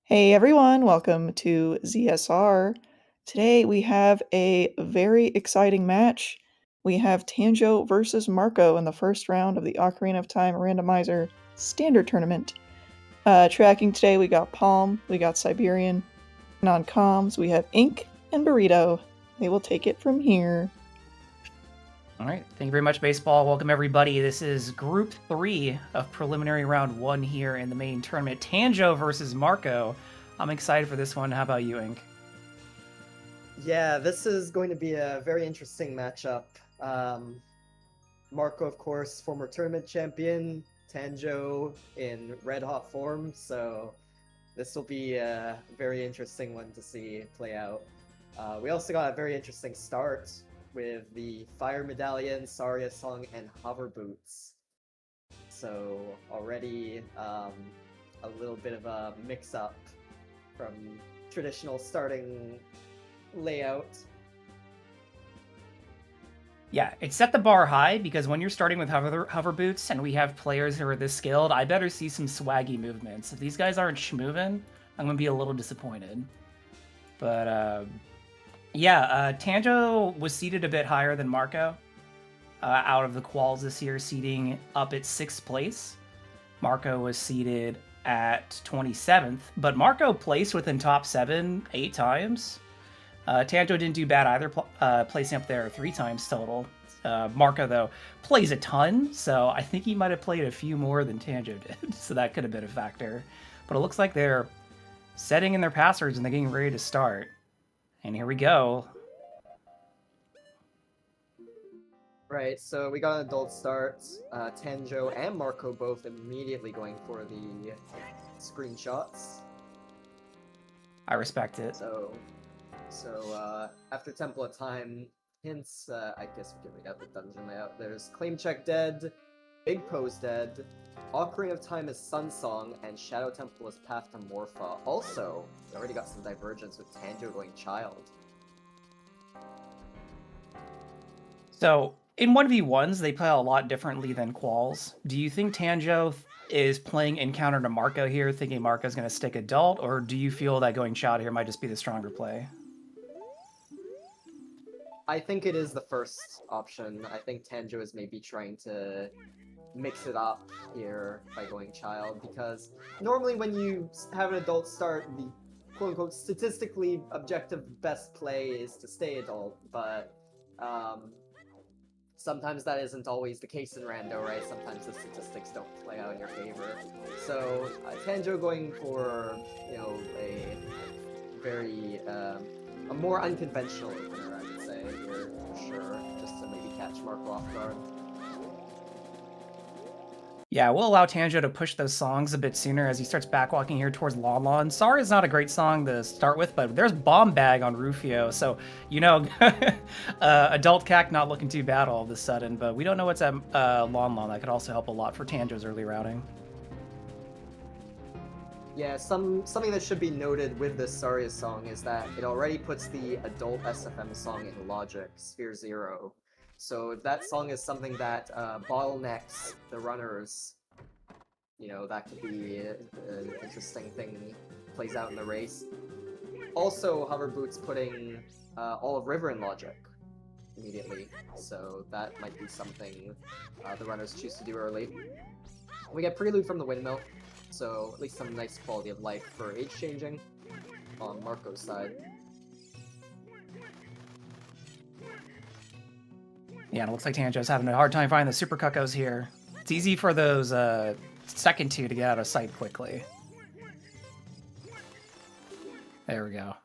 Hey everyone, welcome to ZSR. Today we have a very exciting match. We have Tanjo versus Marco in the first round of the Ocarina of Time Randomizer Standard Tournament. Tracking today we got Palm, we got Siberian, and on comms we have Ink and Burrito. They will take it from here. All right, thank you very much, Baseball. Welcome, everybody. This is Group 3 of Preliminary Round 1 here in the main tournament. Tanjo versus Marco. I'm excited for this one. How about you, Ink? Yeah, this is going to be a very interesting matchup. Marco, of course, former tournament champion. Tanjo in red-hot form, so this will be a very interesting one to see play out. We also got a very interesting start with the Fire Medallion, Saria Song, and Hover Boots. So already a little bit of a mix-up from traditional starting layout. Yeah, it set the bar high because when you're starting with hover boots and we have players who are this skilled, I better see some swaggy movements. If these guys aren't schmoving, I'm going to be a little disappointed. But Tanjo was seeded a bit higher than Marco out of the quals this year, seeding up at 6th place. Marco was seeded at 27th, but Marco placed within top 7 8 times. Tanjo didn't do bad either, placing up there 3 times total. Marco, though, plays a ton, so I think he might have played a few more than Tanjo did, so that could have been a factor. But it looks like they're setting in their passwords and they're getting ready to start. And here we go. Right, so we got an adult start. Tanjo and Marco both immediately going for the screenshots. I respect it. So after Temple of Time hints, I guess we can read out the dungeon layout. There's Claim Check dead, Big Pose dead, Ocarina of Time is Sun Song, and Shadow Temple is Path to Morpha. Also, we already got some divergence with Tanjo going Child. So, in 1v1s, they play a lot differently than quals. Do you think Tanjo is playing Encounter to Marco here, thinking Marco's going to stick Adult, or do you feel that going Child here might just be the stronger play? I think it is the first option. I think Tanjo is maybe trying to mix it up here by going Child, because normally when you have an Adult start, the quote-unquote statistically objective best play is to stay Adult, but sometimes that isn't always the case in Rando, right? Sometimes the statistics don't play out in your favor. So Tanjo going for, you know, a very a more unconventional opener, I would say here for sure, just to maybe catch Marco off guard. Yeah, we'll allow Tanjo to push those songs a bit sooner as he starts backwalking here towards Lon Lon. Sorry is not a great song to start with, but there's Bomb Bag on Rufio, so, you know, Adult CAC not looking too bad all of a sudden, but we don't know what's at Lon Lon. That could also help a lot for Tanjo's early routing. Yeah, something that should be noted with this Saria song is that it already puts the Adult SFM song in Logic, Sphere 0. So if that song is something that bottlenecks the runners, you know, that could be an interesting thing plays out in the race. Also, Hover Boots putting Olive River in Logic immediately, so that might be something the runners choose to do early. We get Prelude from the Windmill, so at least some nice quality of life for age changing on Marco's side. Yeah, and it looks like Tanjo's having a hard time finding the Super Cuccos here. It's easy for those second two to get out of sight quickly. There we go.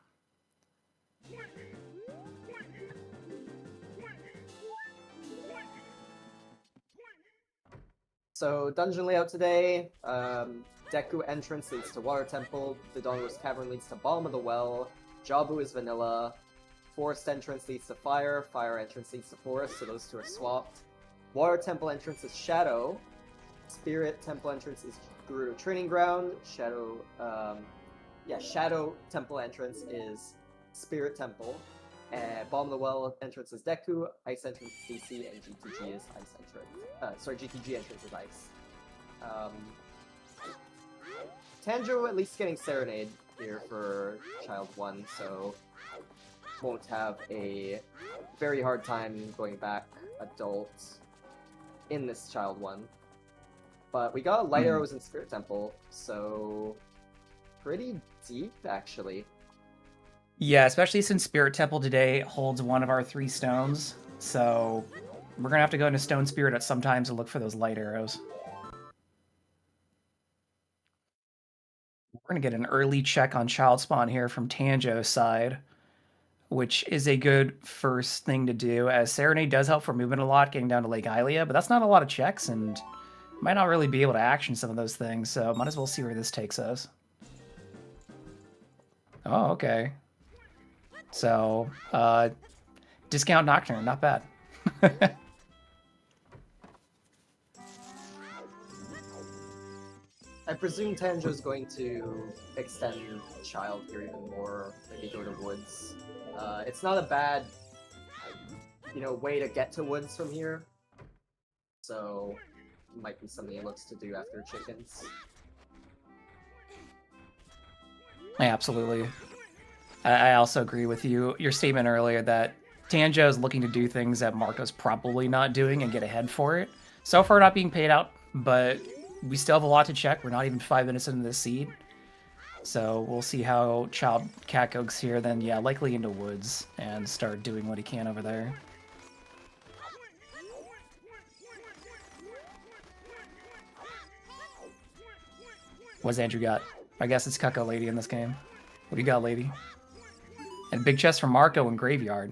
So, dungeon layout today, Deku entrance leads to Water Temple, the Dongo's Cavern leads to Bottom of the Well, Jabu is vanilla. Forest entrance leads to fire. Fire entrance leads to forest, so those two are swapped. Water temple entrance is shadow. Spirit temple entrance is Gerudo Training Ground. Shadow temple entrance is Spirit Temple. Bomb of the Well entrance is Deku. Ice entrance is DC, and GTG is Ice entrance. GTG entrance is Ice. Tanjo at least getting Serenade here for Child 1, so won't have a very hard time going back adult in this Child 1. But we got Light Arrows in Spirit Temple, so pretty deep, actually. Yeah, especially since Spirit Temple today holds one of our 3 stones, so we're gonna have to go into Stone Spirit at some time to look for those light arrows. We're gonna get an early check on Child Spawn here from Tanjo's side, which is a good first thing to do, as Serenade does help for movement a lot, getting down to Lake Hylia, but that's not a lot of checks, and might not really be able to action some of those things, so might as well see where this takes us. Oh, okay. So, discount Nocturne, not bad. I presume Tanjo's going to extend Child here even more, maybe go to Woods. It's not a bad, way to get to Woods from here, so might be something he looks to do after Chickens. Yeah, absolutely. I also agree with your statement earlier that Tanjo is looking to do things that Marco's probably not doing and get ahead for it. So far not being paid out, but we still have a lot to check. We're not even 5 minutes into this seed. So we'll see how Child Cat goes here, then yeah, likely into Woods and start doing what he can over there. What's Andrew got? I guess it's Cucko Lady in this game. What do you got, Lady? And big chest from Marco in Graveyard.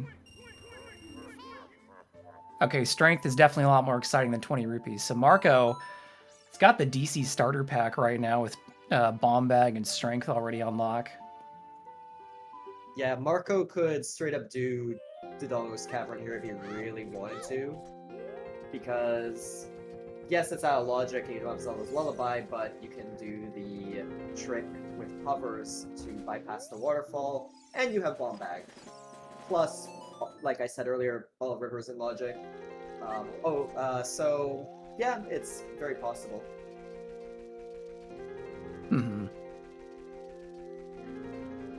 Okay, Strength is definitely a lot more exciting than 20 rupees. So Marco, it's got the DC starter pack right now with Bomb Bag and Strength already on lock. Yeah, Marco could straight up do Dodongo's Cavern here if he really wanted to. Because, yes, it's out of logic and you don't have Zelda's Lullaby, but you can do the trick with hovers to bypass the waterfall, and you have Bomb Bag. Plus, like I said earlier, all of Rivers in logic. So yeah, it's very possible.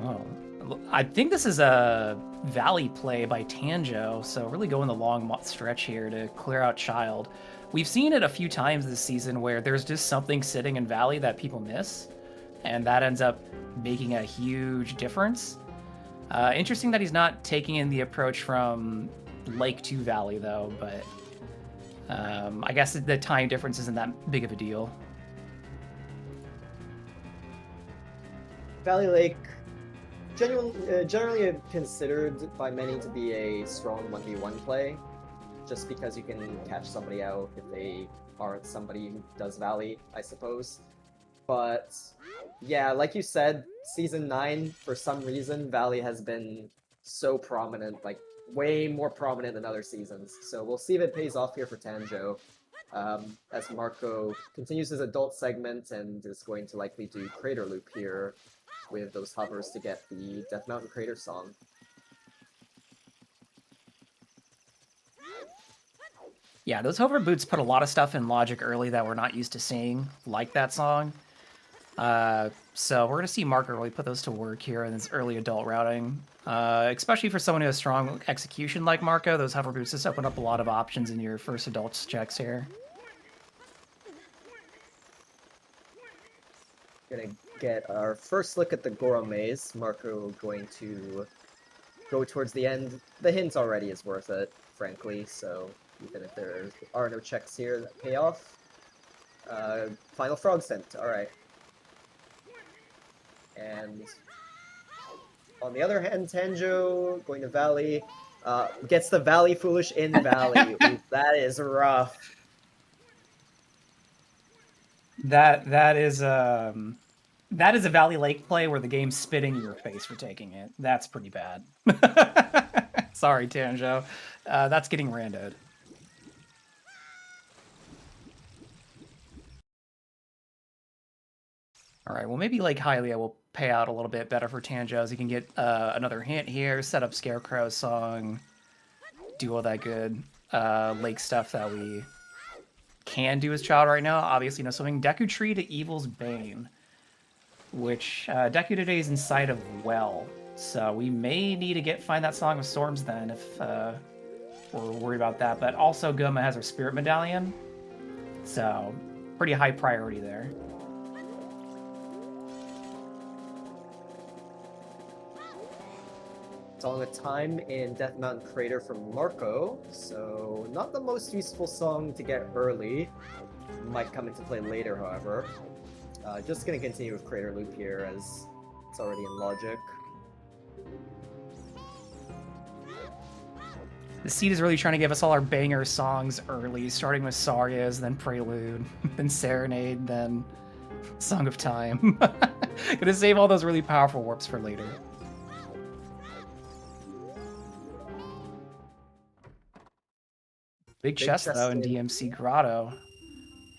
Oh, I think this is a Valley play by Tanjo, so really going the long stretch here to clear out Child. We've seen it a few times this season where there's just something sitting in Valley that people miss, and that ends up making a huge difference. Interesting that he's not taking in the approach from Lake to Valley, though, but I guess the time difference isn't that big of a deal. Valley Lake, generally considered by many to be a strong 1v1 play, just because you can catch somebody out if they aren't somebody who does Valley, I suppose. But yeah, like you said, Season 9, for some reason, Valley has been so prominent, like way more prominent than other seasons. So we'll see if it pays off here for Tanjo, as Marco continues his adult segment and is going to likely do Crater Loop here with those hovers to get the Death Mountain Crater song. Yeah, those hover boots put a lot of stuff in logic early that we're not used to seeing, like that song. So we're going to see Marco really put those to work here in this early adult routing. Especially for someone who has strong execution like Marco, those hover boots just open up a lot of options in your first adults checks here. Gonna get our first look at the Goro Maze. Marco going to go towards the end. The hint already is worth it, frankly, so even if there are no checks here that pay off. Final Frog Scent, alright. And on the other hand, Tanjo going to Valley, gets the Valley Foolish in Valley. Ooh, that is rough. That is That is a Valley Lake play where the game's spitting in your face for taking it. That's pretty bad. Sorry, Tanjo. That's getting randoed. All right, well, maybe like Hylia will pay out a little bit better for Tanjo, as he can get another hint here, set up Scarecrow's song, do all that good lake stuff that we can do as Child right now. Obviously, no swimming. Deku Tree to Evil's Bane, which Deku today is inside of Well, so we may need to find that Song of Storms then if we're worried about that. But also Goma has her Spirit Medallion, so pretty high priority there. Song of Time in Death Mountain Crater from Marco, so not the most useful song to get early. Might come into play later, however. Just gonna continue with Crater Loop here as it's already in logic. The seed is really trying to give us all our banger songs early, starting with Saria's, then Prelude, then Serenade, then Song of Time. Gonna save all those really powerful warps for later. Big chest though in DMC Grotto.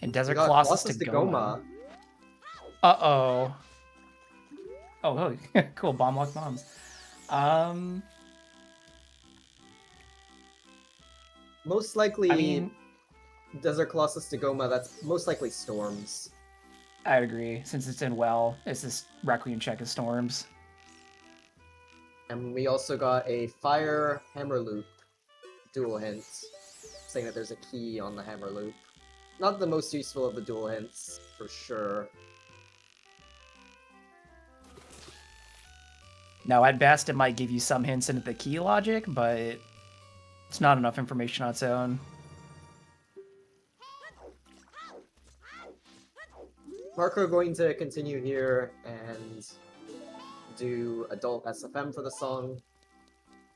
And Desert Colossus to Goma. Uh-oh. Oh, cool. Bomb lock bombs. Most likely, Desert Colossus to Goma, that's most likely Storms. I'd agree. Since it's in Well, it's this Requiem check of Storms. And we also got a Fire Hammer Loop dual hint, saying that there's a key on the Hammer Loop. Not the most useful of the dual hints, for sure. Now, at best, it might give you some hints into the key logic, but it's not enough information on its own. Marco going to continue here and do Adult SFM for the song.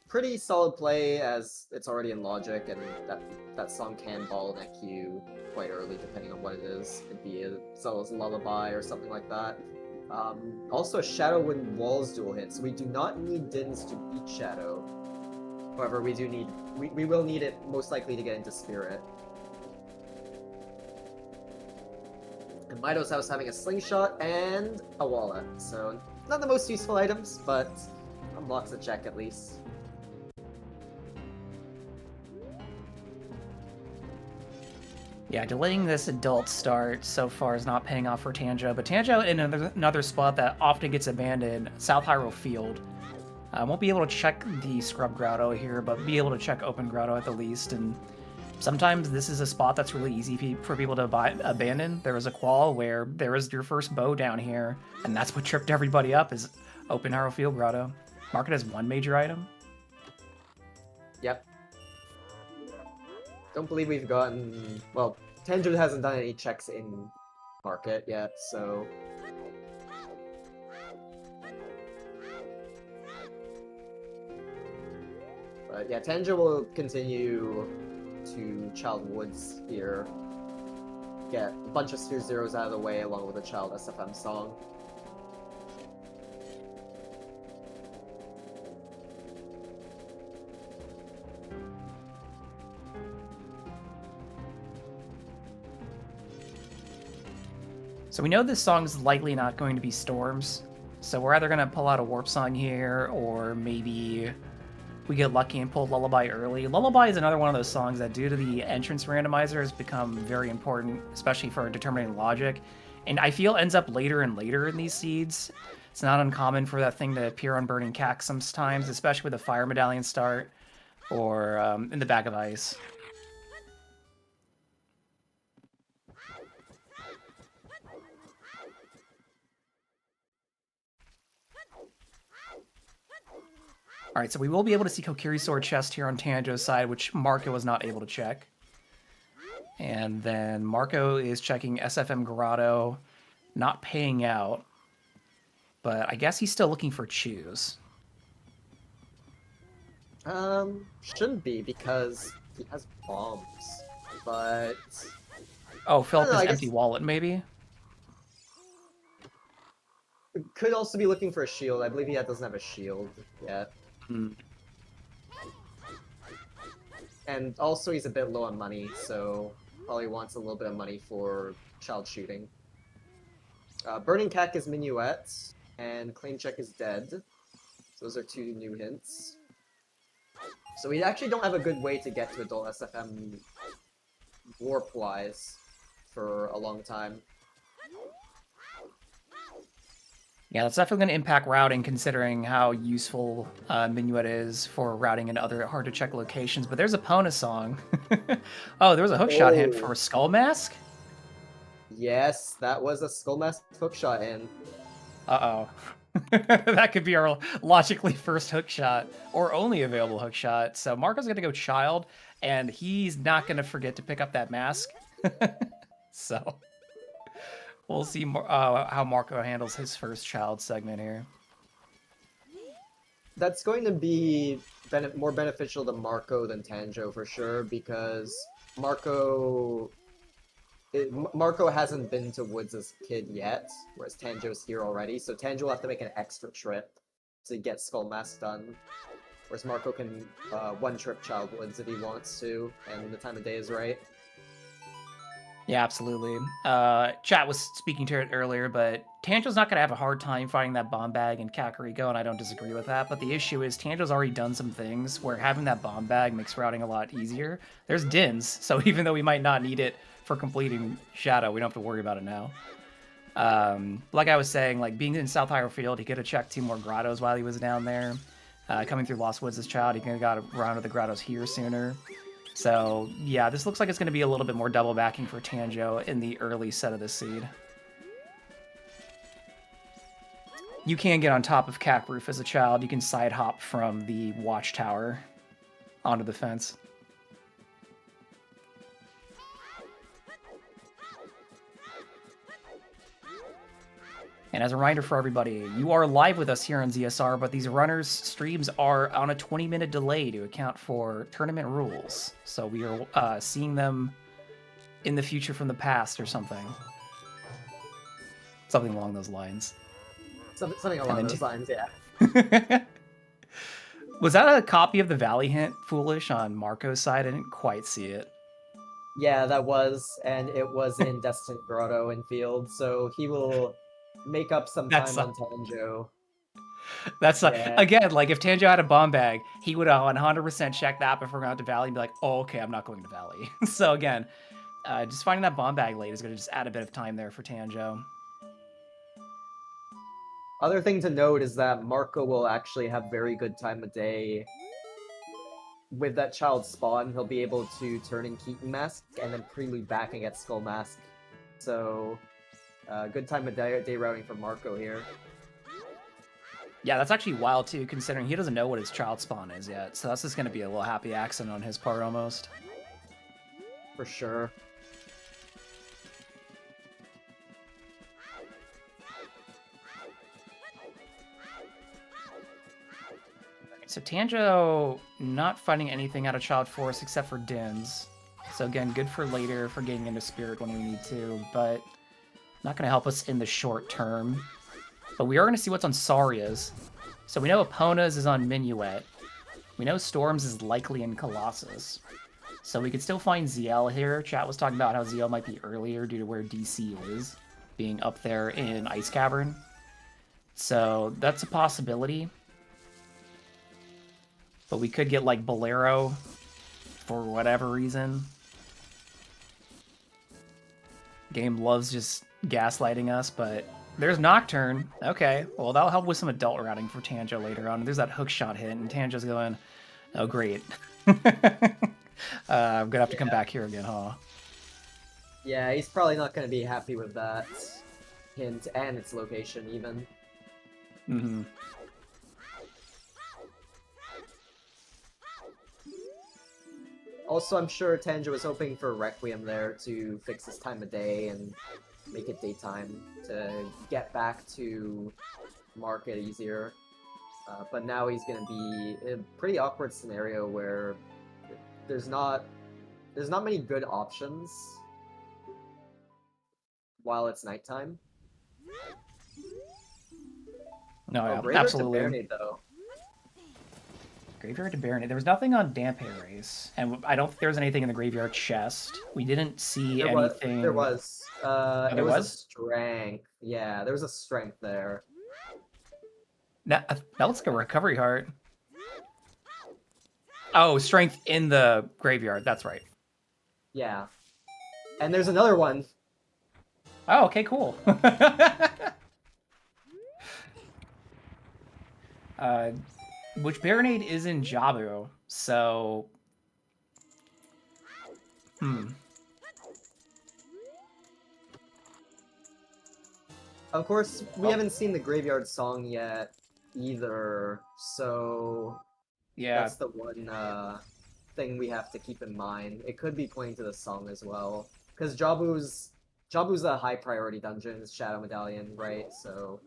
Pretty solid play, as it's already in logic, and that song can bottleneck you quite early, depending on what it is. It'd be a Zelda's Lullaby or something like that. Also, a Shadow Wind Walls dual hit, so we do not need Dins to beat Shadow. However, we will need it most likely to get into Spirit. And Mido's House having a Slingshot and a Wallet, so not the most useful items, but unlocks a check at least. Yeah, delaying this adult start so far is not paying off for Tanjo, but Tanjo in another spot that often gets abandoned, South Hyrule Field. Won't be able to check the Scrub Grotto here, but be able to check Open Grotto at the least, and sometimes this is a spot that's really easy for people to abandon. There was a qual where there was your first bow down here, and that's what tripped everybody up, is Open Hyrule Field Grotto. Market has one major item. Yep. Don't believe we've gotten... Well, Tanjo hasn't done any checks in Market yet, so... But yeah, Tanjo will continue to Child Woods here. Get a bunch of Sphere Zeros out of the way along with a Child SFM song. So we know this song's likely not going to be Storms, so we're either going to pull out a Warp Song here, or maybe we get lucky and pull Lullaby early. Lullaby is another one of those songs that, due to the entrance randomizer, has become very important, especially for determining logic, and I feel ends up later and later in these seeds. It's not uncommon for that thing to appear on Burning Cack sometimes, especially with a Fire Medallion start, or in the Bag of Ice. Alright, so we will be able to see Kokiri Sword chest here on Tanjo's side, which Marco was not able to check. And then Marco is checking SFM Grotto, not paying out. But I guess he's still looking for Choose. Shouldn't be, because he has bombs. But... Oh, fill up his I empty wallet, maybe? Could also be looking for a shield. I believe he doesn't have a shield yet. Hmm. And also he's a bit low on money, so probably wants a little bit of money for child shooting. Burning Cack is Minuet, and Claim Check is Dead. So those are two new hints. So we actually don't have a good way to get to adult SFM warp-wise for a long time. Yeah, that's definitely going to impact routing, considering how useful Minuet is for routing into other hard-to-check locations. But there's a Pona song. Oh, there was a hookshot hint for Skull Mask? Yes, that was a Skull Mask hookshot in. Uh-oh. That could be our logically first hookshot, or only available hookshot. So Marco's going to go Child, and he's not going to forget to pick up that mask. So we'll see how Marco handles his first Child segment here. That's going to be more beneficial to Marco than Tanjo for sure, because Marco hasn't been to Woods as a kid yet, whereas Tanjo's here already, so Tanjo will have to make an extra trip to get Skull Mask done. Whereas Marco can one-trip Child Woods if he wants to, and the time of day is right. Yeah, absolutely. Chat was speaking to it earlier, but Tanjo's not going to have a hard time finding that bomb bag in Kakariko, and I don't disagree with that. But the issue is Tanjo's already done some things where having that bomb bag makes routing a lot easier. There's Dins, so even though we might not need it for completing Shadow, we don't have to worry about it now. Like I was saying, like being in South Hyrule Field, he could have checked 2 more grottos while he was down there. Coming through Lost Woods as Child, he could have got around to the grottos here sooner. So, yeah, this looks like it's going to be a little bit more double backing for Tanjo in the early set of the seed. You can get on top of Cack Roof as a Child. You can side hop from the watchtower onto the fence. And as a reminder for everybody, you are live with us here on ZSR, but these runners' streams are on a 20-minute delay to account for tournament rules. So we are seeing them in the future from the past or something. Something along those lines. Something along those lines, yeah. Was that a copy of the Valley hint, Foolish, on Marco's side? I didn't quite see it. Yeah, that was, and it was in Destined Grotto in Field, so he will make up some time on Tanjo. That's again, like if Tanjo had a bomb bag, he would 100% check that before going out to Valley and be like, oh, okay, I'm not going to Valley. So again, just finding that bomb bag late is going to just add a bit of time there for Tanjo. Other thing to note is that Marco will actually have very good time of day. With that Child spawn, he'll be able to turn in Keaton Mask and then prelude back and get Skull Mask. So, good time of day routing for Marco here. Yeah, that's actually wild too, considering he doesn't know what his Child spawn is yet. So that's just going to be a little happy accident on his part almost. For sure. So Tanjo not finding anything out of Child Force except for Dins. So again, good for later for getting into Spirit when we need to, but not going to help us in the short term. But we are going to see what's on Saria's. So we know Epona's is on Minuet. We know Storms is likely in Colossus. So we could still find ZL here. Chat was talking about how ZL might be earlier due to where DC is, being up there in Ice Cavern. So that's a possibility. But we could get, like, Bolero for whatever reason. Game loves just gaslighting us, but there's Nocturne. Okay, well, that'll help with some adult routing for Tanjo later on. There's that hookshot hit, and Tanjo's going, oh, great. I'm going to have to come back here again, huh? Yeah, he's probably not going to be happy with that hint and its location, even. Mm-hmm. Also, I'm sure Tanjo was hoping for Requiem there to fix his time of day and make it daytime to get back to market easier. But now he's going to be in a pretty awkward scenario where there's not many good options while it's nighttime. No, Oh, yeah, Graveyard to absolutely. Baronade, though. Graveyard to Baronade. There was nothing on Dampe Race, and I don't think there was anything in the graveyard chest. We didn't see anything. There was. Oh, It there was a was? strength. Yeah, there was a strength there. That looks like a recovery heart. Oh, strength in the graveyard. That's right. Yeah. And there's another one. Oh, okay, cool. Which Baronade is in Jabu, so... Of course, we haven't seen the Graveyard song yet either, so Yeah. that's the one thing we have to keep in mind. It could be pointing to the song as well, because Jabu's a high priority dungeon, it's Shadow Medallion, right? So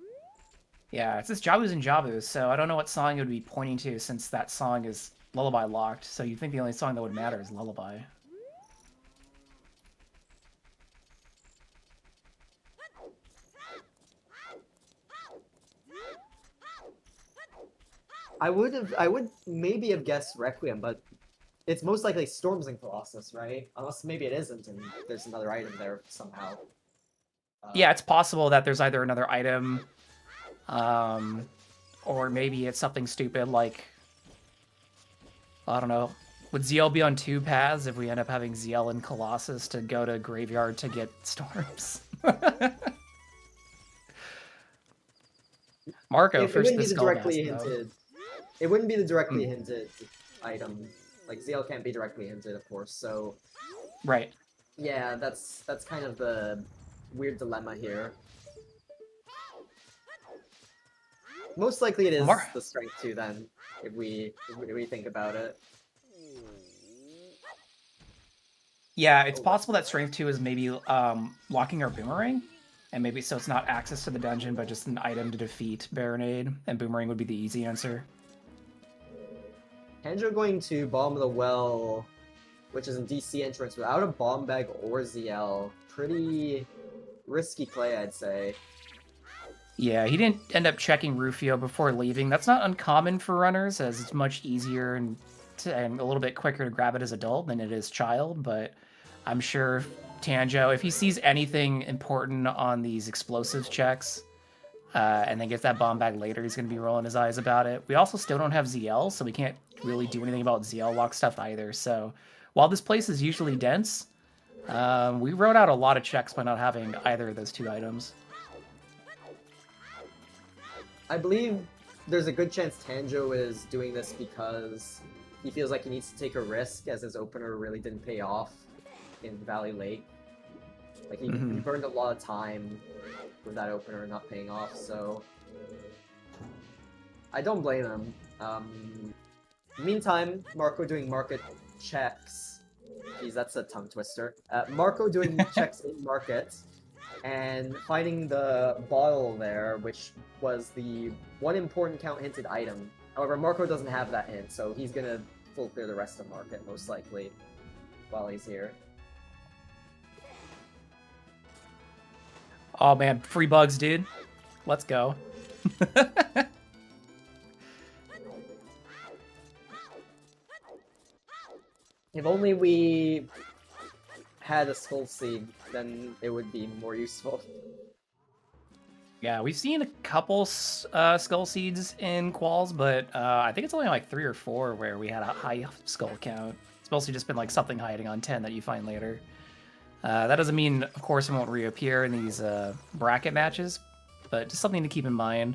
Yeah, it says Jabu's in Jabu, so I don't know what song it would be pointing to since that song is Lullaby locked, so you'd think the only song that would matter is Lullaby. I would maybe have guessed Requiem, but it's most likely Storms and Colossus, right? Unless maybe it isn't, and there's another item there somehow. Yeah, it's possible that there's either another item, or maybe it's something stupid like, I don't know, would ZL be on 2 paths if we end up having ZL and Colossus to go to Graveyard to get Storms? Marco, It first wouldn't the be the Skullcast, directly though. hinted. It wouldn't be the directly hinted item. Like ZL can't be directly hinted, of course. So Right. yeah, that's kind of the weird dilemma here. Most likely it is the strength 2 then, if we think about it. Yeah, it's possible that strength 2 is maybe locking our boomerang, and maybe so it's not access to the dungeon, but just an item to defeat Baronade, and boomerang would be the easy answer. Tanjo going to Bottom of the Well, which is in DC entrance without a bomb bag or ZL. Pretty risky play, I'd say. Yeah, he didn't end up checking Rufio before leaving. That's not uncommon for runners, as it's much easier and a little bit quicker to grab it as adult than it is child, but I'm sure Tanjo, if he sees anything important on these explosives checks, and then gets that bomb bag later, he's going to be rolling his eyes about it. We also still don't have ZL, so we can't really do anything about ZL lock stuff either. So while this place is usually dense, we wrote out a lot of checks by not having either of those 2 items. I believe there's a good chance Tanjo is doing this because he feels like he needs to take a risk, as his opener really didn't pay off in Valley Lake. Like, he burned a lot of time with that opener not paying off, so I don't blame him. Meantime, Marco doing market checks. Jeez, that's a tongue twister. Marco doing checks in market and finding the bottle there, which was the one important count hinted item. However, Marco doesn't have that hint, so he's gonna full clear the rest of market, most likely, while he's here. Oh man, free bugs, dude. Let's go. If only we had a Skull Seed, then it would be more useful. Yeah, we've seen a couple skull seeds in quals, but I think it's only like 3 or 4 where we had a high skull count. It's mostly just been like something hiding on 10 that you find later. That doesn't mean, of course, it won't reappear in these bracket matches, but just something to keep in mind.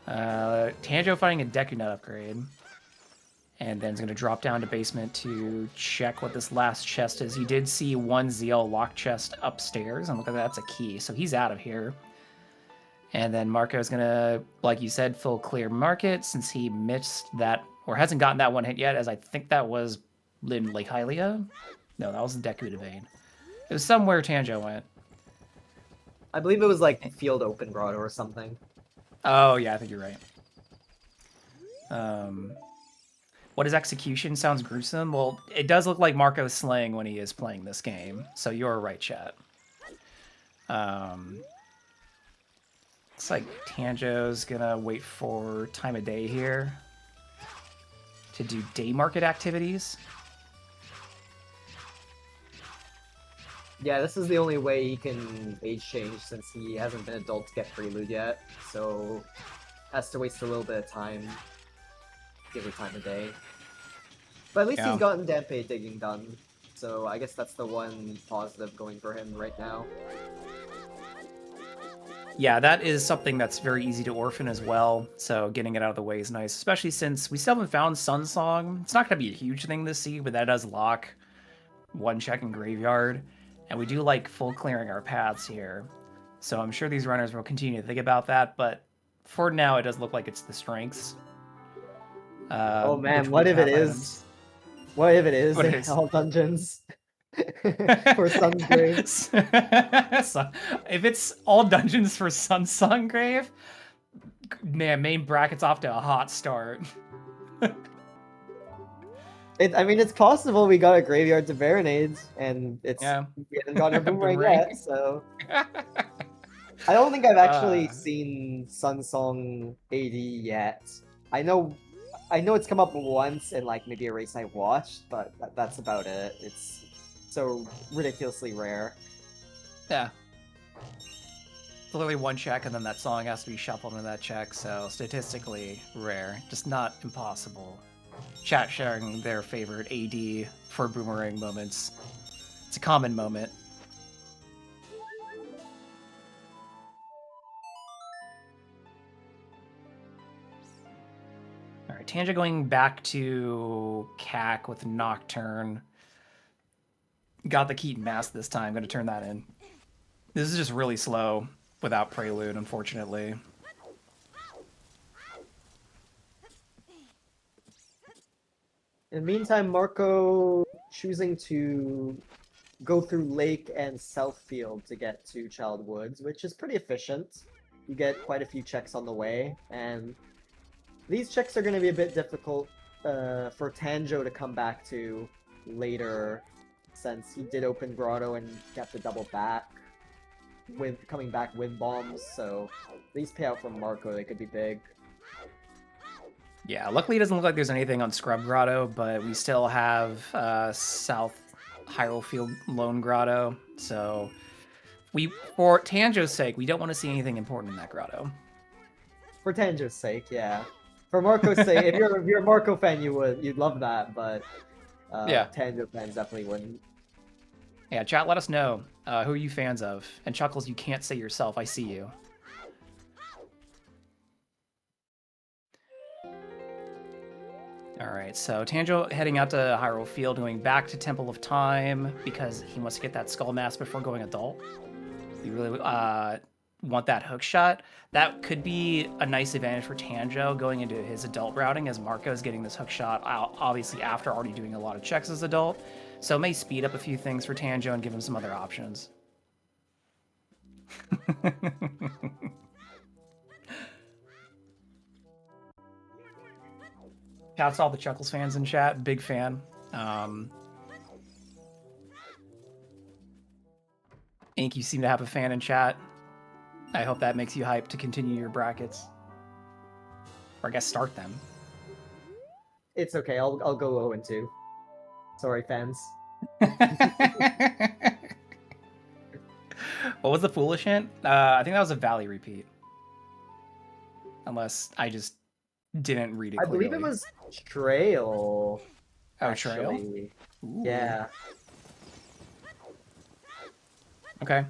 Tanjo finding a Deku Nut upgrade, and then is going to drop down to basement to check what this last chest is. He did see one ZL lock chest upstairs, and look at that, that's a key, so he's out of here. And then Marco's going to, like you said, full clear market since he missed that, or hasn't gotten that one hit yet, as I think that was in Lake Hylia. No, that was Deku Devane. It was somewhere Tanjo went. I believe it was like Field Open Grotto or something. Oh, yeah, I think you're right. What is execution? Sounds gruesome. Well, it does look like Marco's slaying when he is playing this game, so you're right, chat. Looks like Tanjo's gonna wait for time of day here to do day market activities. Yeah, this is the only way he can age change since he hasn't been adult to get Prelude yet, so has to waste a little bit of time, give her time of day. But at least Yeah. he's gotten Dampe digging done, so I guess that's the one positive going for him right now. Yeah, that is something that's very easy to orphan as well, so getting it out of the way is nice, especially since we still haven't found Sun Song. It's not going to be a huge thing to see, but that does lock one check in Graveyard, and we do like full clearing our paths here. So I'm sure these runners will continue to think about that, but for now it does look like it's the strengths. Oh man, between path items. What if it is? What it is? All dungeons for Sun's Grave. So, if it's all dungeons for Sun Grave, man, main bracket's off to a hot start. I mean, it's possible we got a Graveyard to Baronades, and we haven't gotten a Boomerang yet, so... I don't think I've actually seen Sun Song AD yet. I know it's come up once in like maybe a race I watched, but that's about it. It's so ridiculously rare. Yeah. Literally one check, and then that song has to be shuffled into that check, so statistically rare. Just not impossible. Chat sharing their favorite AD for Boomerang moments. It's a common moment. Alright, Tanja going back to CAC with Nocturne. Got the Keaton Mask this time, gonna turn that in. This is just really slow without Prelude, unfortunately. In the meantime, Marco choosing to go through Lake and South Field to get to Child Woods, which is pretty efficient. You get quite a few checks on the way, and these checks are going to be a bit difficult for Tanjo to come back to later, since he did open Grotto and got the double back, coming back with bombs, so these pay out from Marco, they could be big. Yeah, luckily it doesn't look like there's anything on Scrub Grotto, but we still have South Hyrule Field Lone Grotto, so for Tanjo's sake, we don't want to see anything important in that grotto. For Tanjo's sake, yeah. For Marco's sake, if you're a Marco fan, you'd love that, but yeah, Tanjo fans definitely wouldn't. Yeah, chat, let us know who are you fans of, and Chuckles, you can't say yourself. I see you. All right, so Tanjo heading out to Hyrule Field, going back to Temple of Time because he wants to get that Skull Mask before going adult. We really want that hook shot. That could be a nice advantage for Tanjo going into his adult routing, as Marco is getting this hook shot out, obviously after already doing a lot of checks as adult. So it may speed up a few things for Tanjo and give him some other options. Shouts to all the Chuckles fans in chat. Big fan. Ink, you seem to have a fan in chat. I hope that makes you hyped to continue your brackets. Or I guess start them. It's okay, I'll go 0-2. Sorry, fans. What was the foolish hint? I think that was a Valley repeat. Unless I just didn't read it clearly. I believe it was Trail. Oh, Trail? Yeah. Okay.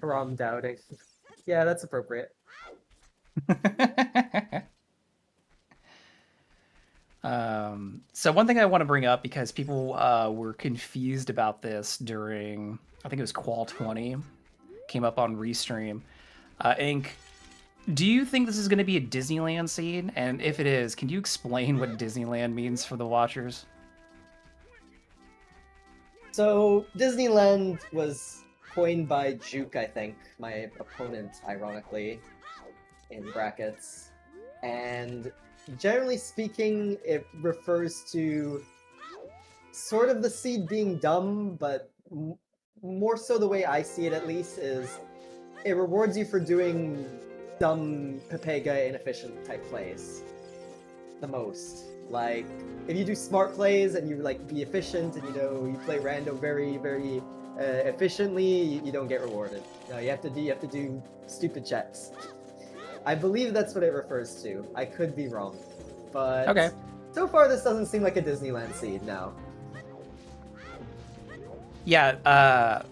Or I'm doubting. Yeah, that's appropriate. So one thing I want to bring up, because people were confused about this during, I think it was Qual 20, came up on Restream. Ink, do you think this is going to be a Disneyland scene? And if it is, can you explain what Disneyland means for the watchers? So, Disneyland was coined by Juke, I think, my opponent, ironically, in brackets. And generally speaking, it refers to sort of the seed being dumb, but more so the way I see it, at least, is it rewards you for doing dumb Pepega inefficient type plays the most. Like, if you do smart plays and you like be efficient and you play random very efficiently, you don't get rewarded. No, you have to do stupid checks. I believe that's what it refers to. I could be wrong, but Okay. so far this doesn't seem like a Disneyland seed. No. Yeah.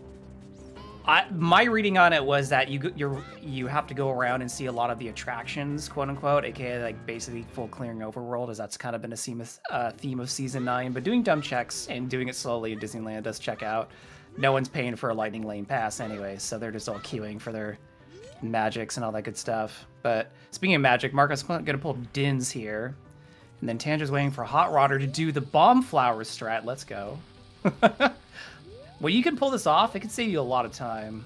My reading on it was that you have to go around and see a lot of the attractions, quote unquote, aka like basically full clearing overworld, as that's kind of been a theme of season 9. But doing dumb checks and doing it slowly in Disneyland does check out. No one's paying for a lightning lane pass anyway, so they're just all queuing for their magics and all that good stuff. But speaking of magic, Marco's gonna pull Dins here, and then Tanger's waiting for Hot Rodder to do the bomb flower strat. Let's go. Well, you can pull this off. It can save you a lot of time.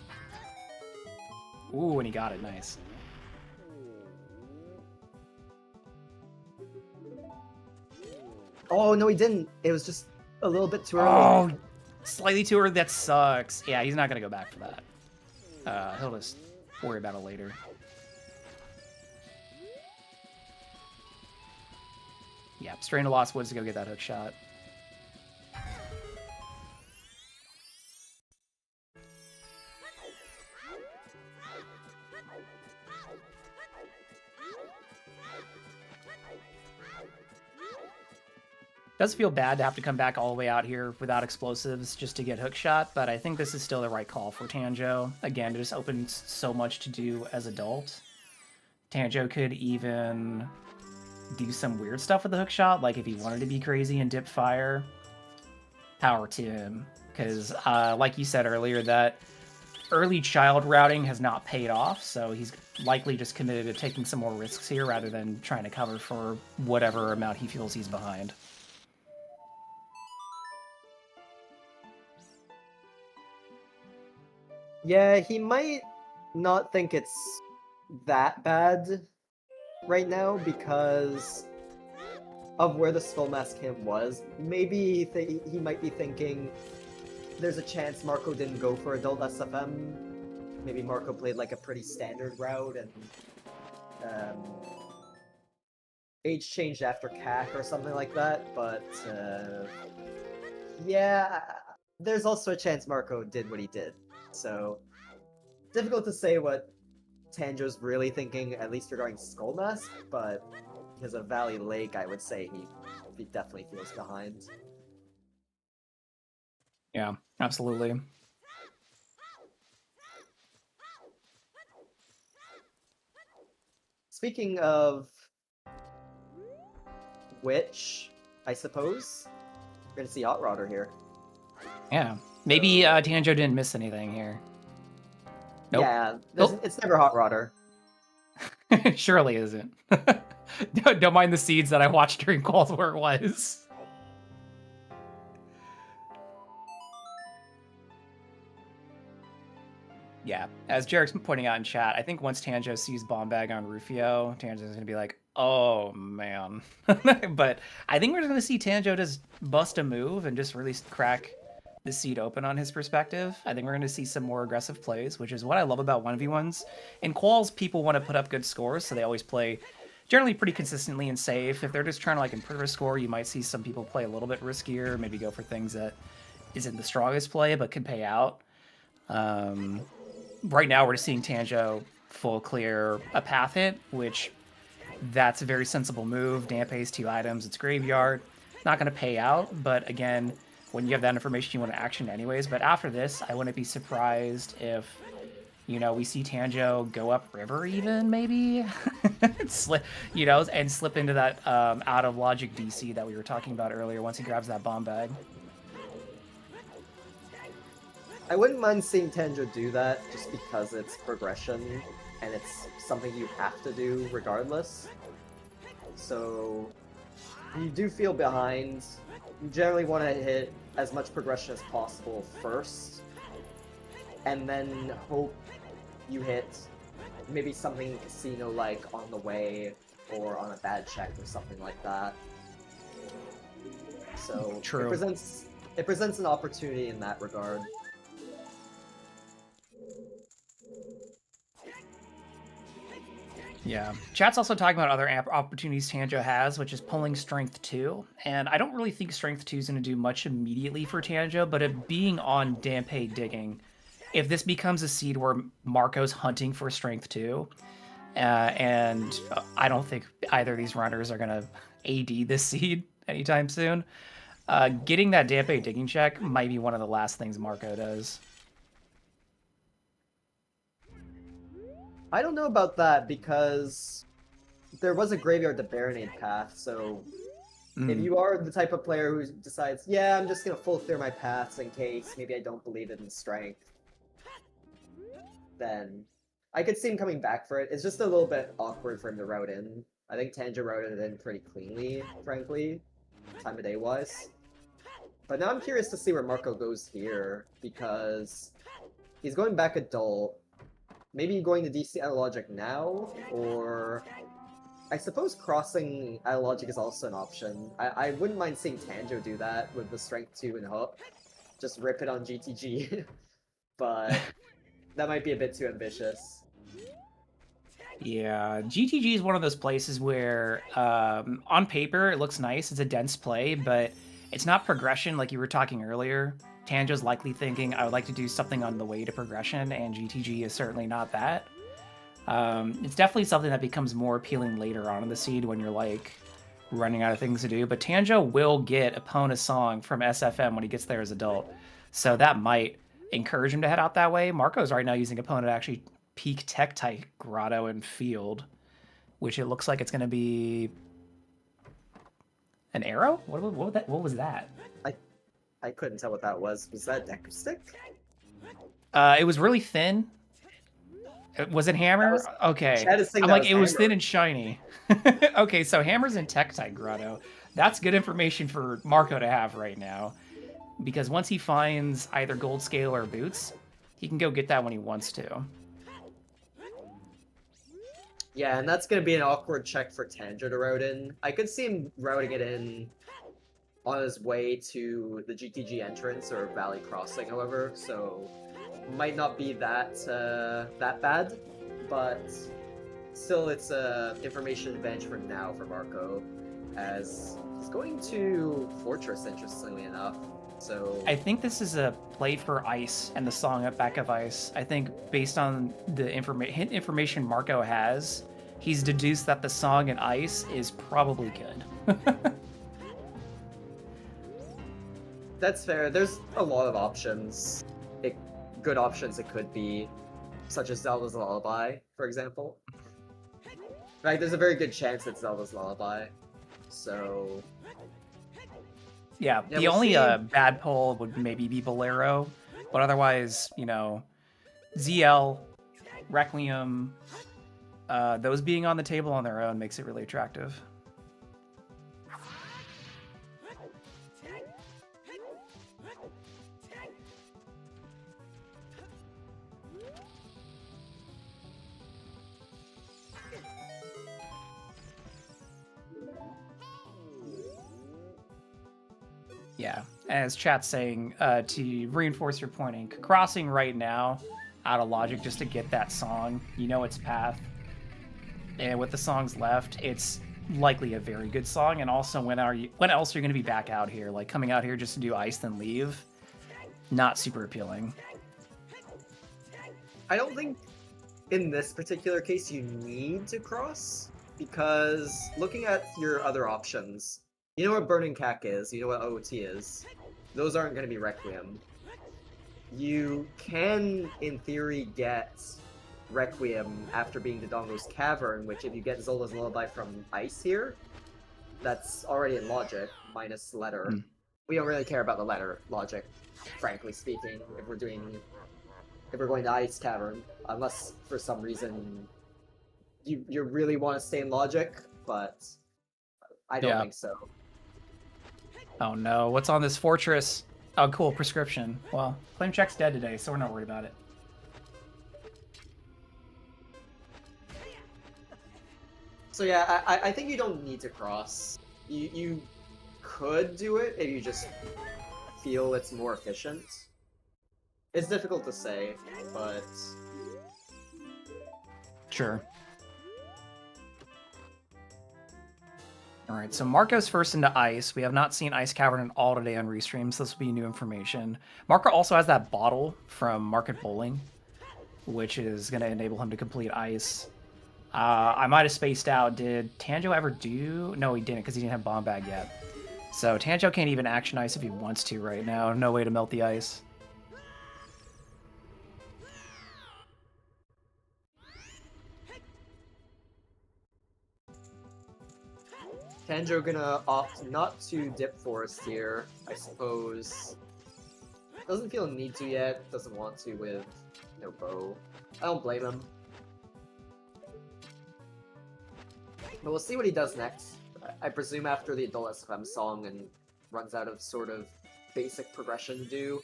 Ooh, and he got it. Nice. Oh, no, he didn't. It was just a little bit too early. Oh, slightly too early. That sucks. Yeah, he's not going to go back for that. He'll just worry about it later. Yeah, straight into Lost Woods to go get that hook shot. Does feel bad to have to come back all the way out here without explosives just to get hookshot, but I think this is still the right call for Tanjo. Again, it just opens so much to do as adult. Tanjo could even do some weird stuff with the hookshot, like if he wanted to be crazy and dip fire. Power to him, because like you said earlier, that early child routing has not paid off, so he's likely just committed to taking some more risks here rather than trying to cover for whatever amount he feels he's behind. Yeah, he might not think it's that bad right now because of where the Skull Mask hit was. Maybe he might be thinking there's a chance Marco didn't go for adult SFM. Maybe Marco played like a pretty standard route and age changed after CAC or something like that, but yeah, there's also a chance Marco did what he did. So, difficult to say what Tanjo's really thinking, at least regarding Skull Mask, but because of Valley Lake, I would say he definitely feels behind. Yeah, absolutely. Speaking of which, I suppose, we're gonna see Hot Rodder here. Yeah. Maybe Tanjo didn't miss anything here. Nope. Yeah, it's never Hot Rodder. It surely isn't. Don't mind the seeds that I watched during calls where it was. Yeah, as Jarek's pointing out in chat, I think once Tanjo sees Bomb Bag on Rufio, Tanjo's going to be like, oh, man. But I think we're going to see Tanjo just bust a move and just really crack the seed open on his perspective. I think we're going to see some more aggressive plays, which is what I love about 1v1s. In quals, people want to put up good scores, so they always play generally pretty consistently and safe. If they're just trying to like improve a score, you might see some people play a little bit riskier, maybe go for things that isn't the strongest play but can pay out. Right now, we're just seeing Tanjo full clear a path hit, which that's a very sensible move. Damp Haze 2 items, it's graveyard. Not going to pay out, but again, when you have that information, you want to action anyways. But after this, I wouldn't be surprised if, you know, we see Tanjo go up river even, maybe? and slip into that out of logic DC that we were talking about earlier once he grabs that bomb bag. I wouldn't mind seeing Tanjo do that just because it's progression and it's something you have to do regardless. So you do feel behind. You generally want to hit as much progression as possible first, and then hope you hit maybe something in casino like on the way or on a bad check or something like that. So True. It presents an opportunity in that regard. Yeah. Chat's also talking about other opportunities Tanjo has, which is pulling Strength 2. And I don't really think Strength 2 is going to do much immediately for Tanjo, but it being on Dampe Digging, if this becomes a seed where Marco's hunting for Strength 2, and I don't think either of these runners are going to AD this seed anytime soon, getting that Dampe Digging check might be one of the last things Marco does. I don't know about that because there was a Graveyard to Baronade path, so if you are the type of player who decides, yeah, I'm just gonna full clear my paths in case maybe I don't believe in strength, then I could see him coming back for it. It's just a little bit awkward for him to route in. I think Tanjo routed it in pretty cleanly, frankly, time of day wise. But now I'm curious to see where Marco goes here, because he's going back adult. Maybe going to DC Analogic now, or I suppose crossing Analogic is also an option. I wouldn't mind seeing Tanjo do that with the Strength 2 and Hook. Just rip it on GTG. But that might be a bit too ambitious. Yeah, GTG is one of those places where on paper it looks nice. It's a dense play, but it's not progression like you were talking earlier. Tanjo's likely thinking, I would like to do something on the way to progression, and GTG is certainly not that. It's definitely something that becomes more appealing later on in the seed when you're like running out of things to do. But Tanjo will get Epona Song from SFM when he gets there as adult. So that might encourage him to head out that way. Marco's right now using Epona to actually peak Tektite Grotto and Field, which it looks like it's going to be an arrow? What was that? I couldn't tell what that was. Was that Deku Stick? It was really thin. Was it hammer? Okay. I'm like, it was thin and shiny. Okay, so hammer's in Tektite Grotto. That's good information for Marco to have right now. Because once he finds either Gold Scale or Boots, he can go get that when he wants to. Yeah, and that's going to be an awkward check for Tanjo to route in. I could see him routing it in on his way to the GTG entrance or Valley Crossing, however, so might not be that that bad, but still it's a information advantage for now for Marco, as he's going to Fortress, interestingly enough. So I think this is a play for Ice and the song at back of Ice. I think based on the information Marco has, he's deduced that the song in Ice is probably good. That's fair. There's a lot of options. Good options it could be, such as Zelda's Lullaby, for example. Right, there's a very good chance it's Zelda's Lullaby. So yeah, the we'll only see. bad pull would maybe be Bolero, but otherwise, you know, ZL, Requiem, those being on the table on their own makes it really attractive. Yeah, as chat's saying, to reinforce your pointing, crossing right now, out of logic just to get that song, you know its path. And with the songs left, it's likely a very good song. And also, when else are you going to be back out here? Like, coming out here just to do Ice then leave? Not super appealing. I don't think in this particular case you need to cross, because looking at your other options, you know what Burning Cack is, you know what OoT is. Those aren't going to be Requiem. You can, in theory, get Requiem after being Dodongo's Cavern, which if you get Zelda's Lullaby from Ice here, that's already in logic, minus letter. We don't really care about the letter logic, frankly speaking, if we're going to Ice Cavern, unless for some reason you really want to stay in logic, but I don't think so. Oh no, what's on this fortress? Oh cool, prescription. Well, claim check's dead today, so we're not worried about it. So yeah, I think you don't need to cross. You could do it if you just feel it's more efficient. It's difficult to say, but sure. All right, so Marco's first into Ice. We have not seen Ice Cavern at all today on Restream, so this will be new information. Marco also has that bottle from Market Bowling, which is going to enable him to complete Ice. I might have spaced out. Did Tanjo ever do... No, he didn't, because he didn't have Bomb Bag yet. So Tanjo can't even action Ice if he wants to right now. No way to melt the ice. Tanjo gonna opt not to dip Forest here, I suppose. Doesn't feel a need to yet, doesn't want to with no bow. I don't blame him. But we'll see what he does next. I presume after the adult SFM song and runs out of sort of basic progression to do.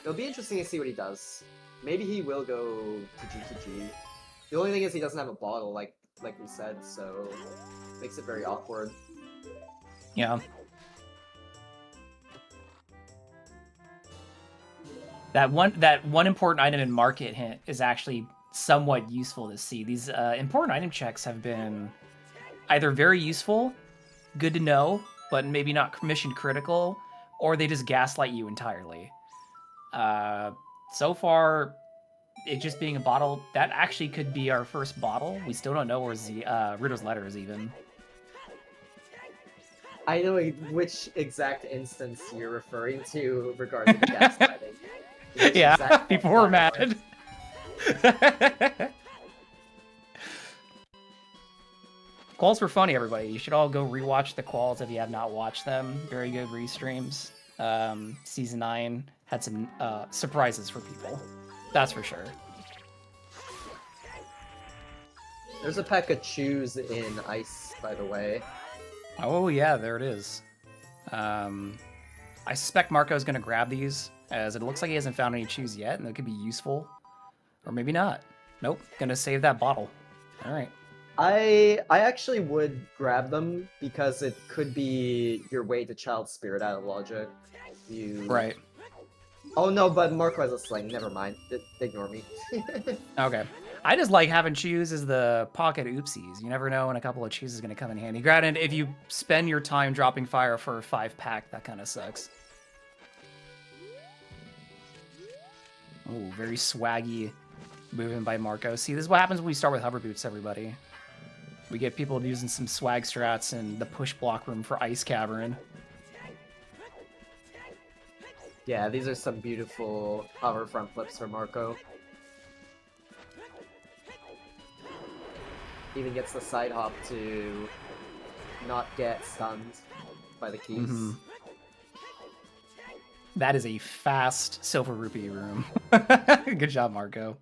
It'll be interesting to see what he does. Maybe he will go to G to G. The only thing is he doesn't have a bottle, like we said, so makes it very awkward. Yeah. That one important item in Market Hint is actually somewhat useful to see. These important item checks have been either very useful, good to know, but maybe not mission critical, or they just gaslight you entirely. So far, it just being a bottle, that actually could be our first bottle. We still don't know where Rito's letter is even. I know which exact instance you're referring to regarding the gaslighting. Yeah, people were mad. Quals were funny, everybody. You should all go rewatch the Quals if you have not watched them. Very good restreams. Season 9 had some surprises for people. That's for sure. There's a pack of chews in Ice, by the way. Oh yeah, there it is. I suspect Marco's gonna grab these, as it looks like he hasn't found any chews yet, and they could be useful. Or maybe not. Nope, gonna save that bottle. Alright. I actually would grab them, because it could be your way to Child Spirit out of logic. Right. Oh no, but Marco has a sling, never mind. Ignore me. Okay. I just like having chews as the pocket oopsies. You never know when a couple of chews is going to come in handy. Granted, if you spend your time dropping fire for a 5-pack, that kind of sucks. Oh, very swaggy movement by Marco. See, this is what happens when we start with hover boots, everybody. We get people using some swag strats in the push block room for Ice Cavern. Yeah, these are some beautiful hover front flips for Marco. Even gets the side hop to not get stunned by the keys. Mm-hmm. That is a fast Silver Rupee room. Good job, Marco.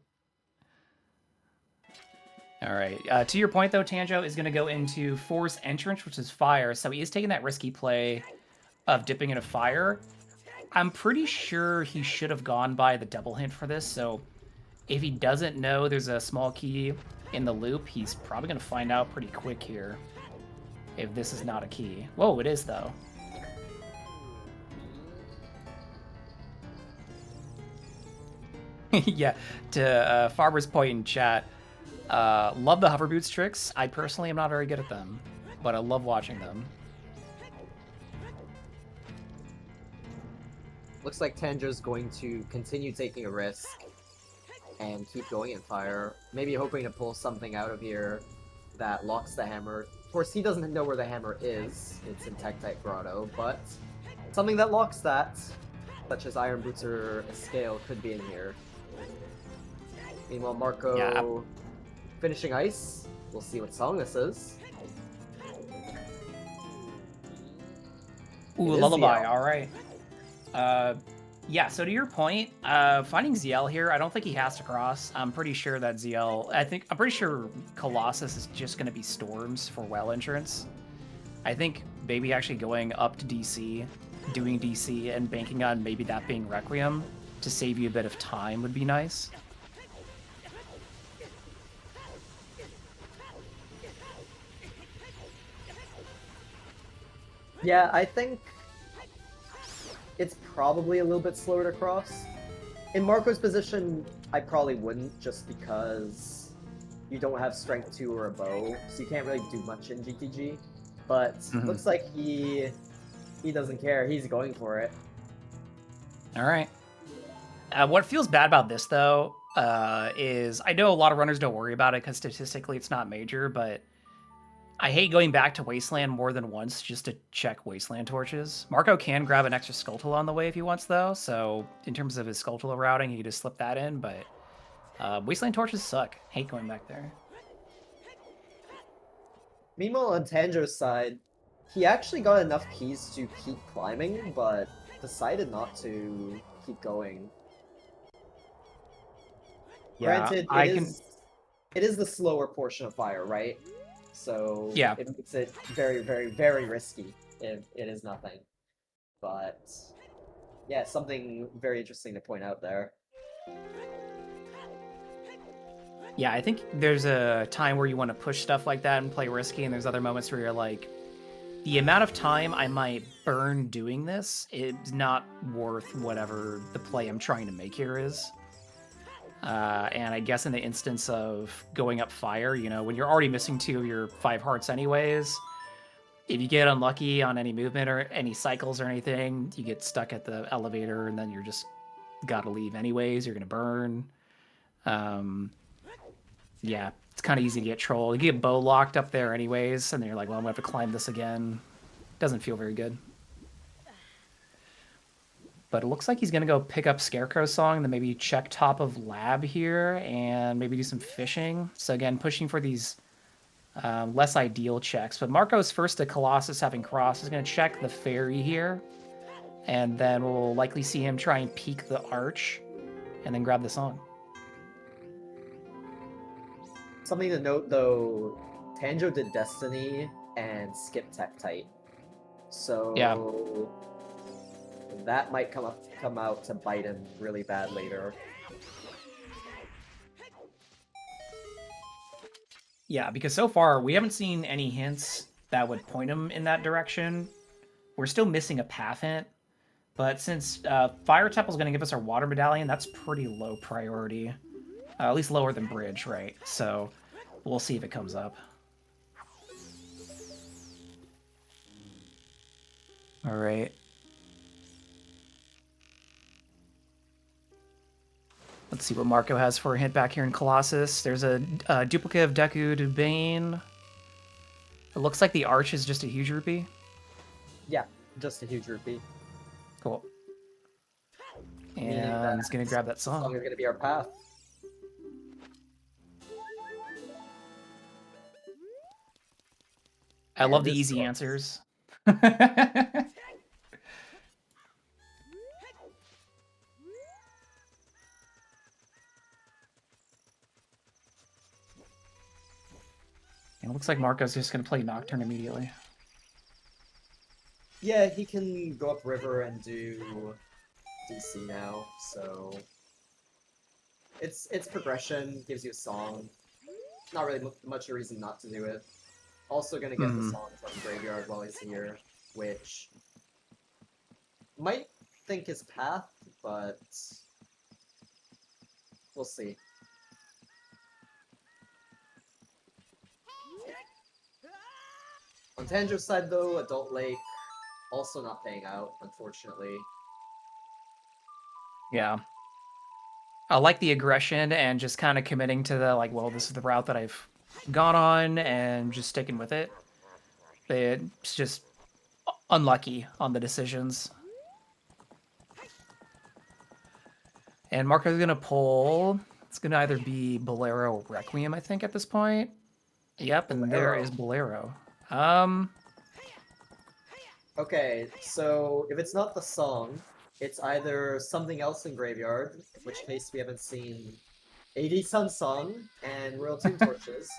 All right. To your point, though, Tanjo is going to go into Force Entrance, which is fire. So he is taking that risky play of dipping into fire. I'm pretty sure he should have gone by the double hint for this. So if he doesn't know there's a small key in the loop, he's probably going to find out pretty quick here if this is not a key. Whoa, it is, though. Yeah, to Farber's point in chat, love the hover boots tricks. I personally am not very good at them, but I love watching them. Looks like Tanjo's going to continue taking a risk and keep going in fire. Maybe hoping to pull something out of here that locks the hammer. Of course, he doesn't know where the hammer is. It's in Tektite Grotto, but something that locks that, such as Iron Boots or a scale, could be in here. Meanwhile, Marco finishing Ice. We'll see what song this is. Ooh, Lullaby, alright. Yeah, so to your point, finding ZL here, I don't think he has to cross. I'm pretty sure that ZL, I'm pretty sure Colossus is just going to be Storms for well entrance. I think maybe actually going up to DC, doing DC, and banking on maybe that being Requiem to save you a bit of time would be nice. Yeah, I think it's probably a little bit slower to cross. In Marco's position, I probably wouldn't, just because you don't have strength 2 or a bow, so you can't really do much in GTG. But looks like he doesn't care. He's going for it. All right. What feels bad about this, though, is I know a lot of runners don't worry about it because statistically it's not major, but I hate going back to Wasteland more than once just to check Wasteland torches. Marco can grab an extra Skulltula on the way if he wants, though, so in terms of his Skulltula routing, he can just slip that in, but Wasteland torches suck. Hate going back there. Meanwhile, on Tanjo's side, he actually got enough keys to keep climbing, but decided not to keep going. Yeah, Granted, it is the slower portion of fire, right? So yeah, it makes it very, very, very risky if it is nothing. But yeah, something very interesting to point out there. yeah, I think there's a time where you want to push stuff like that and play risky, and there's other moments where you're like, the amount of time I might burn doing this is not worth whatever the play I'm trying to make here is. And I guess in the instance of going up fire, you know, when you're already missing 2 of your 5 hearts anyways, if you get unlucky on any movement or any cycles or anything, you get stuck at the elevator and then you're just gotta leave anyways, you're gonna burn. Yeah, it's kind of easy to get trolled. You get bow locked up there anyways, and then you're like, well, I'm gonna have to climb this again. Doesn't feel very good. But it looks like he's gonna go pick up Scarecrow's song, and then maybe check top of lab here, and maybe do some fishing. So again, pushing for these less ideal checks. But Marco's first to Colossus having cross is gonna check the ferry here, and then we'll likely see him try and peek the arch, and then grab the song. Something to note though, Tanjo did Destiny and skip Tektite. So yeah, that might come out to bite him really bad later. Yeah, because so far we haven't seen any hints that would point him in that direction. We're still missing a path hint, but since Fire Temple is going to give us our water medallion, that's pretty low priority. At least lower than Bridge, right? So we'll see if it comes up. All right. Let's see what Marco has for a hint back here in Colossus. There's a duplicate of Deku to Bane. It looks like the arch is just a huge rupee. Yeah, just a huge rupee. Cool. And he's going to grab that song. Song is going to be our path. I love the easy answers. It looks like Marco's just going to play Nocturne immediately. Yeah, he can go up river and do DC now, so it's progression, gives you a song. Not really much a reason not to do it. Also gonna get the song from Graveyard while he's here, which might think his path, but we'll see. On Tanjo's side though, Adult Lake also not paying out, unfortunately. Yeah. I like the aggression and just kind of committing to the, like, well, this is the route that I've gone on and just sticking with it. It's just unlucky on the decisions. And Marco's going to pull. It's going to either be Bolero or Requiem, I think, at this point. Yep, and Bolero. There is Bolero. Okay, so if it's not the song, it's either something else in Graveyard, in which case we haven't seen AD Sun Song and Royal Tomb Torches,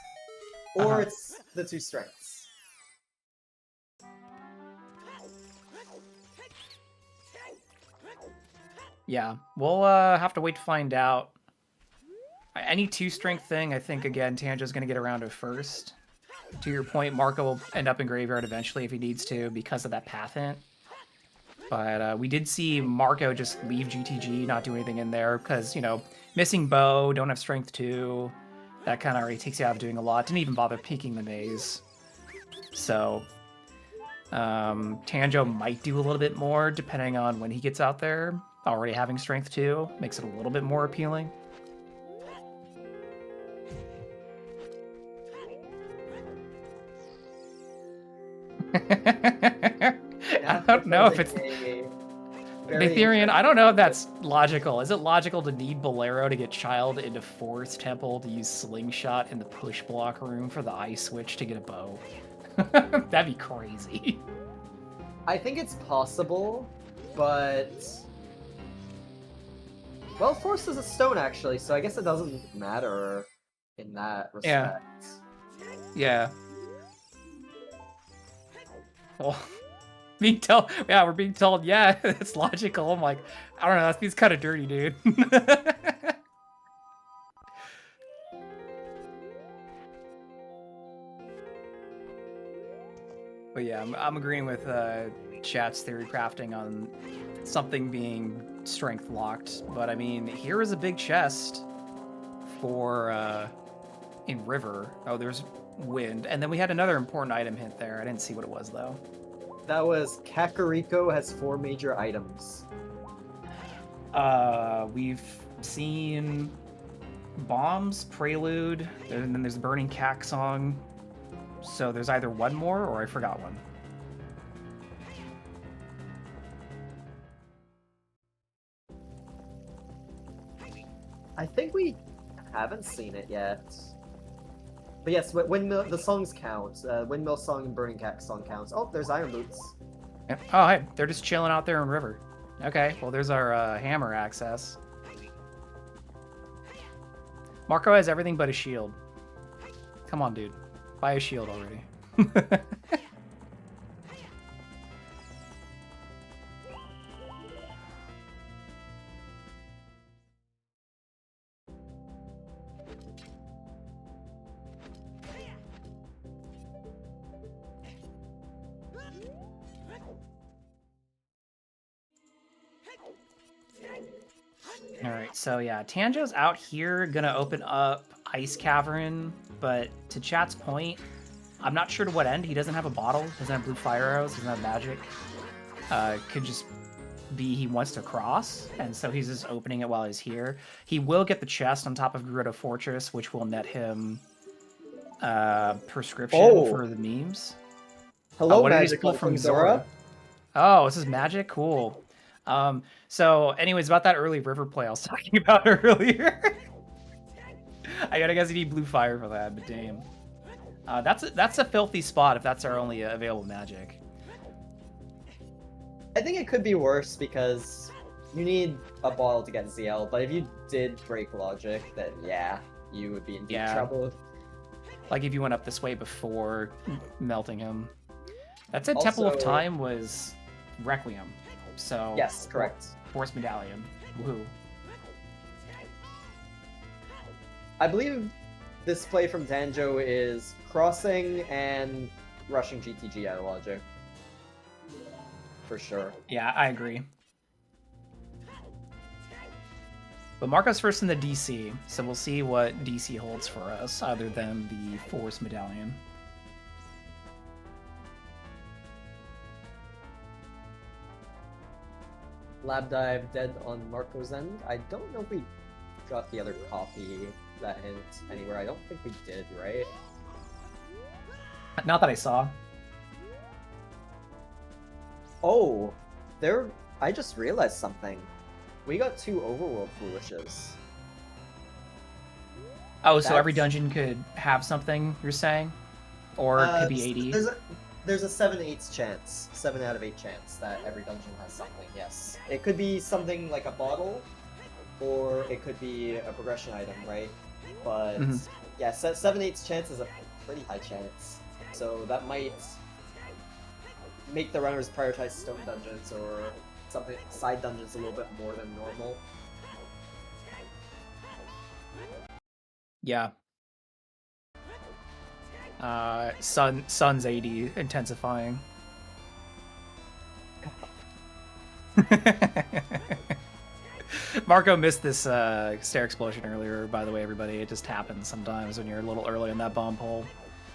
or it's the 2 strengths. Yeah, we'll have to wait to find out. Any 2 strength thing, I think, again, Tanjo's going to get around to first. To your point, Marco will end up in Graveyard eventually if he needs to because of that path hint. But we did see Marco just leave GTG, not do anything in there because, you know, missing bow, don't have strength 2. That kind of already takes you out of doing a lot. Didn't even bother peeking the maze. So, Tanjo might do a little bit more depending on when he gets out there. Already having strength 2 makes it a little bit more appealing. I don't know if it's... Ethereum, I don't know if that's logical. Is it logical to need Bolero to get Child into Forest Temple to use Slingshot in the push block room for the ice switch to get a bow? That'd be crazy. I think it's possible, but... Well, Force is a stone, actually, so I guess it doesn't matter in that respect. Yeah. Well, we're being told, yeah, it's logical. I'm like, I don't know, that seems kind of dirty, dude. But yeah, I'm agreeing with chat's theory crafting on something being strength locked. But I mean, here is a big chest for in River. Oh, there's wind, and then we had another important item hint there. I didn't see what it was though. That was Kakariko has 4 major items. We've seen Bombs, Prelude, and then there's Burning Cack song. So there's either one more or I forgot one. I think we haven't seen it yet. But yes, Windmill, the songs count. Windmill song and Burning Cack song counts. Oh, there's Iron Boots. Yeah. Oh, hey, they're just chilling out there in River. Okay, well, there's our hammer access. Marco has everything but a shield. Come on, dude. Buy a shield already. Alright, so yeah, Tanjo's out here, gonna open up Ice Cavern, but to chat's point, I'm not sure to what end. He doesn't have a bottle, doesn't have blue fire arrows, doesn't have magic. Could just be he wants to cross, and so he's just opening it while he's here. He will get the chest on top of Gerudo Fortress, which will net him prescription for the memes. Hello, what magic did he pull from Zora? Oh, this is magic? Cool. So anyways, about that early river play I was talking about earlier. I guess you need blue fire for that, but damn. That's a filthy spot if that's our only available magic. I think it could be worse because you need a bottle to get ZL, but if you did break logic, then yeah, you would be in deep trouble. Like if you went up this way before melting him. That said, Temple of Time was Requiem. So yes, correct. Force Medallion. Woohoo. I believe this play from Tanjo is crossing and rushing GTG out of logic. For sure. Yeah, I agree. But Marco's first in the DC, so we'll see what DC holds for us, other than the Force Medallion. Lab Dive dead on Marco's end. I don't know if we got the other copy of that hint anywhere. I don't think we did, right? Not that I saw. Oh, I just realized something. We got 2 Overworld Flourishes. Oh, so every dungeon could have something, you're saying? Or it could be 80? There's a 7/8 chance, 7 out of 8 chance that every dungeon has something, yes. It could be something like a bottle, or it could be a progression item, right? But, yeah, 7/8 chance is a pretty high chance. So that might make the runners prioritize stone dungeons or something side dungeons a little bit more than normal. Yeah. Sun's 80 intensifying. Marco missed this stair explosion earlier, by the way, everybody. It just happens sometimes when you're a little early in that bomb hole.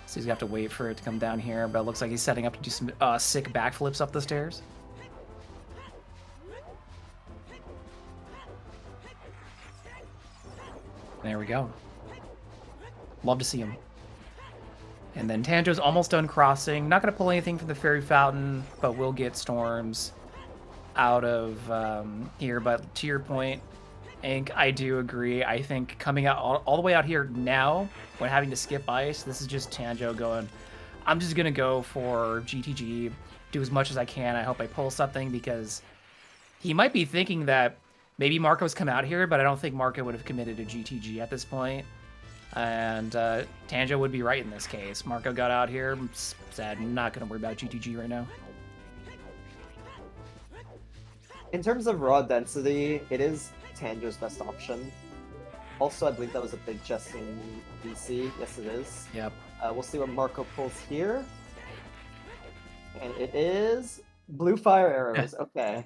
So he's gonna have to wait for it to come down here, but it looks like he's setting up to do some sick backflips up the stairs. There we go. Love to see him. And then Tanjo's almost done crossing. Not going to pull anything from the Fairy Fountain, but will get storms out of here. But to your point, Ink, I do agree. I think coming out all the way out here now, when having to skip ice, this is just Tanjo going, I'm just going to go for GTG, do as much as I can. I hope I pull something, because he might be thinking that maybe Marco's come out here, but I don't think Marco would have committed to GTG at this point. And Tanjo would be right in this case. Marco got out here, said, not going to worry about GTG right now. In terms of raw density, it is Tanjo's best option. Also, I believe that was a big chest in DC. Yes, it is. Yep. We'll see what Marco pulls here. And it is blue fire arrows. Okay.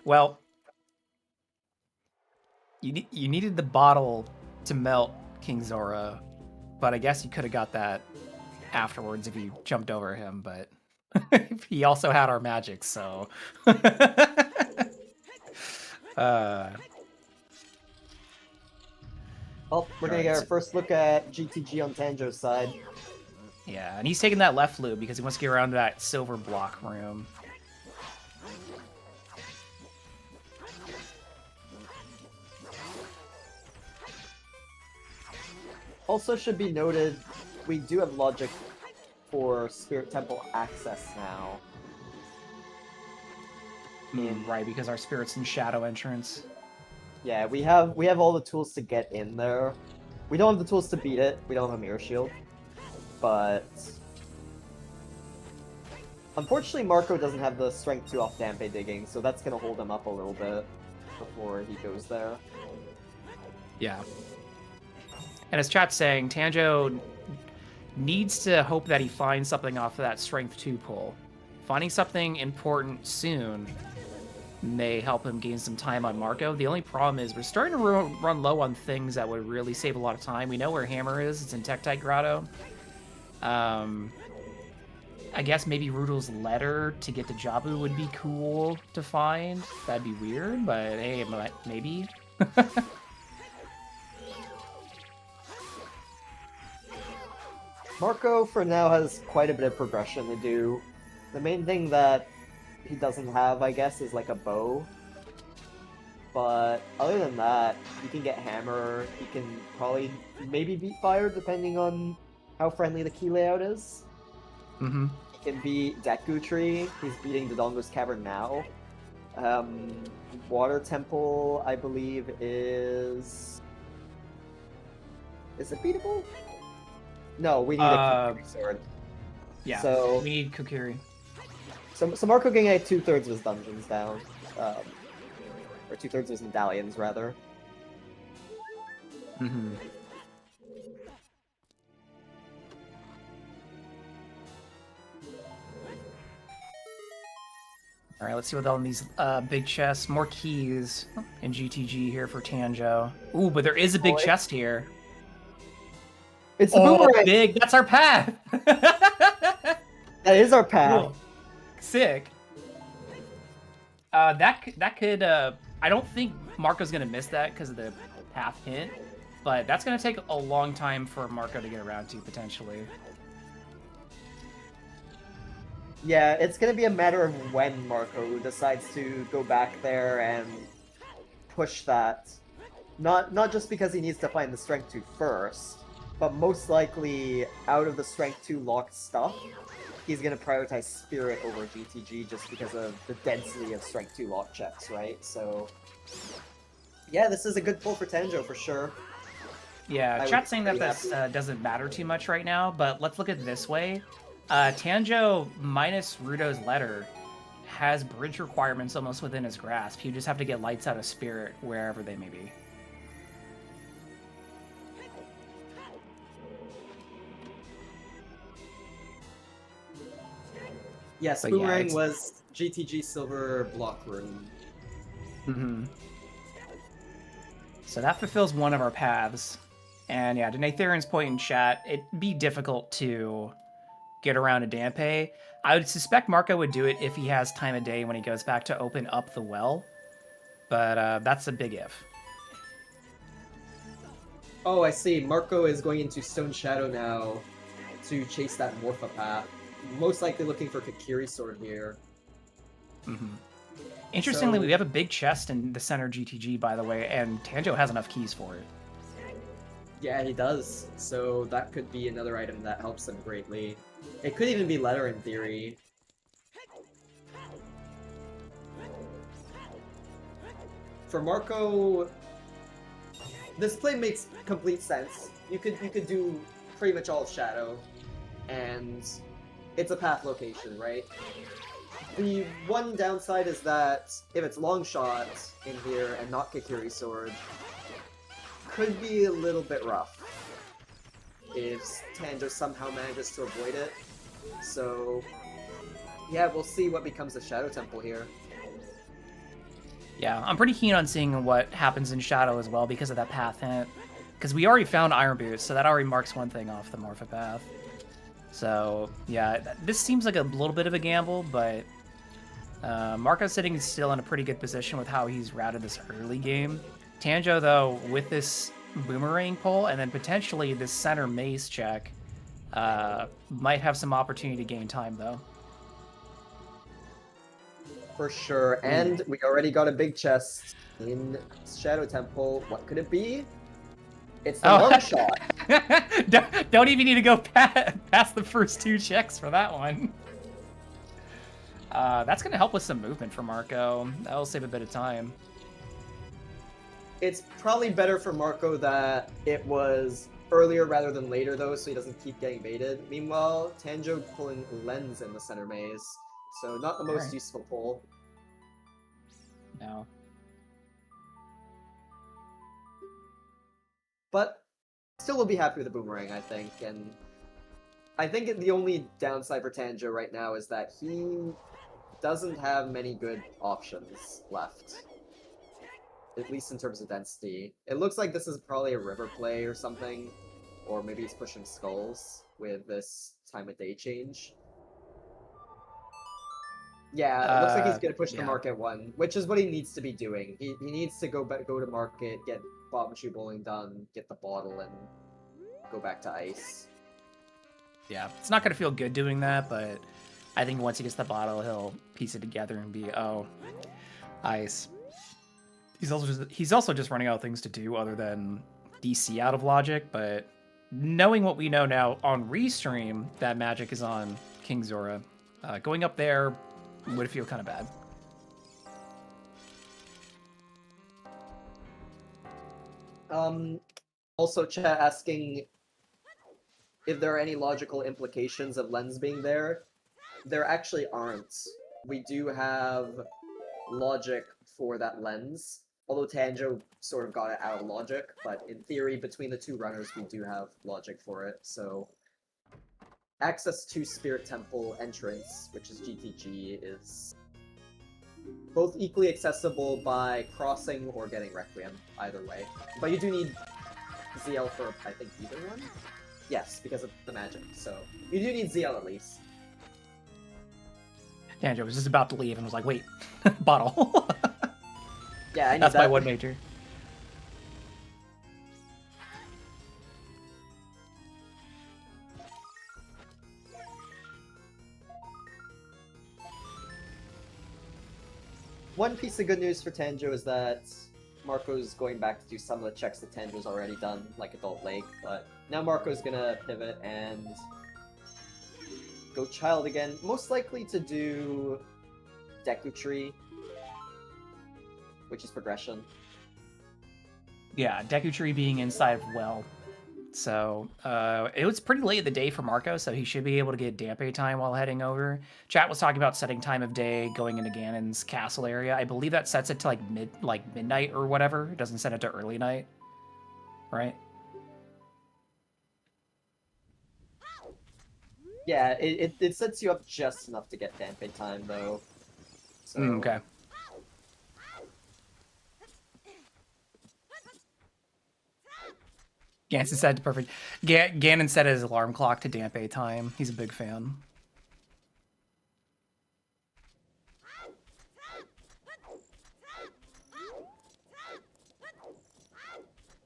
Well, you needed the bottle to melt King Zora, but I guess you could have got that afterwards if you jumped over him, but he also had our magic, so... Well, we're gonna get our first look at GTG on Tanjo's side. Yeah, and he's taking that left loop because he wants to get around to that silver block room. Also should be noted, we do have logic for Spirit Temple access now. Right, because our spirit's in shadow entrance. Yeah, we have all the tools to get in there. We don't have the tools to beat it. We don't have a mirror shield. But unfortunately Marco doesn't have the strength 2 off Dampe digging, so that's gonna hold him up a little bit before he goes there. Yeah. And as chat's saying, Tanjo needs to hope that he finds something off of that strength 2 pull. Finding something important soon may help him gain some time on Marco. The only problem is we're starting to run low on things that would really save a lot of time. We know where Hammer is. It's in Tektite Grotto. I guess maybe Rudel's letter to get to Jabu would be cool to find. That'd be weird, but hey, maybe. Marco, for now, has quite a bit of progression to do. The main thing that he doesn't have, I guess, is like a bow. But other than that, he can get Hammer, he can probably maybe beat Fire, depending on how friendly the key layout is. Mm-hmm. He can beat Deku Tree, he's beating Dodongo's Cavern now. Water Temple, I believe, is... Is it beatable? No, we need a Kukuri sword. Yeah, so we need Kukuri. So Marco can get 2/3 of his dungeons down. Or 2/3 of his medallions, rather. Mm-hmm. Alright, let's see what all in these big chests. More keys in GTG here for Tanjo. Ooh, but there is a big chest here. It's a boomerang! Big! That's our path! That is our path. Cool. Sick. That could, I don't think Marco's gonna miss that because of the path hint, but that's gonna take a long time for Marco to get around to, potentially. Yeah, it's gonna be a matter of when Marco decides to go back there and push that. Not just because he needs to find the Strength 2 first, but most likely out of the Strength 2 locked stuff, he's gonna prioritize Spirit over GTG just because of the density of Strength 2 lock checks, right? So, yeah, this is a good pull for Tanjo for sure. Yeah, chat's saying that this doesn't matter too much right now, but let's look at it this way. Tanjo minus Rudo's letter has bridge requirements almost within his grasp. You just have to get lights out of Spirit wherever they may be. Yes, But Boomerang yeah, was GTG Silver Block Room. Mm-hmm. So that fulfills one of our paths. And yeah, to Natharian's point in chat, it'd be difficult to get around a Dampe. I would suspect Marco would do it if he has time of day when he goes back to open up the well. But that's a big if. Oh, I see. Marco is going into Stone Shadow now to chase that Morpha path. Most likely looking for Kakiri Sword here. Mm-hmm. Interestingly, So- we have a big chest in the center GTG, by the way, and Tanjo has enough keys for it. Yeah, he does. So that could be another item that helps him greatly. It could even be letter in theory. For Marco, this play makes complete sense. You could do pretty much all of Shadow, and it's a path location, right? The one downside is that if it's long shot in here and not Kakiri Sword, could be a little bit rough if Tanjo somehow manages to avoid it. So yeah, we'll see what becomes of Shadow Temple here. Yeah, I'm pretty keen on seeing what happens in Shadow as well because of that path hint. Because we already found Iron Boots, so that already marks one thing off the Morpha path. So yeah, this seems like a little bit of a gamble, but Marco's sitting still in a pretty good position with how he's routed this early game. Tanjo, though, with this boomerang pull and then potentially this center maze check, might have some opportunity to gain time, though. For sure, and we already got a big chest in Shadow Temple. What could it be? It's the long shot. Don't even need to go past the first two checks for that one. That's going to help with some movement for Marco. That'll save a bit of time. It's probably better for Marco that it was earlier rather than later, though, so he doesn't keep getting baited. Meanwhile, Tanjo pulling Lens in the center maze, so not the most useful pull. No. But still will be happy with the boomerang, I think, and I think the only downside for Tanjo right now is that he doesn't have many good options left. At least in terms of density. It looks like this is probably a river play or something, or maybe he's pushing skulls with this time of day change. Yeah, it looks like he's gonna push the market one, which is what he needs to be doing. He needs to go to market, get Bob Shoe Bowling done, get the bottle, and go back to ice. Yeah, it's not going to feel good doing that, but I think once he gets the bottle, he'll piece it together and be, oh, ice. He's also just running out of things to do other than DC out of Logic, but knowing what we know now on Restream, that Magic is on King Zora. Going up there would feel kind of bad. Also, chat asking if there are any logical implications of Lens being there. There actually aren't. We do have logic for that Lens, although Tanjo sort of got it out of logic, but in theory, between the two runners, we do have logic for it, so access to Spirit Temple entrance, which is GTG, is both equally accessible by crossing or getting Requiem, either way. But you do need ZL for, I think, either one? Yes, because of the magic, so you do need ZL at least. Tanjo was just about to leave and was like, wait, bottle. Yeah, I need That's that. my one major. One piece of good news for Tanjo is that Marco's going back to do some of the checks that Tanjo's already done, like Adult Lake, but now Marco's gonna pivot and go Child again, most likely to do Deku Tree, which is progression. Yeah, Deku Tree being inside of Well. So, it was pretty late in the day for Marco, so he should be able to get Dampe time while heading over. Chat was talking about setting time of day, going into Ganon's castle area. I believe that sets it to like midnight or whatever. It doesn't set it to early night. Right? Yeah, it sets you up just enough to get Dampe time, though. So... Okay. Gannon said perfect. Gannon set his alarm clock to Dampe time. He's a big fan.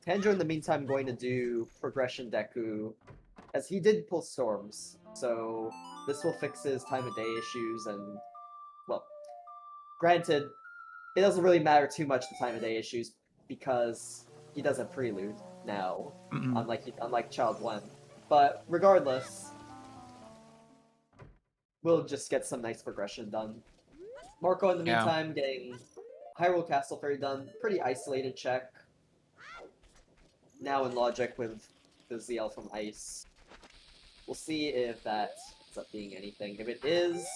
Tanjo, in the meantime, going to do progression Deku, as he did pull storms, so this will fix his time of day issues, and, well, granted, it doesn't really matter too much the time of day issues, because he does a prelude now, unlike Child 1. But regardless, we'll just get some nice progression done. Marco, in the meantime, getting Hyrule Castle Fairy done. Pretty isolated check. Now in logic with the ZL from Ice. We'll see if that ends up being anything. If it is,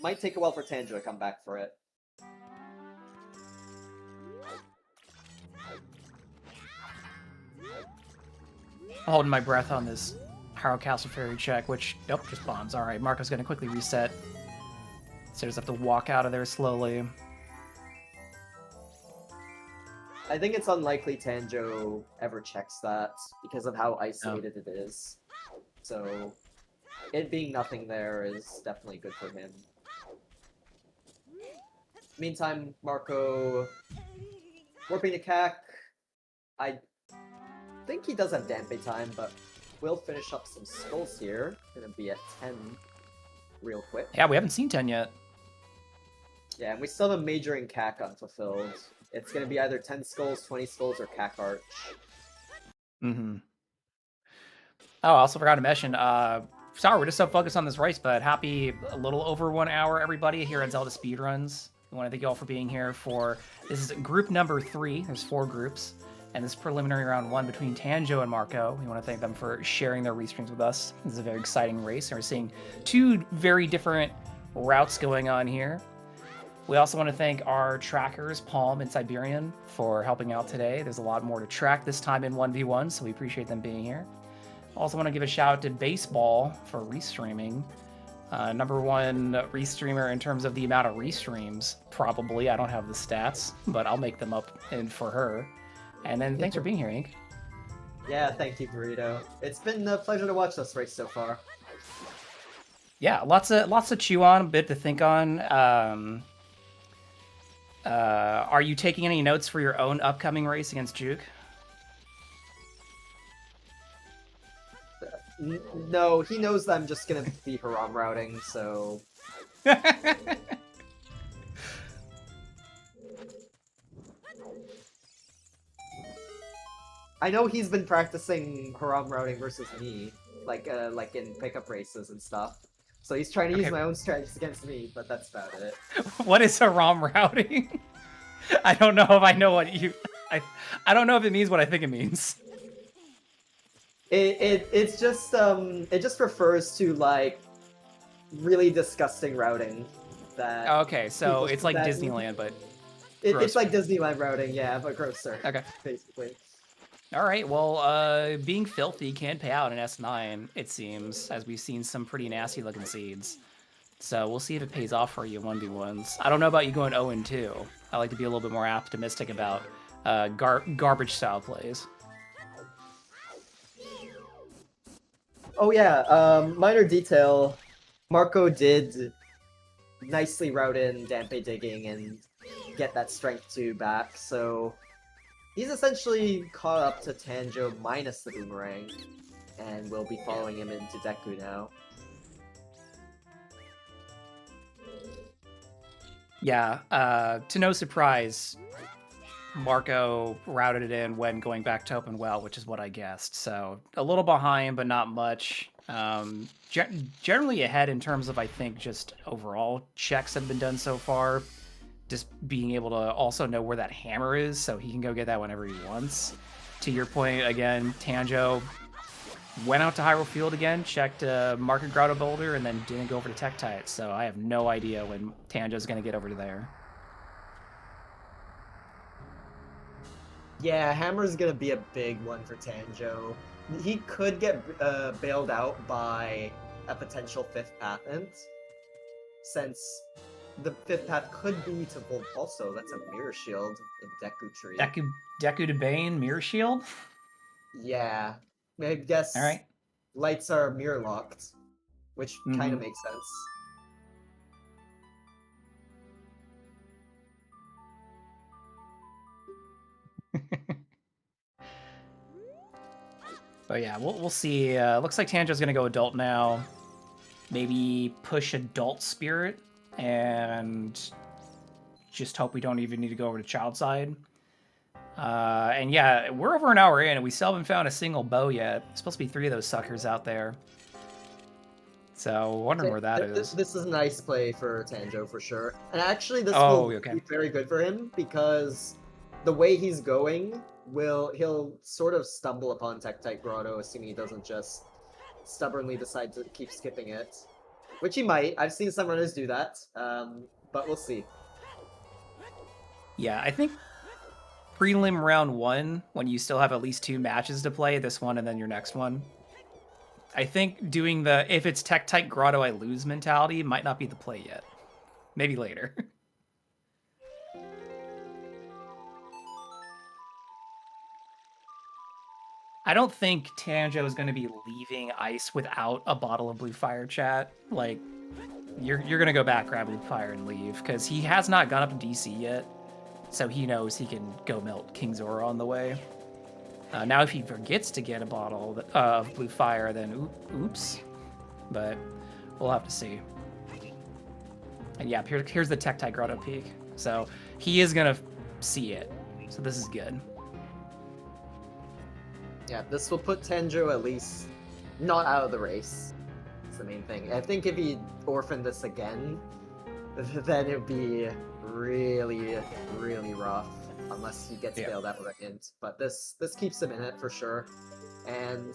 might take a while for Tanjo to come back for it. Holding my breath on this Hyrule Castle Fairy check, which, nope, just bombs. Alright, Marco's gonna quickly reset. So just have to walk out of there slowly. I think it's unlikely Tanjo ever checks that because of how isolated it is. So it being nothing there is definitely good for him. Meantime, Marco warping to CAC. I think he does have Dampe time, but we'll finish up some skulls here. Gonna be at 10 real quick. Yeah, we haven't seen 10 yet. Yeah, and we still have a majoring CAC unfulfilled. It's gonna be either 10 skulls, 20 skulls, or CAC Arch. Oh, I also forgot to mention, sorry, we're just so focused on this race, but happy a little over 1 hour, everybody, here at Zelda We want to thank you all for being here for, this is group number 3, there's 4 groups, and this preliminary round 1 between Tanjo and Marco. We want to thank them for sharing their restreams with us. This is a very exciting race, and we're seeing 2 very different routes going on here. We also want to thank our trackers, Palm and Siberian, for helping out today. There's a lot more to track this time in 1v1, so we appreciate them being here. Also want to give a shout out to Baseball for restreaming. #1 restreamer in terms of the amount of restreams, probably. I don't have the stats, but I'll make them up for her. And then thanks for being here, Ink. Yeah, thank you, Burrito. It's been a pleasure to watch this race so far. Yeah, lots to chew on, a bit to think on. Are you taking any notes for your own upcoming race against Juke? No, he knows that I'm just gonna be Haram routing, so... I know he's been practicing Haram routing versus me, like in pickup races and stuff. So he's trying to use my own strategies against me, but that's about it. What is Haram routing? I don't know if I know what you... I don't know if it means what I think it means. It's just it just refers to like really disgusting routing that. Okay, so it's like Disneyland, but it's like Disneyland routing, yeah, but grosser. Okay, basically. All right, well, being filthy can pay out in S9, it seems, as we've seen some pretty nasty looking seeds. So we'll see if it pays off for you 1v1s. I don't know about you going 0-2. I like to be a little bit more optimistic about garbage style plays. Oh yeah, minor detail. Marco did nicely route in Dampe digging and get that strength 2 back, so he's essentially caught up to Tanjo minus the boomerang, and will be following him into Deku now. Yeah, to no surprise, Marco routed it in when going back to open well, which is what I guessed. So a little behind, but not much. Generally ahead in terms of, I think, just overall checks have been done so far. Just being able to also know where that hammer is, so he can go get that whenever he wants. To your point, again, Tanjo went out to Hyrule Field again, checked Market Grotto Boulder, and then didn't go over to Tektite. So I have no idea when Tanjo's going to get over to there. Yeah, Hammer's gonna be a big one for Tanjo. He could get bailed out by a potential 5th patent, since the 5th path could be to Volt also. That's a Mirror Shield in Deku Tree. Deku to Bane, Mirror Shield? Yeah. I All guess right. lights are mirror locked, which kind Mm-hmm. of makes sense. But yeah, we'll see. Looks like Tanjo's gonna go adult now. Maybe push adult spirit and just hope we don't even need to go over to child side. And yeah, we're over an hour in and we still haven't found a single bow yet. There's supposed to be 3 of those suckers out there. So wondering where that is. This is a nice play for Tanjo for sure. And actually this Oh, will okay. be very good for him because the way he's going he'll sort of stumble upon Tektite Grotto, assuming he doesn't just stubbornly decide to keep skipping it. Which he might. I've seen some runners do that. But we'll see. Yeah, I think prelim round 1, when you still have at least 2 matches to play, this one and then your next one, I think doing the if it's Tektite Grotto I lose mentality might not be the play yet. Maybe later. I don't think Tanjo is going to be leaving ice without a bottle of blue fire, chat. Like, you're going to go back, grab blue fire, and leave, because he has not gone up to DC yet, so he knows he can go melt King Zora on the way. Now, if he forgets to get a bottle of blue fire, then oops. But we'll have to see. And yeah, here's the Tektite Grotto peak. So he is going to see it. So this is good. Yeah, this will put Tanjo at least not out of the race. That's the main thing. I think if he orphaned this again, then it would be really, really rough. Unless he gets bailed out with a hint. But this keeps him in it for sure. And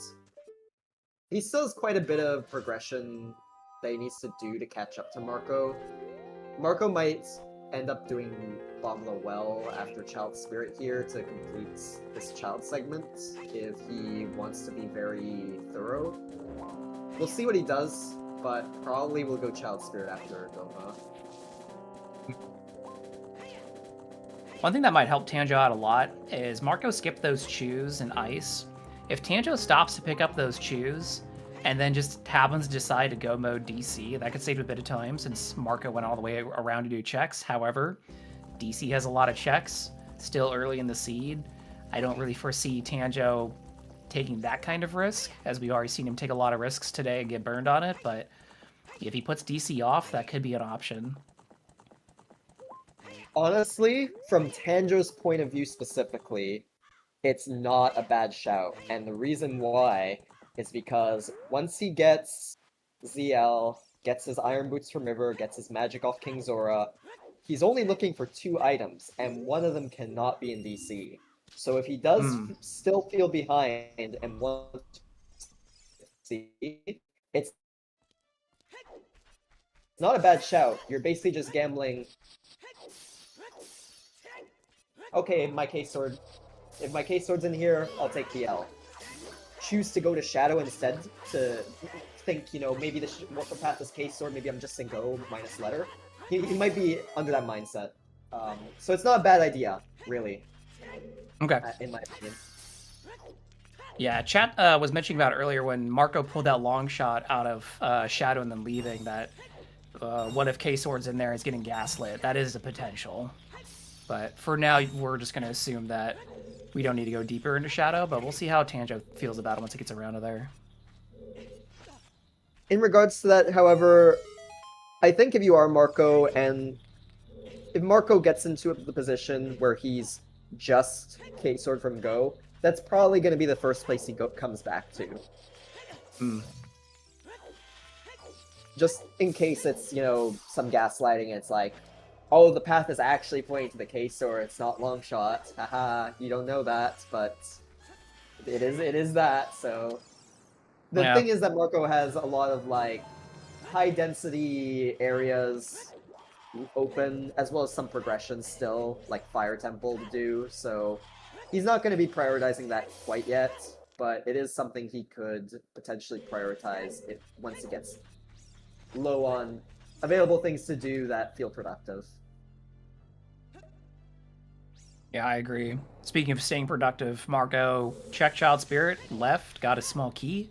he still has quite a bit of progression that he needs to do to catch up to Marco. Marco might end up doing Bogla well after Child Spirit here to complete this child segment if he wants to be very thorough. We'll see what he does, but probably we'll go Child Spirit after Goma. One thing that might help Tanjo out a lot is Marco skipped those chews in ice. If Tanjo stops to pick up those chews and then just happens to decide to go mode DC, that could save a bit of time since Marco went all the way around to do checks. However, DC has a lot of checks, still early in the seed. I don't really foresee Tanjo taking that kind of risk, as we've already seen him take a lot of risks today and get burned on it, but if he puts DC off, that could be an option. Honestly, from Tanjo's point of view specifically, it's not a bad shout. And the reason why is because once he gets ZL, gets his Iron Boots from River, gets his magic off King Zora, he's only looking for 2 items, and one of them cannot be in DC. So if he does still feel behind and wants to see, it's not a bad shout. You're basically just gambling. Okay, my case sword. If my case sword's in here, I'll take the L. Choose to go to Shadow instead to think, you know, maybe what the path is case sword, maybe I'm just saying go minus letter. He might be under that mindset. So it's not a bad idea, really. Okay. In my opinion. Yeah, chat was mentioning about earlier when Marco pulled that long shot out of Shadow and then leaving that what if K-Sword's in there is getting gaslit. That is a potential. But for now, we're just going to assume that we don't need to go deeper into Shadow, but we'll see how Tanjo feels about it once it gets around to there. In regards to that, however, I think if you are Marco, and if Marco gets into the position where he's just K-Sword from Go, that's probably going to be the first place he comes back to. Just in case it's, you know, some gaslighting, it's like, oh, the path is actually pointing to the K-Sword, it's not long shot. Haha, you don't know that, but it is that, so... The thing is that Marco has a lot of, like, high-density areas open, as well as some progressions still, like Fire Temple to do, so he's not going to be prioritizing that quite yet, but it is something he could potentially prioritize once he gets low on available things to do that feel productive. Yeah, I agree. Speaking of staying productive, Marco checked Child Spirit, left, got a small key,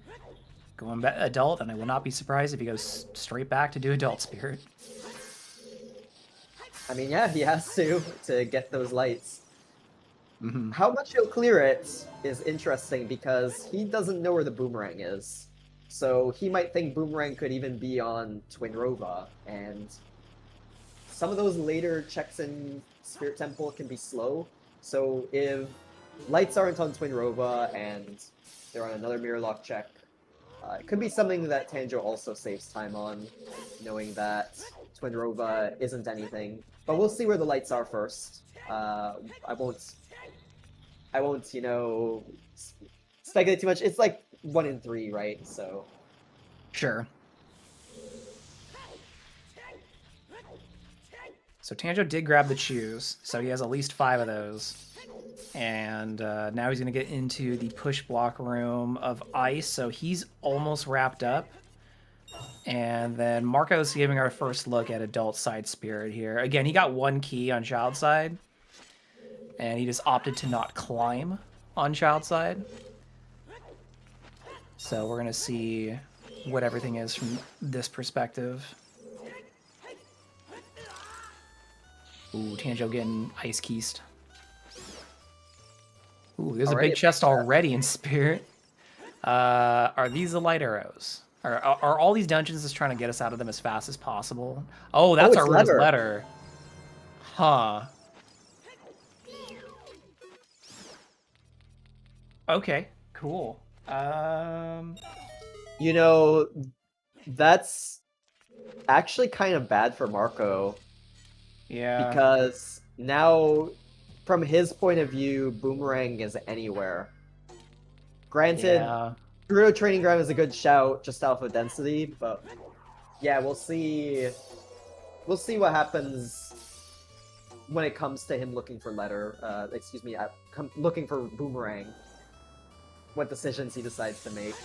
going back adult, and I will not be surprised if he goes straight back to do Adult Spirit. I mean, yeah, he has to get those lights. Mm-hmm. How much he'll clear it is interesting because he doesn't know where the boomerang is. So he might think boomerang could even be on Twinrova, and some of those later checks in Spirit Temple can be slow. So if lights aren't on Twinrova and they're on another mirror lock check, it could be something that Tanjo also saves time on, knowing that Twinrova isn't anything. But we'll see where the lights are first. I won't, speculate too much. It's like 1 in 3, right? So Sure. So Tanjo did grab the choose, so he has at least 5 of those. And now he's going to get into the push block room of ice, so he's almost wrapped up. And then Marco's giving our first look at Adult Side Spirit here. Again, he got 1 key on Child Side, and he just opted to not climb on Child Side. So we're going to see what everything is from this perspective. Ooh, Tanjo getting ice keysed. Ooh, there's already a big chest already in Spirit. Are these the light arrows? Are all these dungeons just trying to get us out of them as fast as possible? Oh, that's it's our Runa's letter. letter. Huh. Okay, cool. You know, that's actually kind of bad for Marco. Yeah. Because now, from his point of view, Boomerang is anywhere. Granted, Yeah. Gerudo Training Ground is a good shout just off of density, but yeah, we'll see. We'll see what happens when it comes to him looking for letter. Excuse me, looking for Boomerang. What decisions he decides to make.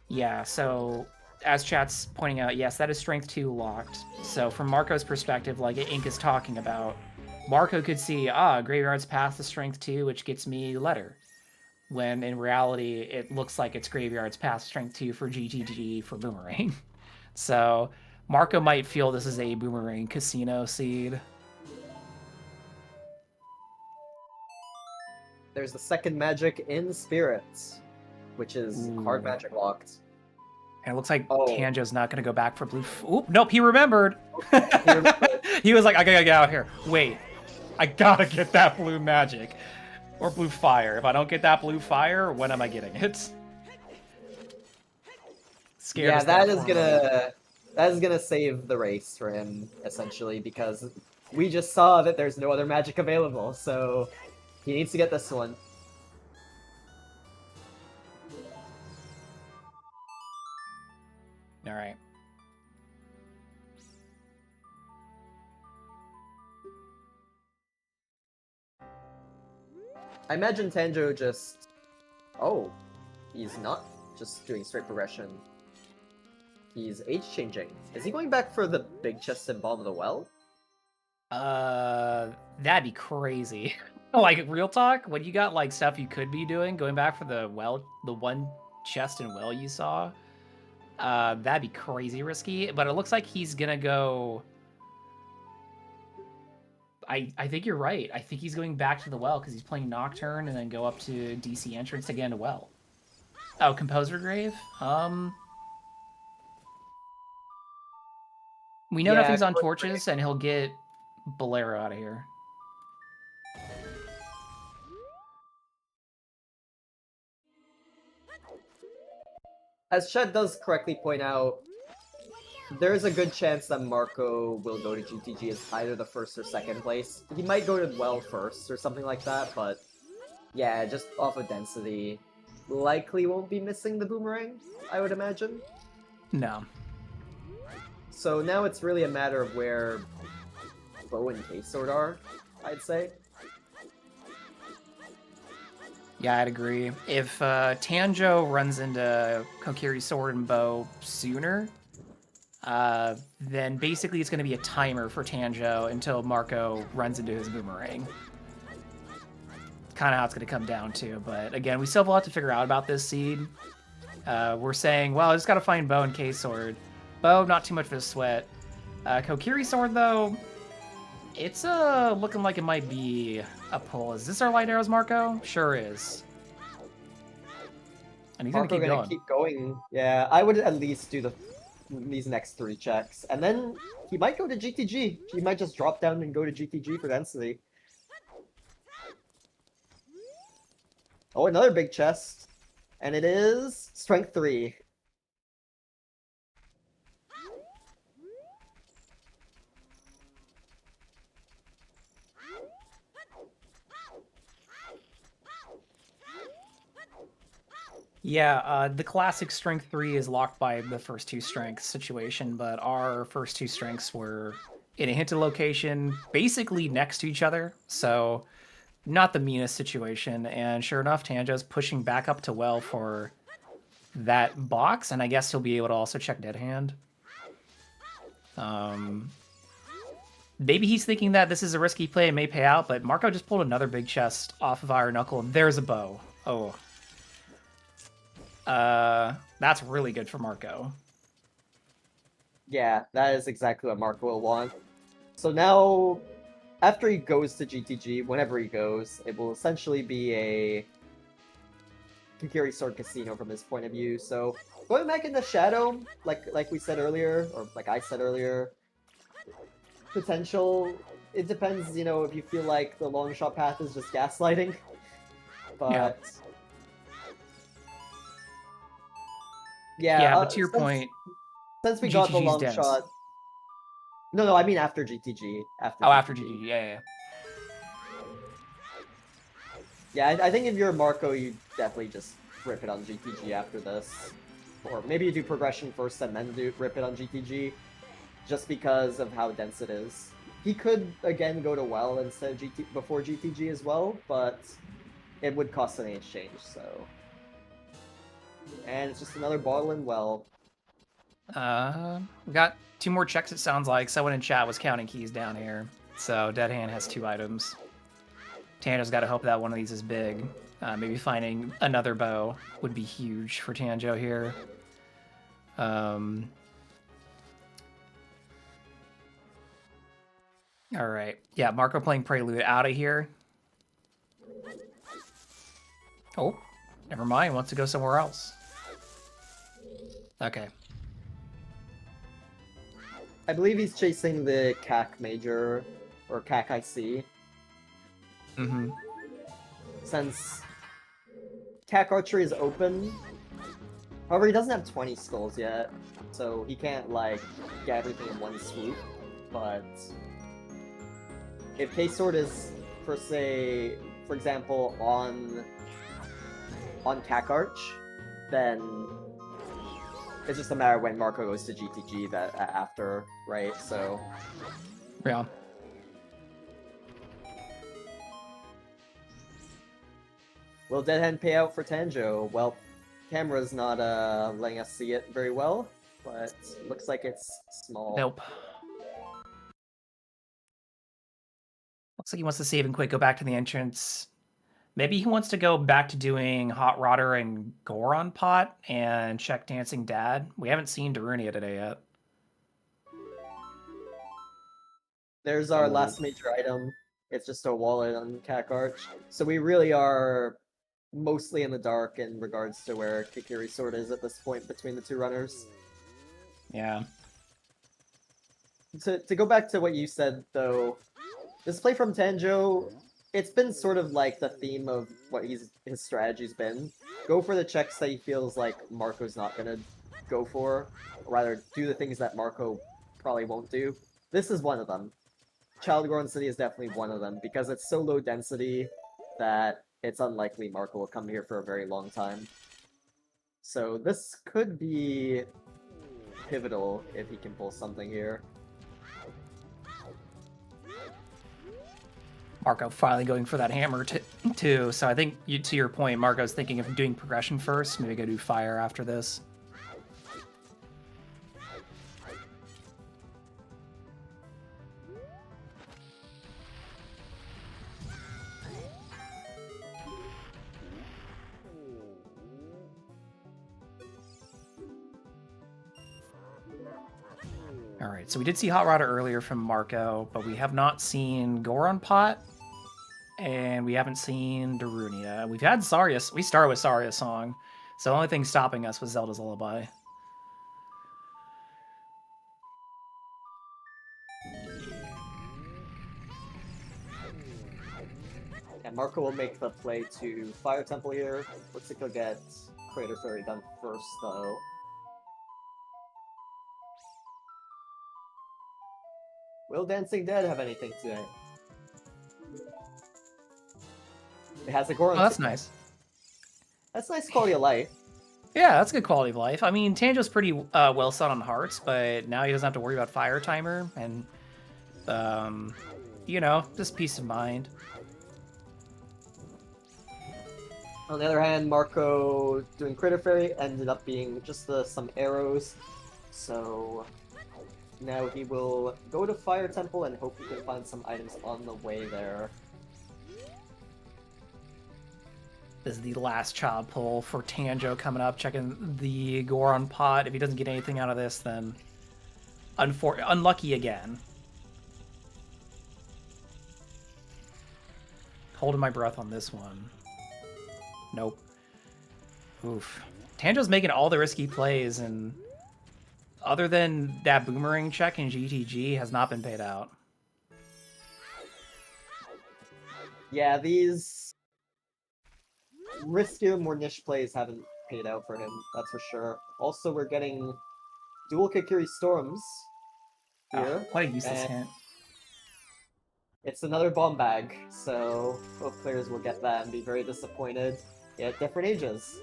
Yeah, so as chat's pointing out, yes, that is strength 2 locked. So from Marco's perspective, like Ink is talking about, Marco could see, graveyard's past the strength 2, which gets me letter. When in reality, it looks like it's graveyard's past strength 2 for GGG for Boomerang. So Marco might feel this is a Boomerang casino seed. There's the second magic in Spirits, which is hard Ooh. magic locked. And it looks like Oh. Tanjo's not going to go back for blue. Oop, nope, he remembered. He remembered. He was like, I gotta get out here. Wait, I gotta get that blue magic. Or blue fire. If I don't get that blue fire, when am I getting it? Scared. Yeah, that is gonna save the race for him, essentially, because we just saw that there's no other magic available, so he needs to get this one. All right. I imagine Tanjo just... Oh, he's not just doing straight progression. He's age-changing. Is he going back for the big chest and bottom of the well? That'd be crazy. Like, real talk, when you got, like, stuff you could be doing, going back for the well, the one chest and well you saw, that'd be crazy risky, but it looks like he's gonna go... I think you're right. I think he's going back to the well, because he's playing Nocturne and then go up to DC Entrance to get into well. Oh, Composer Grave? We know Yeah, nothing's on torches, and he'll get Bolero out of here. As Chet does correctly point out, there's a good chance that Marco will go to GTG as either the first or second place. He might go to well first or something like that, but yeah, just off of density, likely won't be missing the boomerang, I would imagine. No. So now it's really a matter of where Bow and K-Sword are, I'd say. Yeah, I'd agree. If Tanjo runs into Kokiri's sword and bow sooner, then basically it's going to be a timer for Tanjo until Marco runs into his boomerang. Kind of how it's going to come down to. But again, we still have a lot to figure out about this seed. We're saying, well, I just got to find Bow and K-Sword. Bow, not too much of a sweat. Kokiri Sword, though, it's looking like it might be a pull. Is this our light arrows, Marco? Sure is. And he's Marco gonna keep going. Yeah, I would at least do these next 3 checks. And then he might go to GTG. He might just drop down and go to GTG for density. Oh, another big chest. And it is strength 3. Yeah, the classic strength 3 is locked by the first 2 strengths situation, but our first 2 strengths were in a hinted location, basically next to each other, so not the meanest situation. And sure enough, Tanjo's pushing back up to well for that box, and I guess he'll be able to also check Dead Hand. Maybe he's thinking that this is a risky play and may pay out, but Marco just pulled another big chest off of Iron Knuckle, and there's a bow. Oh. That's really good for Marco. Yeah, that is exactly what Marco will want. So now, after he goes to GTG, whenever he goes, it will essentially be a Kokiri Sword Casino from his point of view. So going back into Shadow, like we said earlier, or like I said earlier, potential. It depends, you know, if you feel like the long shot path is just gaslighting. But yeah, but to your point, since we got the long dense. shot. No, I mean after GTG. After GTG, yeah. Yeah, I think if you're Marco, you definitely just rip it on GTG after this. Or maybe you do progression first and then rip it on GTG, just because of how dense it is. He could, again, go to well instead of before GTG as well, but it would cost an exchange, so... And it's just another bottle in well. We got 2 more checks, it sounds like. Someone in chat was counting keys down here. So Dead Hand has 2 items. Tanjo's got to hope that one of these is big. Maybe finding another bow would be huge for Tanjo here. Alright. Yeah, Marco playing Prelude out of here. Oh, never mind. Wants to go somewhere else. Okay. I believe he's chasing the CAC Major, or CAC IC. Mm-hmm. Since CAC Archery is open. However, he doesn't have 20 skulls yet, so he can't, like, get everything in one swoop. But if K-Sword is, for example, on CAC Arch, then it's just a matter of when Marco goes to GTG after, right? So... Yeah. Will Dead Hand pay out for Tanjo? Well, camera's not letting us see it very well, but looks like it's small. Nope. Looks like he wants to save and quick, go back to the entrance. Maybe he wants to go back to doing Hot Rodder and Goron Pot and check Dancing Dad. We haven't seen Darunia today yet. There's our last major item. It's just a wallet on CAC Arch. So we really are mostly in the dark in regards to where Kokiri Sword is at this point between the 2 runners. Yeah. To go back to what you said, though, this play from Tanjo, it's been sort of like the theme of what his strategy's been. Go for the checks that he feels like Marco's not gonna go for, or rather do the things that Marco probably won't do. This is one of them. Child-Grown City is definitely one of them, because it's so low density that it's unlikely Marco will come here for a very long time. So this could be pivotal if he can pull something here. Marco finally going for that hammer too. So I think, to your point, Marco's thinking of doing progression first. Maybe go do fire after this. All right, so we did see Hot Rodder earlier from Marco, but we have not seen Goron Pot, and we haven't seen Darunia. We've had Saria. We started with Saria's song, so the only thing stopping us was Zelda's Lullaby. And Marco will make the play to Fire Temple here. Looks like he'll get Crater Fairy done first, though. Will Dancing Dead have anything today? It has a Goron. Oh, that's nice. That's nice quality of life. Yeah, that's good quality of life. I mean, Tanjo's pretty well set on hearts, but now he doesn't have to worry about Fire Timer, and, you know, just peace of mind. On the other hand, Marco doing Crater Fairy ended up being just some arrows. So now he will go to Fire Temple and hope he can find some items on the way there. This is the last child pull for Tanjo coming up, checking the Goron Pot. If he doesn't get anything out of this, then unlucky again. Holding my breath on this one. Nope. Oof. Tanjo's making all the risky plays, and other than that boomerang check in GTG, has not been paid out. Yeah, these riskier, more niche plays haven't paid out for him, that's for sure. Also, we're getting dual Kikiri Storms here. Oh, what a useless hint. It's another bomb bag, so both players will get that and be very disappointed at different ages.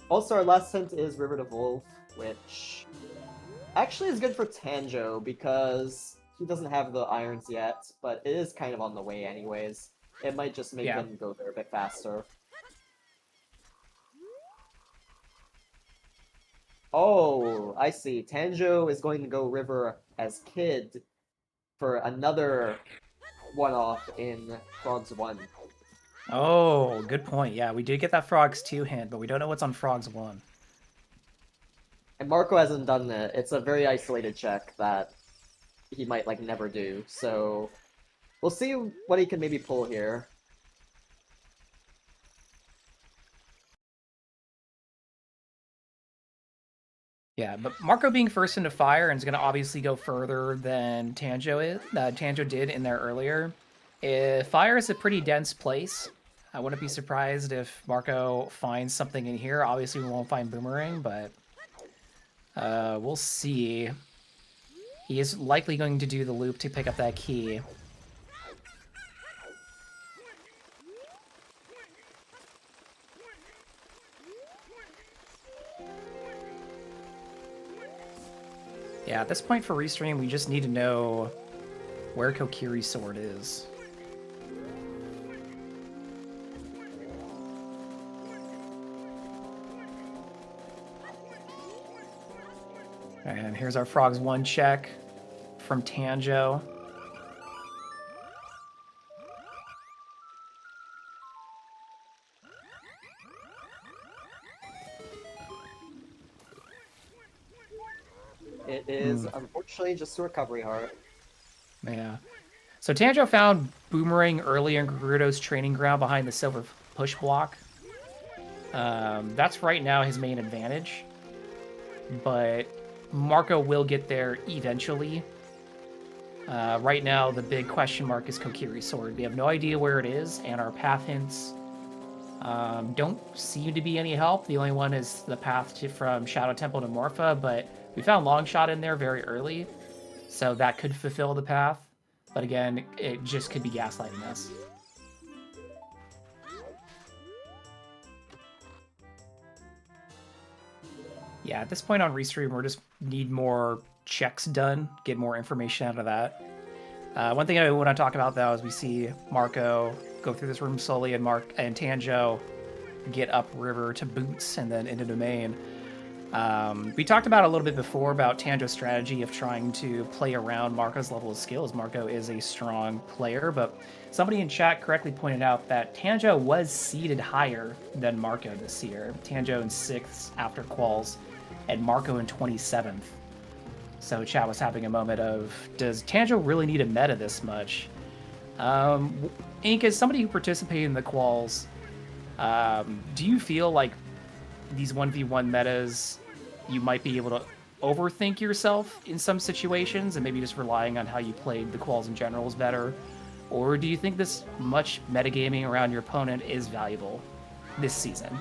Also, our last hint is River to Volve, which actually is good for Tanjo because he doesn't have the irons yet, but it is kind of on the way anyways. It might just make him go there a bit faster. Oh, I see. Tanjo is going to go River as Kid for another one-off in Frogs 1. Oh, good point. Yeah, we did get that Frogs 2 hint, but we don't know what's on Frogs 1. And Marco hasn't done it. It's a very isolated check that he might, like, never do. So we'll see what he can maybe pull here. Yeah, but Marco being first into fire and is going to obviously go further than Tanjo did in there earlier. Fire is a pretty dense place. I wouldn't be surprised if Marco finds something in here. Obviously, we won't find Boomerang, but we'll see. He is likely going to do the loop to pick up that key. Yeah, at this point for Restream, we just need to know where Kokiri's sword is. And here's our Frogs 1 check from Tanjo. It is unfortunately just a recovery heart. Yeah. So Tanjo found Boomerang early in Gerudo's training ground behind the silver push block. That's right now his main advantage. But Marco will get there eventually. Right now, the big question mark is Kokiri's sword. We have no idea where it is, and our path hints don't seem to be any help. The only one is the path from Shadow Temple to Morpha, but we found Longshot in there very early, so that could fulfill the path. But again, it just could be gaslighting us. Yeah, at this point on Restream, we just need more checks done, get more information out of that. One thing I want to talk about, though, is we see Marco go through this room slowly, and Tanjo get upriver to boots and then into domain. We talked about a little bit before about Tanjo's strategy of trying to play around Marco's level of skills. Marco is a strong player, but somebody in chat correctly pointed out that Tanjo was seeded higher than Marco this year. Tanjo in 6th after quals, and Marco in 27th. So chat was having a moment of, does Tanjo really need a meta this much? Ink, as somebody who participated in the quals, do you feel like these 1v1 metas, you might be able to overthink yourself in some situations and maybe just relying on how you played the quals in general is better? Or do you think this much metagaming around your opponent is valuable this season?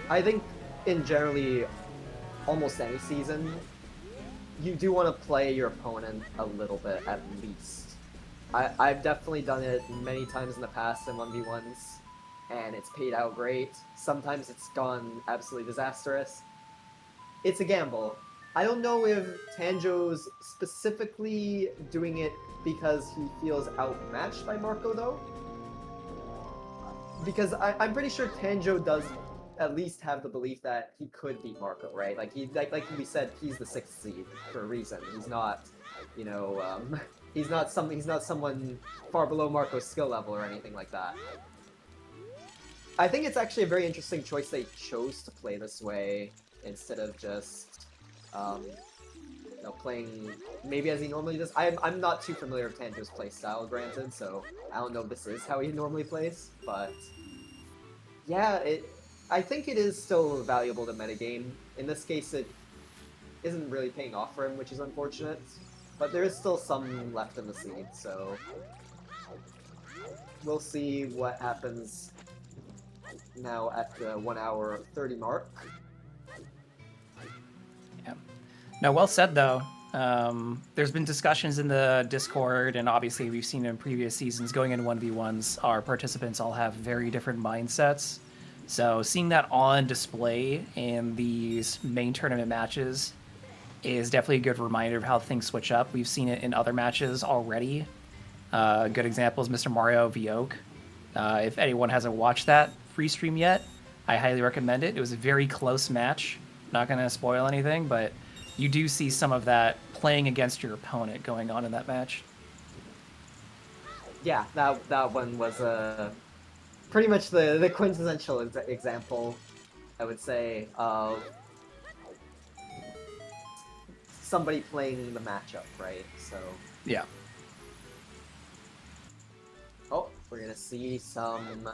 I think in generally almost any season, you do want to play your opponent a little bit at least. I've definitely done it many times in the past in 1v1s, and it's paid out great. Sometimes it's gone absolutely disastrous. It's a gamble. I don't know if Tanjo's specifically doing it because he feels outmatched by Marco, though. Because I'm pretty sure Tanjo does at least have the belief that he could beat Marco, right? Like we said, he's the 6th seed for a reason. He's not, you know, he's not someone far below Marco's skill level or anything like that. I think it's actually a very interesting choice they chose to play this way instead of just, you know, playing maybe as he normally does. I'm not too familiar with Tanjo's playstyle, granted, so I don't know if this is how he normally plays, but yeah, I think it is still valuable to metagame. In this case, it isn't really paying off for him, which is unfortunate, but there is still some left in the seed, so we'll see what happens now at the 1 hour 30 mark. Yeah. No, well said, though. There's been discussions in the Discord, and obviously we've seen in previous seasons going into 1v1s, our participants all have very different mindsets. So seeing that on display in these main tournament matches is definitely a good reminder of how things switch up. We've seen it in other matches already. A good example is Mr. Mario v Oak. If anyone hasn't watched that free stream yet, I highly recommend it. It was a very close match. Not going to spoil anything, but you do see some of that playing against your opponent going on in that match. Yeah, that one was pretty much the quintessential example, I would say, of somebody playing the matchup, right? So yeah. Oh, we're gonna see some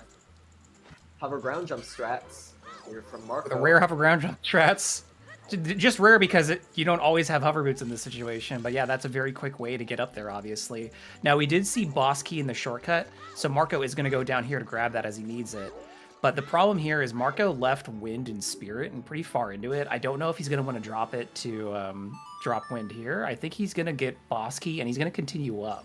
hover ground jump strats here from Marco. The rare hover ground jump strats. Just rare because you don't always have hover boots in this situation, but yeah, that's a very quick way to get up there, obviously. Now, we did see boss key in the shortcut, so Marco is going to go down here to grab that as he needs it. But the problem here is Marco left Wind and Spirit and pretty far into it. I don't know if he's going to want to drop it to drop Wind here. I think he's going to get boss key, and he's going to continue up.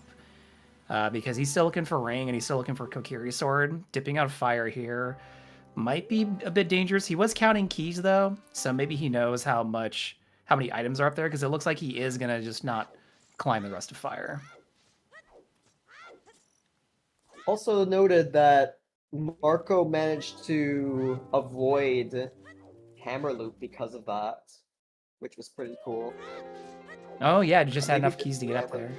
Because he's still looking for Ring, and he's still looking for Kokiri Sword. Dipping out of fire here might be a bit dangerous. He was counting keys, though, so maybe he knows how many items are up there, because it looks like he is going to just not climb the rest of fire. Also noted that Marco managed to avoid Hammer Loop because of that, which was pretty cool. Oh, yeah, just had enough keys to get up there.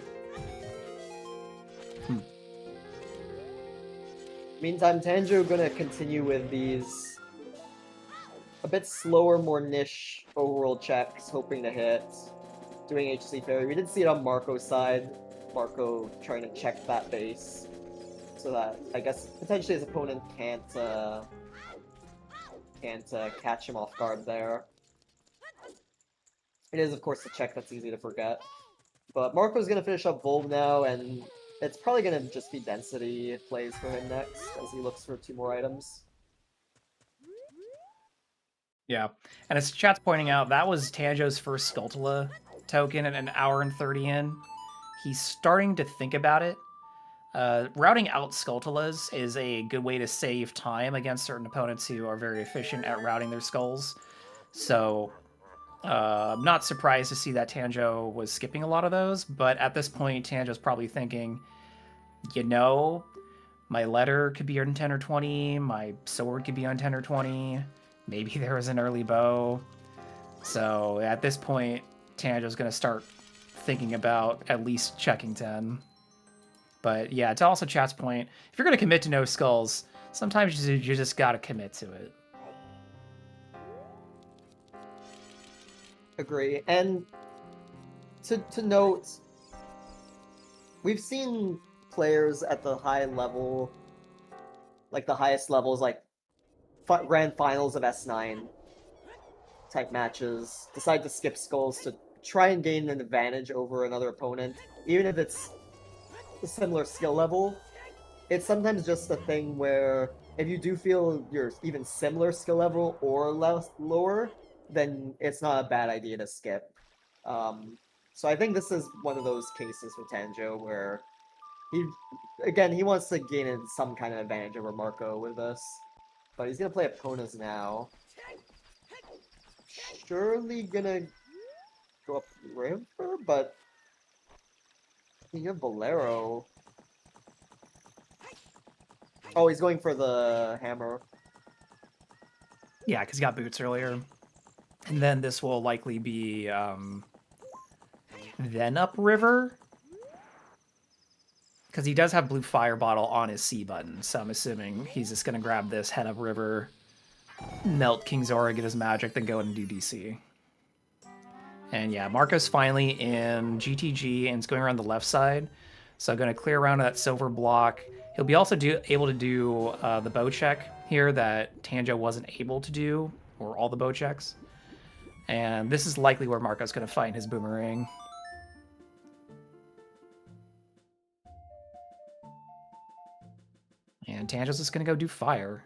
Meantime, Tanjo gonna continue with these a bit slower, more niche overworld checks, hoping to hit, doing HC failure. We did see it on Marco's side. Marco trying to check that base, so that I guess potentially his opponent can't catch him off guard there. It is, of course, a check that's easy to forget. But Marco's gonna finish up Volv now, and it's probably going to just be density plays for him next, as he looks for 2 more items. Yeah, and as chat's pointing out, that was Tanjo's first Skulltula token at an hour and 30 in. He's starting to think about it. Routing out Skulltulas is a good way to save time against certain opponents who are very efficient at routing their skulls. So I'm not surprised to see that Tanjo was skipping a lot of those, but at this point, Tanjo's probably thinking, you know, my letter could be on 10 or 20, my sword could be on 10 or 20, maybe there was an early bow. So at this point, Tanjo's going to start thinking about at least checking 10. But yeah, to also chat's point, if you're going to commit to no skulls, sometimes you just got to commit to it. Agree. And to note, we've seen players at the high level, like the highest levels, like grand finals of S9 type matches, decide to skip skulls to try and gain an advantage over another opponent, even if it's a similar skill level. It's sometimes just a thing where if you do feel you're even similar skill level or lower, then it's not a bad idea to skip. So I think this is one of those cases with Tanjo where he wants to gain some kind of advantage over Marco with this, but he's gonna play Eponas now. Surely gonna go up river, but you have Bolero. Oh, he's going for the hammer. Yeah, because he got boots earlier. And then this will likely be then upriver. Because he does have blue fire bottle on his C button, so I'm assuming he's just going to grab this, head upriver, melt King Zora, get his magic, then go and do DC. And yeah, Marco's finally in GTG and it's going around the left side. So I'm going to clear around that silver block. He'll be also able to do the bow check here that Tanjo wasn't able to do, or all the bow checks. And this is likely where Marco's going to fight his boomerang. And Tanjo's just going to go do fire.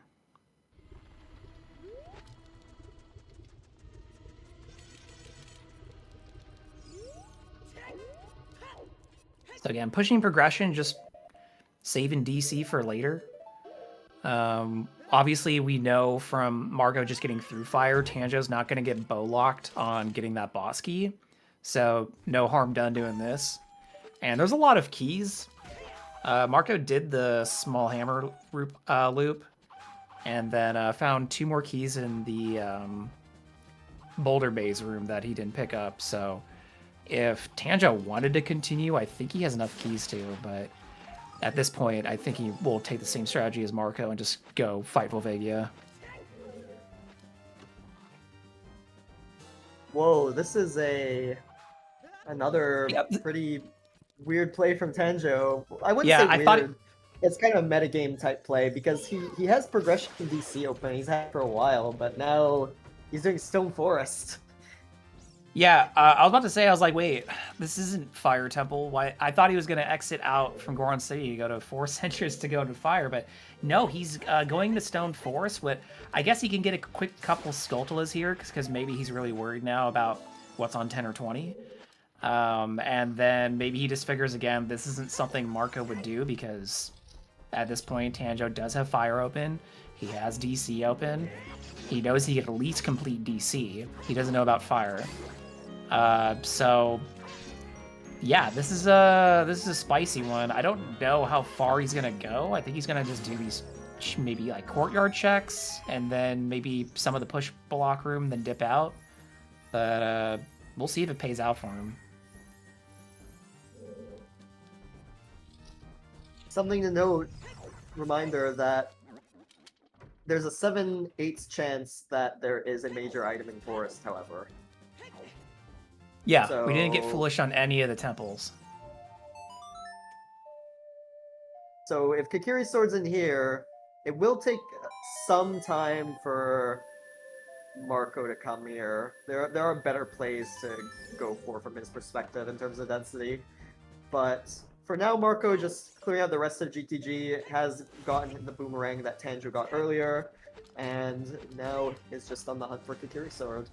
So again, pushing progression, just saving DC for later. Obviously, we know from Marco just getting through fire, Tanjo's not going to get bow locked on getting that boss key. So no harm done doing this. And there's a lot of keys. Marco did the small hammer loop, and then found 2 more keys in the boulder base room that he didn't pick up. So if Tanjo wanted to continue, I think he has enough keys to, but at this point, I think he will take the same strategy as Marco and just go fight Volvagia. Whoa, this is another pretty weird play from Tanjo. I wouldn't say weird. Thought it's kind of a metagame type play because he has progression in DC open. He's had it for a while, but now he's doing Stone Forest. Yeah, I was about to say, I was like, wait, this isn't Fire Temple. Why? I thought he was going to exit out from Goron City to go to Forest Entrance to go to Fire, but no, he's going to Stone Forest. I guess he can get a quick couple Skulltulas here, because maybe he's really worried now about what's on 10 or 20. And then maybe he just figures, again, this isn't something Marco would do, because at this point, Tanjo does have Fire open. He has DC open. He knows he can at least complete DC. He doesn't know about Fire. So yeah, this is a spicy one. I don't know how far he's gonna go. I think he's gonna just do these maybe like courtyard checks and then maybe some of the push block room, then dip out. But we'll see if it pays out for him. Something to note, reminder that there's a 7/8 chance that there is a major item in Forest, however. Yeah, so... we didn't get foolish on any of the temples. So if Kakiri's sword's in here, it will take some time for Marco to come here. There are better plays to go for from his perspective in terms of density. But for now, Marco just clearing out the rest of GTG, has gotten the boomerang that Tanjo got earlier, and now is just on the hunt for Kakiri's sword.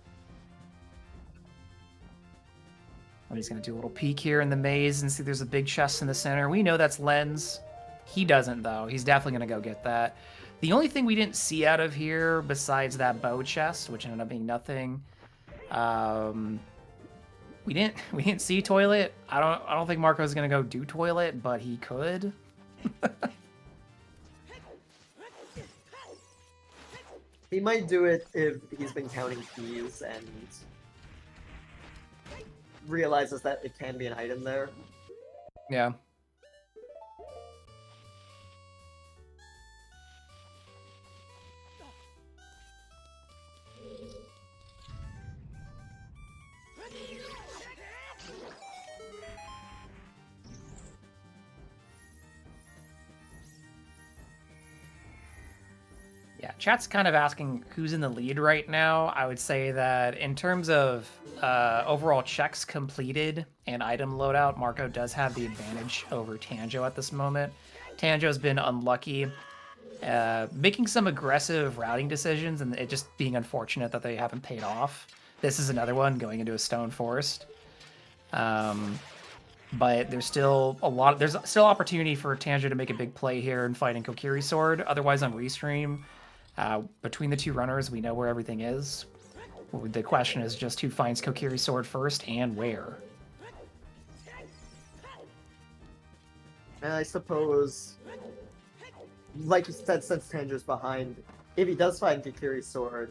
He's going to do a little peek here in the maze and see there's a big chest in the center. We know that's Lens. He doesn't, though. He's definitely going to go get that. The only thing we didn't see out of here, besides that bow chest, which ended up being nothing, we didn't see toilet. I don't think Marco's going to go do toilet, but he could. He might do it if he's been counting keys and realizes that it can be an item there. Yeah. Chat's kind of asking who's in the lead right now. I would say that in terms of overall checks completed and item loadout, Marco does have the advantage over Tanjo at this moment. Tanjo's been unlucky, making some aggressive routing decisions, and it just being unfortunate that they haven't paid off. This is another one going into a stone forest. But there's still there's still opportunity for Tanjo to make a big play here and fighting Kokiri Sword. Otherwise, on Restream, between the two runners, we know where everything is. The question is just who finds Kokiri Sword first and where. And I suppose, like you said, since Tanjo's behind, if he does find Kokiri Sword,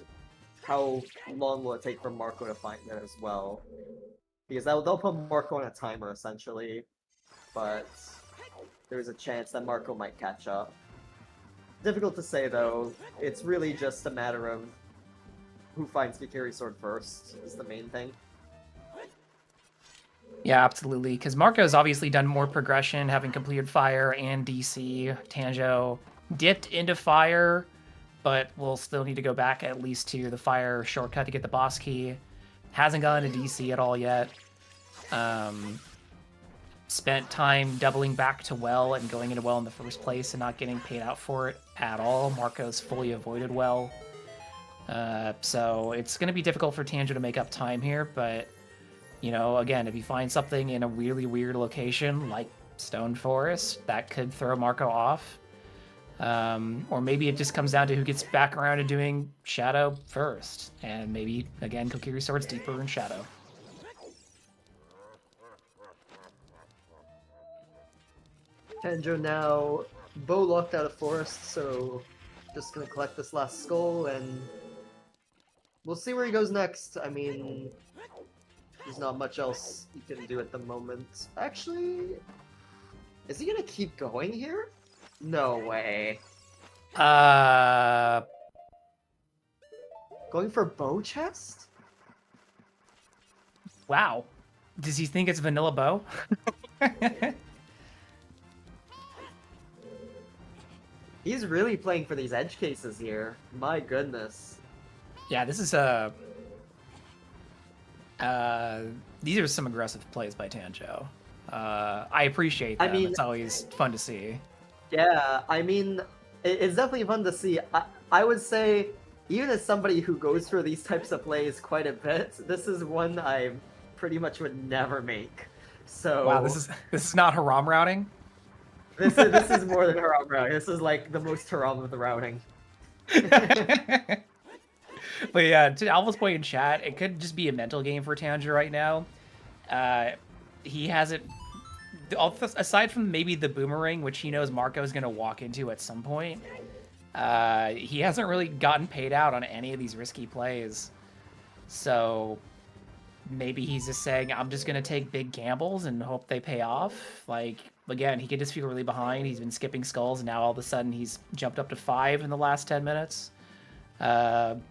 how long will it take for Marco to find it as well? Because they'll put Marco on a timer, essentially, but there's a chance that Marco might catch up. Difficult to say, though. It's really just a matter of who finds Kokiri Sword first, is the main thing. Yeah, absolutely, because Marco's obviously done more progression, having completed Fire and DC. Tanjo dipped into Fire, but will still need to go back at least to the Fire shortcut to get the boss key. Hasn't gotten to DC at all yet. Spent time doubling back to Well and going into Well in the first place and not getting paid out for it at all. Marco's fully avoided Well. So it's going to be difficult for Tanjo to make up time here, but, you know, again, if you find something in a really weird location like Stone Forest, that could throw Marco off. Or maybe it just comes down to who gets back around to doing Shadow first. And maybe, again, Kokiri Sword's deeper in Shadow. Tanjo now bow locked out of forest, so just gonna collect this last skull and we'll see where he goes next. I mean, there's not much else he can do at the moment. Actually, is he gonna keep going here? No way. Going for bow chest? Wow. Does he think it's vanilla bow? He's really playing for these edge cases here. My goodness. Yeah, this is these are some aggressive plays by Tanjo. I appreciate them. It's always fun to see. Yeah, I mean, it's definitely fun to see. I would say, even as somebody who goes for these types of plays quite a bit, this is one I pretty much would never make. So wow, this is not haram routing. This is more than haram routing. This is like the most haram of the routing. But yeah, to Alva's point in chat, it could just be a mental game for Tanjo right now. He hasn't, aside from maybe the boomerang, which he knows Marco is going to walk into at some point, he hasn't really gotten paid out on any of these risky plays. So maybe he's just saying, I'm just going to take big gambles and hope they pay off. Like, again, he could just feel really behind. He's been skipping skulls, and now all of a sudden he's jumped up to 5 in the last 10 minutes. One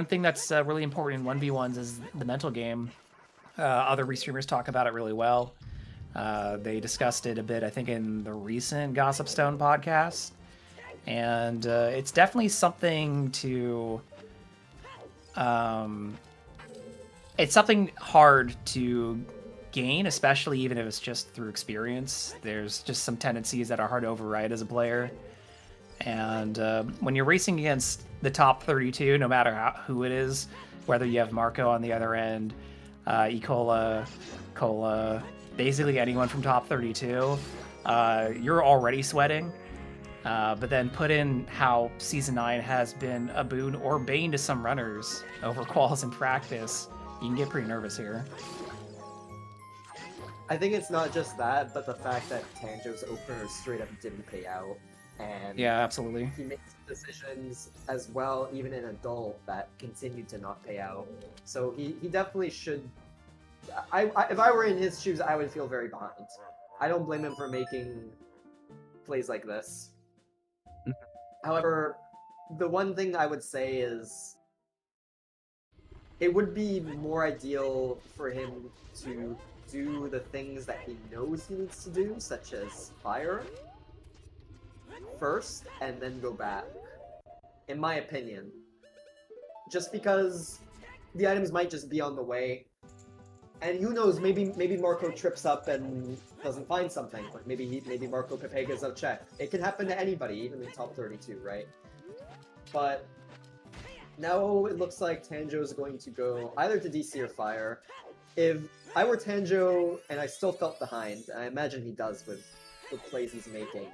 thing that's really important in 1v1s is the mental game. Other restreamers talk about it really well. They discussed it a bit, I think, in the recent Gossip Stone podcast. And it's definitely something to... it's something hard to gain, especially even if it's just through experience. There's just some tendencies that are hard to override as a player. And when you're racing against the top 32, no matter who it is, whether you have Marco on the other end, Cola, basically anyone from top 32, you're already sweating. But then put in how Season 9 has been a boon or bane to some runners over quals in practice, you can get pretty nervous here. I think it's not just that, but the fact that Tanjo's opener straight up didn't pay out. And yeah, absolutely. He makes decisions as well, even in adult, that continue to not pay out. So he definitely should... if I were in his shoes, I would feel very behind. I don't blame him for making plays like this. However, the one thing I would say is it would be more ideal for him to do the things that he knows he needs to do, such as fire first, and then go back. in my opinion. Just because the items might just be on the way. And who knows, maybe Marco trips up and doesn't find something. Like maybe Marco Pepega's out check. It can happen to anybody, even in top 32, right? But now it looks like Tanjo's going to go either to DC or Fire. If I were Tanjo and I still felt behind, and I imagine he does with the plays he's making,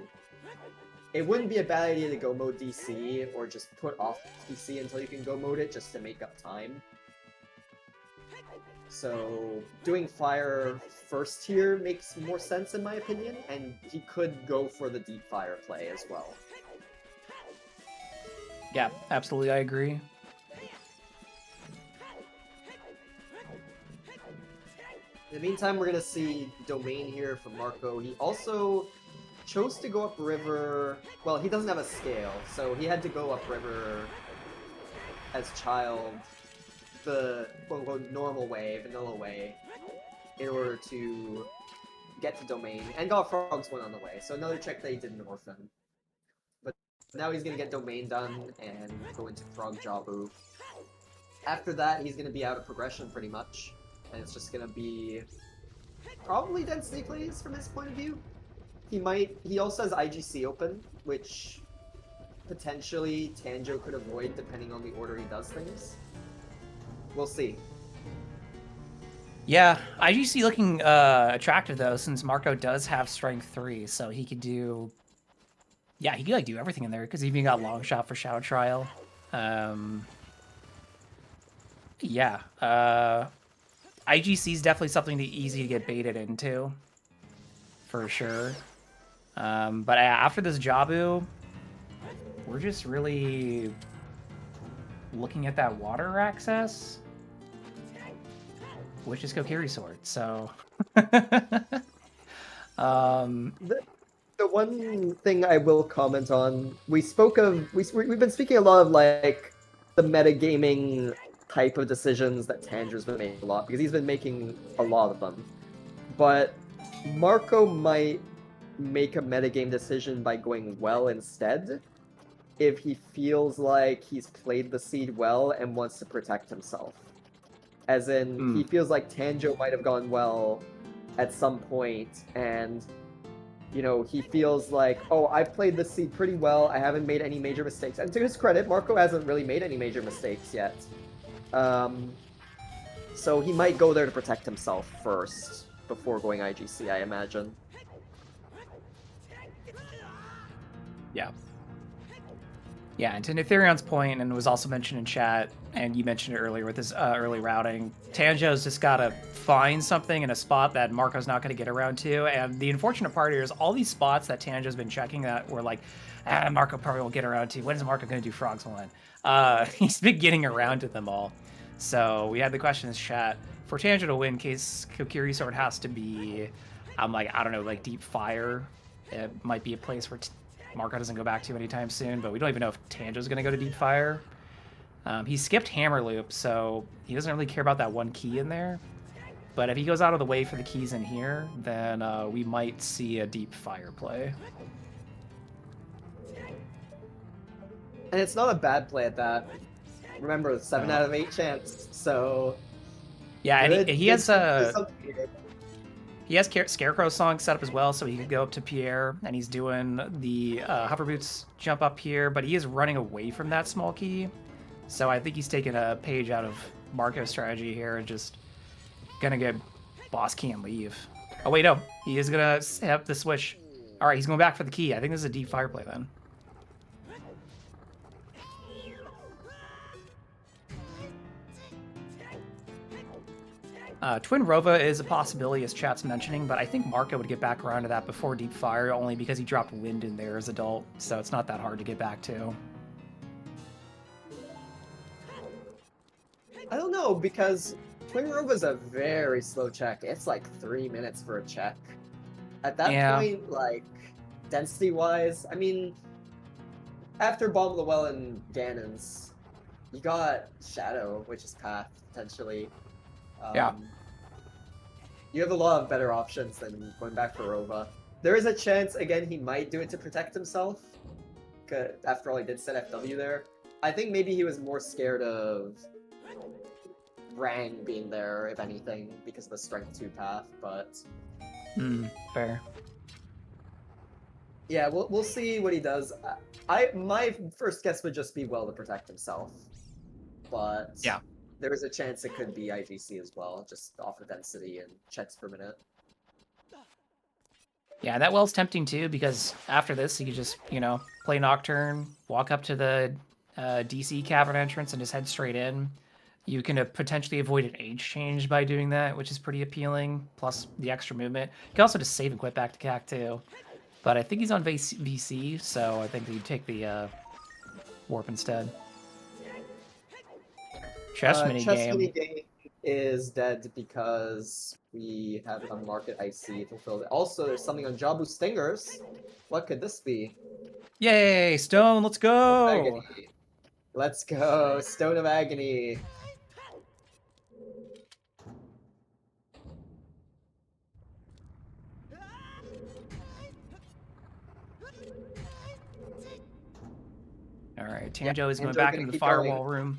it wouldn't be a bad idea to go mode DC or just put off DC until you can go mode it just to make up time. So doing Fire first here makes more sense in my opinion, and he could go for the deep Fire play as well. Yeah, absolutely, I agree. In the meantime, we're gonna see Domain here from Marco. He also chose to go upriver. Well, he doesn't have a scale, so he had to go upriver as child, the quote-unquote normal way, vanilla way, in order to get to Domain, and got Frogs one on the way. So another check that he did in Orphan. But now he's gonna get Domain done and go into Frog Jabu. After that, he's gonna be out of progression pretty much. And it's just gonna be probably density plays from his point of view. He also has IGC open, which potentially Tanjo could avoid depending on the order he does things. We'll see. Yeah, IGC looking attractive though, since Marco does have strength 3, so he could do. Yeah, he could like do everything in there because he even got long shot for Shadow Trial. Yeah. IGC is definitely something easy to get baited into, for sure. But after this Jabu, we're just really looking at that water access, which is Kokiri Sword. So, The one thing I will comment on, we've been speaking a lot of like the metagaming type of decisions that Tanjo's been making a lot, because he's been making a lot of them. But Marco might make a metagame decision by going well instead, if he feels like he's played the seed well and wants to protect himself. As in, he feels like Tanjo might have gone well at some point, and you know, he feels like, oh, I've played the seed pretty well, I haven't made any major mistakes. And to his credit, Marco hasn't really made any major mistakes yet. So he might go there to protect himself first, before going IGC, I imagine. yeah. Yeah, and to Netherion's point, and was also mentioned in chat, and you mentioned it earlier with this early routing, Tanjo's just got to find something in a spot that Marco's not going to get around to. And the unfortunate part here is all these spots that Tanjo's been checking that were like, Marco probably won't get around to. When is Marco going to do Frogs one? He's been getting around to them all. So we had the question in this chat. For Tanjo to win, case Kokiri Sword has to be, I don't know, like Deep Fire. It might be a place where Marco doesn't go back to anytime soon, but we don't even know if Tanjo's going to go to Deep Fire. He skipped Hammer Loop, so he doesn't really care about that one key in there. But if he goes out of the way for the keys in here, then we might see a Deep Fire play. And it's not a bad play at that. Remember, 7 out of 8 chance, so... Yeah, and he has Scarecrow song set up as well, so he could go up to Pierre, and he's doing the hover boots jump up here, but he is running away from that small key. So I think he's taking a page out of Marco's strategy here and just gonna get boss key and leave. Oh wait, no, he is gonna have the switch. All right, he's going back for the key. I think this is a Deep Fire play then. Twin Rova is a possibility, as chat's mentioning, but I think Marco would get back around to that before Deep Fire, only because he dropped Wind in there as adult, so it's not that hard to get back to. I don't know, because Twin Rova's a very slow check. It's like 3 minutes for a check. At that point, like, density-wise, I mean, after Bomb the Well and Ganon's, you got Shadow, which is Path, potentially. Yeah. You have a lot of better options than going back for Rova. There is a chance, again, he might do it to protect himself. After all, he did set FW there. I think maybe he was more scared of Rang being there, if anything, because of the strength 2 path, but Fair. yeah, we'll see what he does. My first guess would just be well to protect himself, but Yeah. there is a chance it could be IGC as well, just off of density and checks per minute. Yeah, that well's tempting too, because after this, you could just, you know, play Nocturne, walk up to the DC cavern entrance, and just head straight in. You can potentially avoid an age change by doing that, which is pretty appealing, plus the extra movement. You can also just save and quit back to CAC too. But I think he's on VC, so I think that you take the warp instead. Chess minigame. Is dead because we have it on Market IC fulfilled. Also, there's something on Jabu Stingers. What could this be? Yay, Stone, let's go! Agony. Let's go, Stone of Agony. Alright, Tanjo is going Tanjo back gonna into the keep firewall going. room.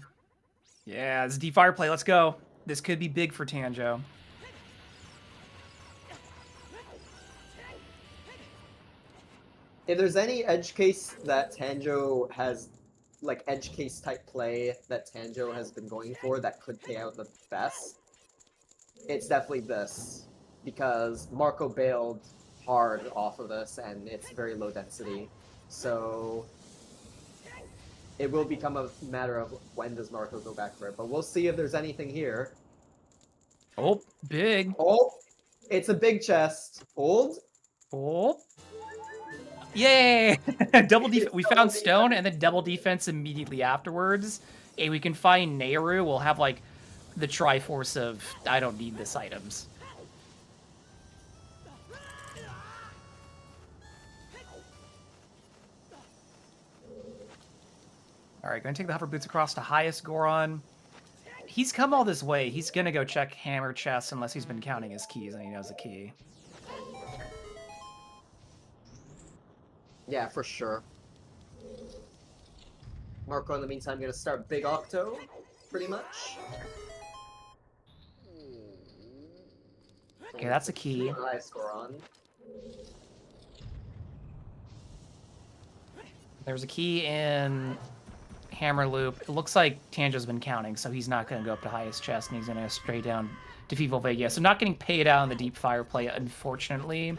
Yeah, it's D-Fire play, let's go. This could be big for Tanjo. If there's any edge case that Tanjo has, like edge case type play that Tanjo has been going for that could pay out the best, it's definitely this. Because Marco bailed hard off of this and it's very low density. So it will become a matter of when does Marco go back for it. But we'll see if there's anything here. Oh, big. Oh, it's a big chest. Hold. Oh. Yay! Double defense. We found Stone and then double defense immediately afterwards. And we can find Nehru. We'll have like the Triforce of I don't need this items. Alright, gonna take the hover boots across to highest Goron. He's come all this way. He's gonna go check hammer chest unless he's been counting his keys and he knows the key. Yeah, for sure. Marco, in the meantime, gonna start Big Octo, pretty much. Okay, that's a key. Nice, Goron. There's a key in Hammer Loop. It looks like Tanjo's been counting, so he's not going to go up to highest chest, and he's going to go straight down to Vivo Vega. So not getting paid out on the deep fire play, unfortunately.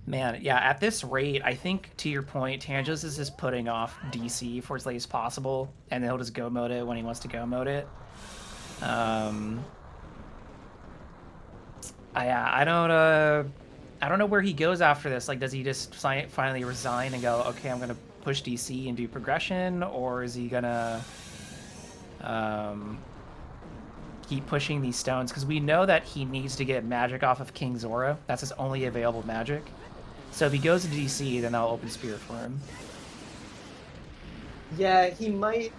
Man, yeah, at this rate, I think, to your point, Tanjo's is just putting off DC for as late as possible, and then he'll just go mode it when he wants to go mode it. I don't know where he goes after this. Like, does he just finally resign and go, okay, I'm gonna push DC and do progression, or is he gonna keep pushing these stones? Because we know that he needs to get magic off of King Zora. That's his only available magic. So if he goes to DC, then I'll open Spirit for him. Yeah, he might.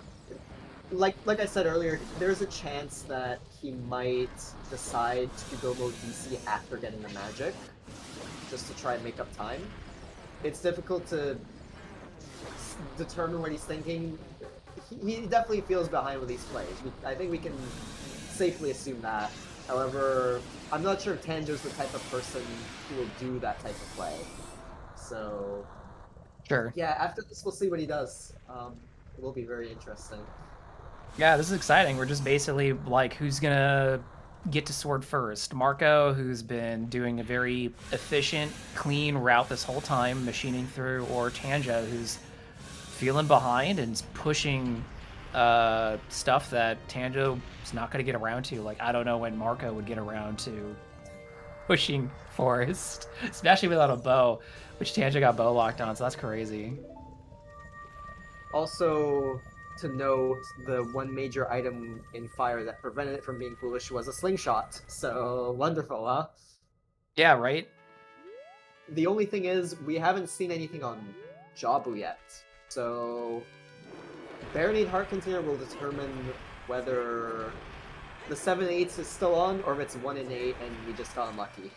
Like I said earlier, there's a chance that he might decide to go mode DC after getting the magic, just to try and make up time. It's difficult to determine what he's thinking. He definitely feels behind with these plays. I think we can safely assume that. However, I'm not sure if Tanjo's the type of person who will do that type of play. So, Sure. yeah, after this, we'll see what he does. It will be very interesting. Yeah, this is exciting. We're just basically like, who's gonna get to sword first? Marco, who's been doing a very efficient, clean route this whole time, machining through, or Tanjo, who's feeling behind and pushing stuff that Tanjo is not going to get around to. Like, I don't know when Marco would get around to pushing Forest, especially without a bow, which Tanjo got bow locked on, so that's crazy. Also, to note, the one major item in Fire that prevented it from being foolish was a slingshot. So, wonderful, huh? Yeah, right? The only thing is, we haven't seen anything on Jabu yet. So, Baronade Heart Container will determine whether the 7/8 is still on, or if it's 1 in 8 and we just got unlucky.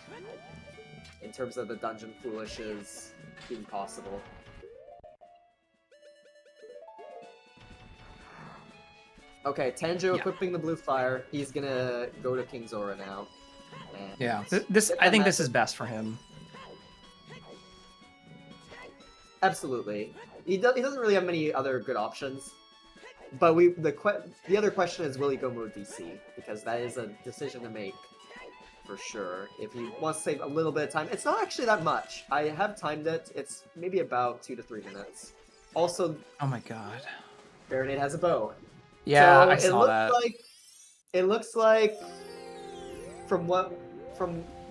In terms of the Dungeon Foolishes being possible. Okay, Tanjo equipping the blue fire. He's gonna go to King Zora now. And Yeah, I think this is best for him. Absolutely. He doesn't really have many other good options. But the other question is, will he go mode DC? Because that is a decision to make for sure. If he wants to save a little bit of time, it's not actually that much. I have timed it. It's maybe about 2 to 3 minutes. Also, oh my god, Baronet has a bow. Yeah, so I saw that. It looks like from what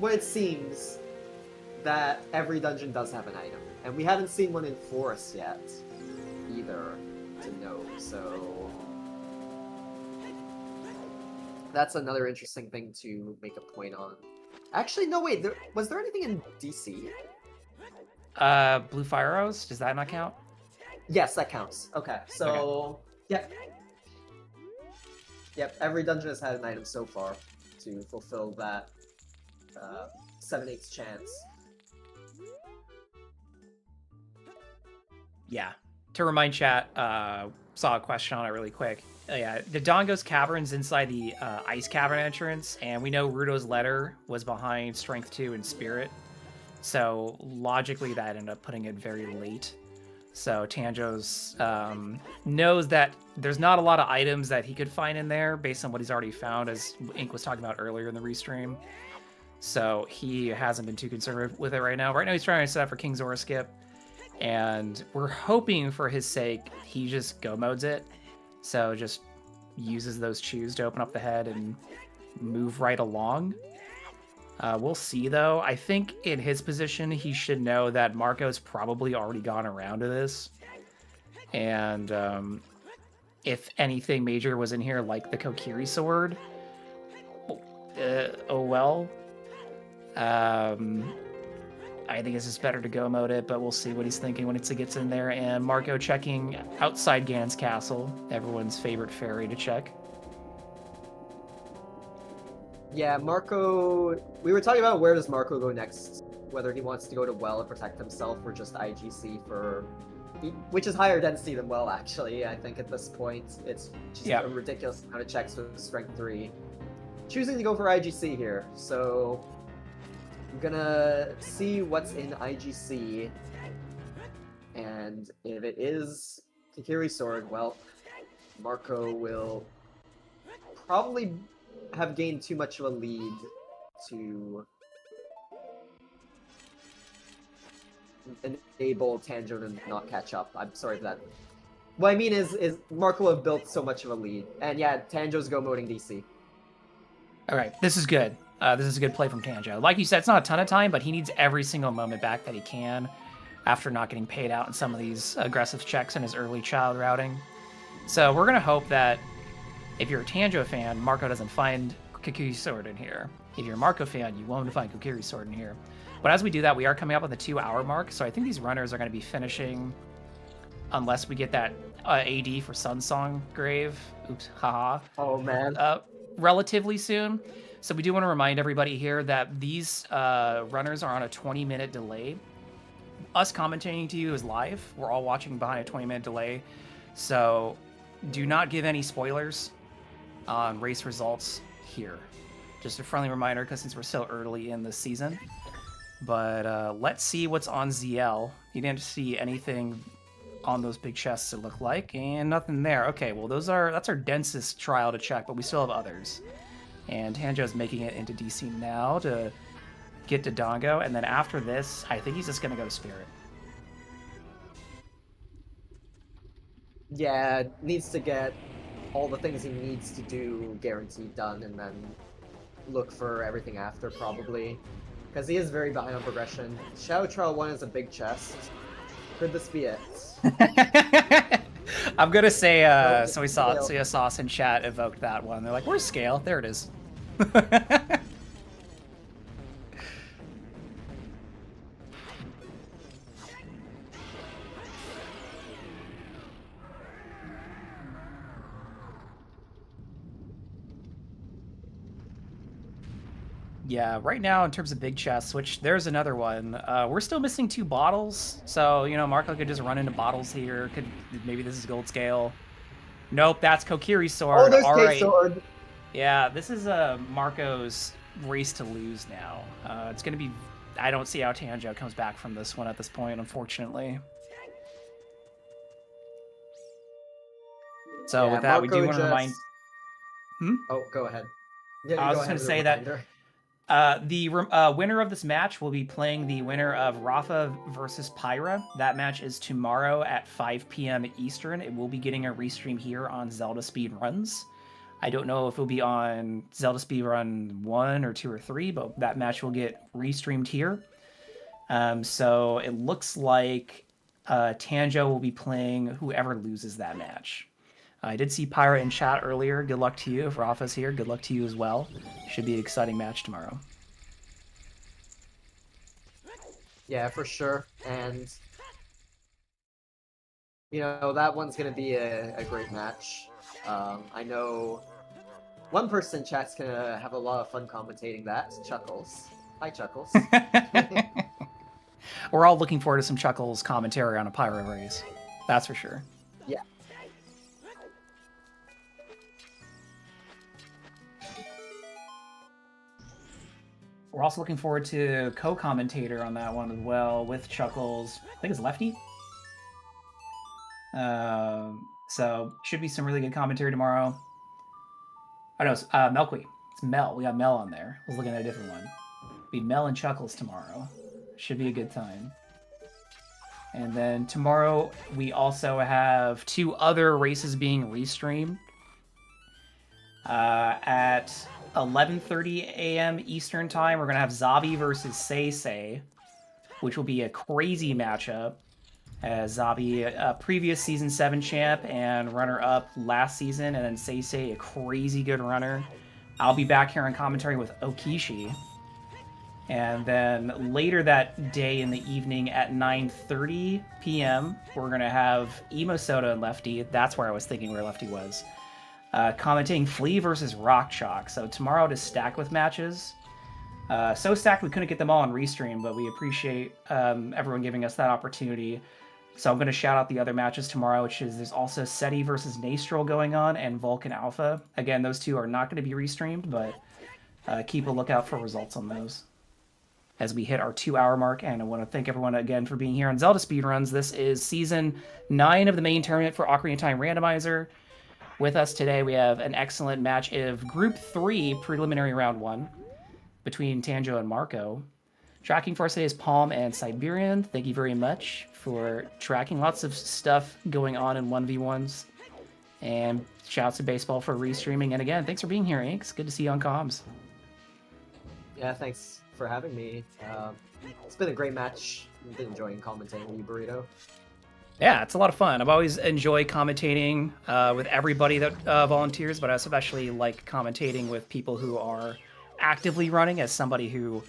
it seems that every dungeon does have an item, and we haven't seen one in Forest yet either to know. So that's another interesting thing to make a point on. Actually, no, wait. Was there anything in DC? Blue fire arrows. Does that not count? Yes, that counts. Okay, so okay. Yep. Every dungeon has had an item so far to fulfill that 7/8 chance. Yeah. To remind chat, saw a question on it really quick. Yeah, Dodongo's cavern's inside the ice cavern entrance, and we know Rudo's letter was behind Strength 2 and Spirit. So logically, that ended up putting it very late. So Tanjo's knows that there's not a lot of items that he could find in there based on what he's already found, as Ink was talking about earlier in the restream. So he hasn't been too concerned with it right now. Right now, he's trying to set up for King Zora skip. And we're hoping for his sake, he just go modes it. So just uses those chews to open up the head and move right along. We'll see, though. I think in his position, he should know that Marco's probably already gone around to this. And if anything major was in here, like the Kokiri sword, oh well. I think it's just better to go mode it, but we'll see what he's thinking when it gets in there. And Marco checking outside Ganon's castle, everyone's favorite fairy to check. Yeah, Marco... We were talking about where does Marco go next. Whether he wants to go to Well and protect himself, or just IGC for... Which is higher density than Well, actually, I think, at this point. It's just a ridiculous amount of checks with Strength 3. Choosing to go for IGC here, so... I'm gonna see what's in IGC, and if it is Kokiri Sword, well, Marco will probably have gained too much of a lead to enable Tanjo to not catch up. I'm sorry for that. What I mean is Marco will have built so much of a lead, and yeah, Tanjo's go moding DC. All right, this is good. This is a good play from Tanjo. Like you said, it's not a ton of time, but he needs every single moment back that he can after not getting paid out in some of these aggressive checks in his early child routing. So we're going to hope that if you're a Tanjo fan, Marco doesn't find Kokiri Sword in here. If you're a Marco fan, you won't find Kokiri Sword in here. But as we do that, we are coming up on the 2-hour mark, so I think these runners are going to be finishing, unless we get that AD for Sunsong Grave. Oops, haha. Oh, man. Relatively soon. So we do want to remind everybody here that these runners are on a 20-minute delay. Us commentating to you is live. We're all watching behind a 20-minute delay. So do not give any spoilers on race results here. Just a friendly reminder, because since we're so early in the season. But let's see what's on ZL. You didn't see anything on those big chests, it looked like, and nothing there. Okay, well that's our densest trial to check, but we still have others. And Tanjo's making it into DC now to get to Dodongo, and then after this, I think he's just gonna go to Spirit. Yeah, needs to get all the things he needs to do guaranteed done, and then look for everything after, probably. Because he is very behind on progression. Shadow Trial 1 is a big chest. Could this be it? I'm gonna say, so we saw Sauce in chat evoked that one. They're like, where's Scale? There it is. Yeah, right now in terms of big chests, which there's another one, we're still missing 2 bottles. So, you know, Marco could just run into bottles here. Maybe this is gold scale. Nope, that's Kokiri's sword. Oh, there's All right. K-Sword. Yeah, this is Marco's race to lose now. It's going to be... I don't see how Tanjo comes back from this one at this point, unfortunately. So Yeah, with that, we do Marco want to remind... Oh, go ahead. Yeah, I you was go just ahead going to with say a that reminder. the winner of this match will be playing the winner of Rafa versus Pyra. That match is tomorrow at 5 p.m. Eastern. It will be getting a restream here on Zelda Speedruns. I don't know if it'll be on Zelda Speedrun 1 or 2 or 3, but that match will get restreamed here. So it looks like Tanjo will be playing whoever loses that match. I did see Pyra in chat earlier. Good luck to you. If Rafa's here, good luck to you as well. Should be an exciting match tomorrow. Yeah, for sure. And, you know, that one's going to be a great match. I know one person in chat's going to have a lot of fun commentating that. Chuckles. Hi, Chuckles. We're all looking forward to some Chuckles commentary on a Pyra race. That's for sure. Yeah. We're also looking forward to co-commentator on that one as well with Chuckles. I think it's Lefty. So should be some really good commentary tomorrow. Oh no, it's Melqui. It's Mel. We got Mel on there. I was looking at a different one. It'll be Mel and Chuckles tomorrow. Should be a good time. And then tomorrow we also have 2 other races being restreamed. At 11:30 a.m. Eastern time, we're gonna have Zabi versus Seisei, which will be a crazy matchup. As Zabi, a previous season 7 champ and runner-up last season, and then Seisei, a crazy good runner. I'll be back here on commentary with Okishi. And then later that day in the evening at 9:30 p.m., we're going to have Emo Soda and Lefty. That's where I was thinking where Lefty was. Commenting Flea versus Rock Chalk. So tomorrow to stack with matches. So stacked we couldn't get them all on Restream, but we appreciate everyone giving us that opportunity. So I'm going to shout out the other matches tomorrow, which is there's also SETI versus Nastrel going on and Vulcan Alpha. Again, those 2 are not going to be restreamed, but keep a lookout for results on those as we hit our 2-hour mark. And I want to thank everyone again for being here on Zelda Speedruns. This is Season 9 of the main tournament for Ocarina of Time Randomizer. With us today, we have an excellent match of Group 3 Preliminary Round 1 between Tanjo and Marco. Tracking for us today is Palm and Siberian. Thank you very much for tracking. Lots of stuff going on in 1v1s. And shouts to Baseball for restreaming. And again, thanks for being here, Inks. Good to see you on comms. Yeah, thanks for having me. It's been a great match. I've been enjoying commentating with you, Burrito. Yeah, it's a lot of fun. I've always enjoyed commentating with everybody that volunteers, but I especially like commentating with people who are actively running. As somebody who,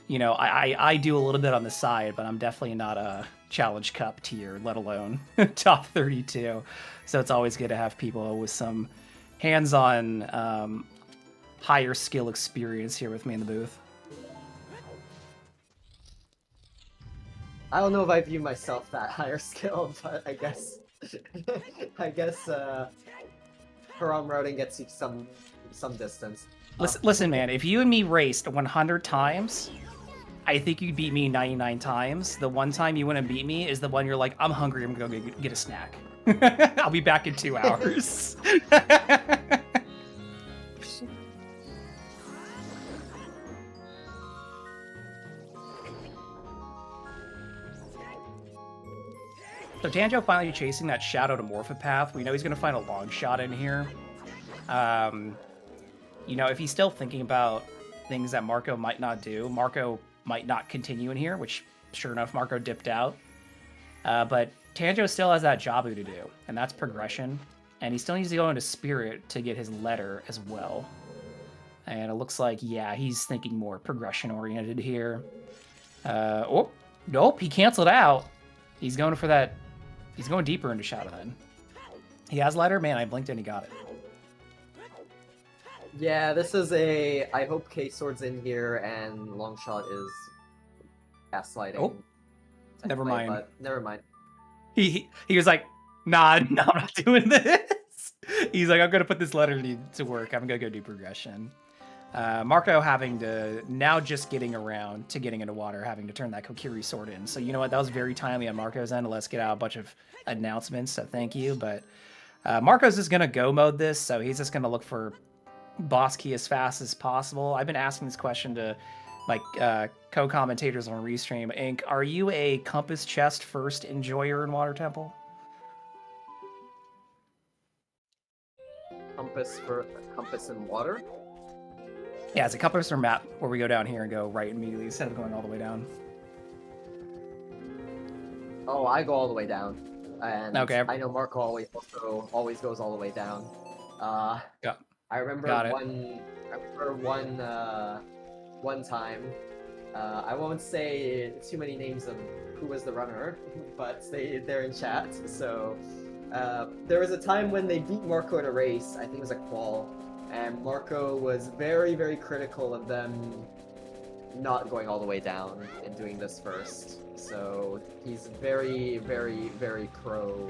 you know, I do a little bit on the side, but I'm definitely not a Challenge Cup tier, let alone top 32. So it's always good to have people with some hands-on higher skill experience here with me in the booth. I don't know if I view myself that higher skill, but I guess Haram routing gets you some distance. Listen, man, if you and me raced 100 times, I think you'd beat me 99 times. The one time you wouldn't beat me is the one you're like, I'm hungry, I'm gonna go get a snack. I'll be back in 2 hours. So Tanjo finally chasing that Shadow to Morphopath. We know he's going to find a long shot in here. You know, if he's still thinking about things that Marco might not do, Marco might not continue in here, which, sure enough, Marco dipped out. But Tanjo still has that Jabu to do, and that's progression. And he still needs to go into Spirit to get his letter as well. And it looks like, yeah, he's thinking more progression-oriented here. Oh, nope, he canceled out. He's going for that. He's going deeper into Shadow then. He has letter? Man, I blinked and he got it. Yeah, this is a... I hope K-Sword's in here and Longshot is gaslighting. Oh, never mind. But never mind. He was like, nah, I'm not doing this. He's like, I'm gonna put this letter to work. I'm gonna go do progression. Marco having to now just getting around to getting into water, having to turn that Kokiri sword in. So you know what? That was very timely on Marco's end. Let's get out a bunch of announcements. So thank you. But Marco's just gonna go mode this, so he's just gonna look for boss key as fast as possible. I've been asking this question to like co-commentators on Restream. Inc. Are you a compass chest first enjoyer in Water Temple? Compass in water? Yeah, it's a compass or map where we go down here and go right immediately instead of going all the way down. Oh, I go all the way down. And okay. I know Marco always goes all the way down. Yeah. I remember one time. I won't say too many names of who was the runner, but they're in chat. So there was a time when they beat Marco in a race. I think it was a qual, and Marco was very, very critical of them not going all the way down and doing this first. So he's very, very, very pro.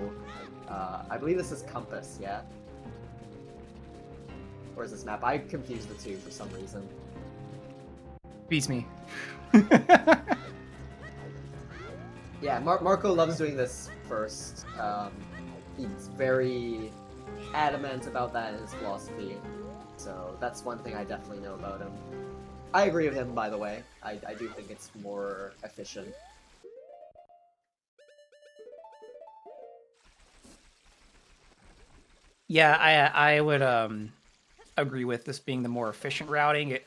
I believe this is compass, yeah? Or is this map? I confused the two for some reason. Beats me. Yeah, Marco loves doing this first. He's very adamant about that in his philosophy. So that's one thing I definitely know about him. I agree with him, by the way. I do think it's more efficient. Yeah, I would agree with this being the more efficient routing.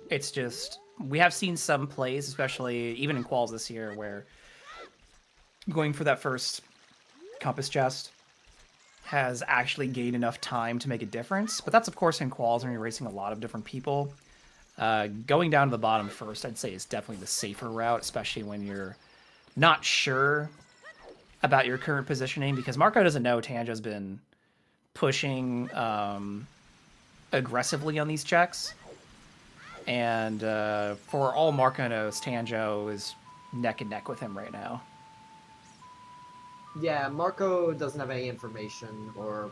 It's just we have seen some plays, especially even in quals this year, where going for that first compass chest has actually gained enough time to make a difference. But that's of course in quals when you're racing a lot of different people. Going down to the bottom first, I'd say, is definitely the safer route, especially when you're not sure about your current positioning, because Marco doesn't know Tanjo's been pushing aggressively on these checks. And for all Marco knows, Tanjo is neck and neck with him right now. Yeah, Marco doesn't have any information or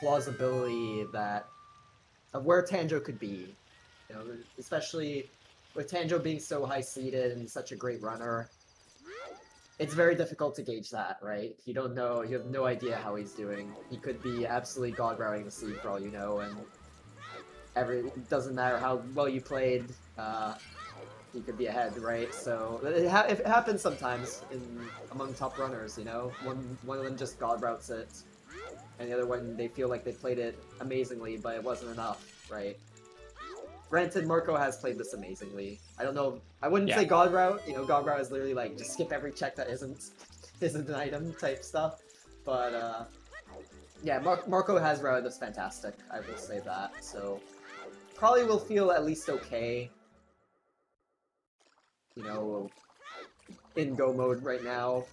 plausibility of where Tanjo could be. You know, especially with Tanjo being so high-seated and such a great runner, it's very difficult to gauge that, right? You don't know, you have no idea how he's doing. He could be absolutely god routing the sea for all you know, and it doesn't matter how well you played, he could be ahead, right? So it happens sometimes among top runners, you know? One of them just god routes it, and the other one, they feel like they played it amazingly, but it wasn't enough, right? Granted, Marco has played this amazingly. I don't know, I wouldn't say god route, you know, god route is literally like, just skip every check that isn't an item type stuff, but yeah, Marco has routed this fantastic, I will say that, so probably will feel at least okay, you know, in go mode right now.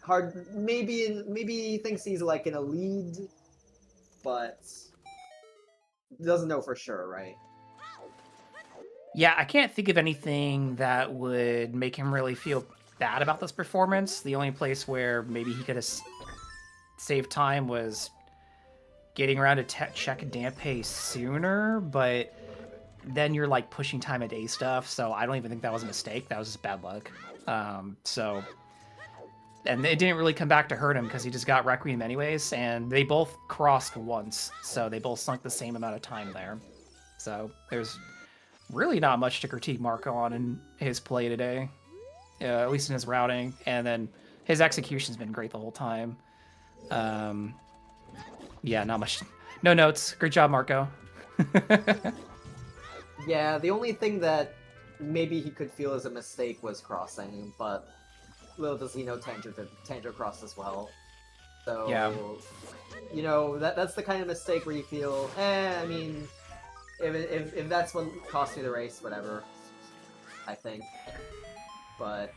Hard, maybe he thinks he's like in a lead, but doesn't know for sure, right? Yeah, I can't think of anything that would make him really feel bad about this performance. The only place where maybe he could have saved time was getting around to check Dampe sooner, but then you're like pushing time at day stuff, so I don't even think that was a mistake. That was just bad luck. And it didn't really come back to hurt him because he just got Requiem anyways, and they both crossed once, so they both sunk the same amount of time there. So there's really not much to critique Marco on in his play today, at least in his routing, and then his execution's been great the whole time. Yeah, not much. No notes. Great job, Marco. Yeah, the only thing that maybe he could feel as a mistake was crossing, but little does he know Tanjo crossed as well. So, yeah. You know, that's the kind of mistake where you feel, I mean, if that's what cost me the race, whatever, I think. But,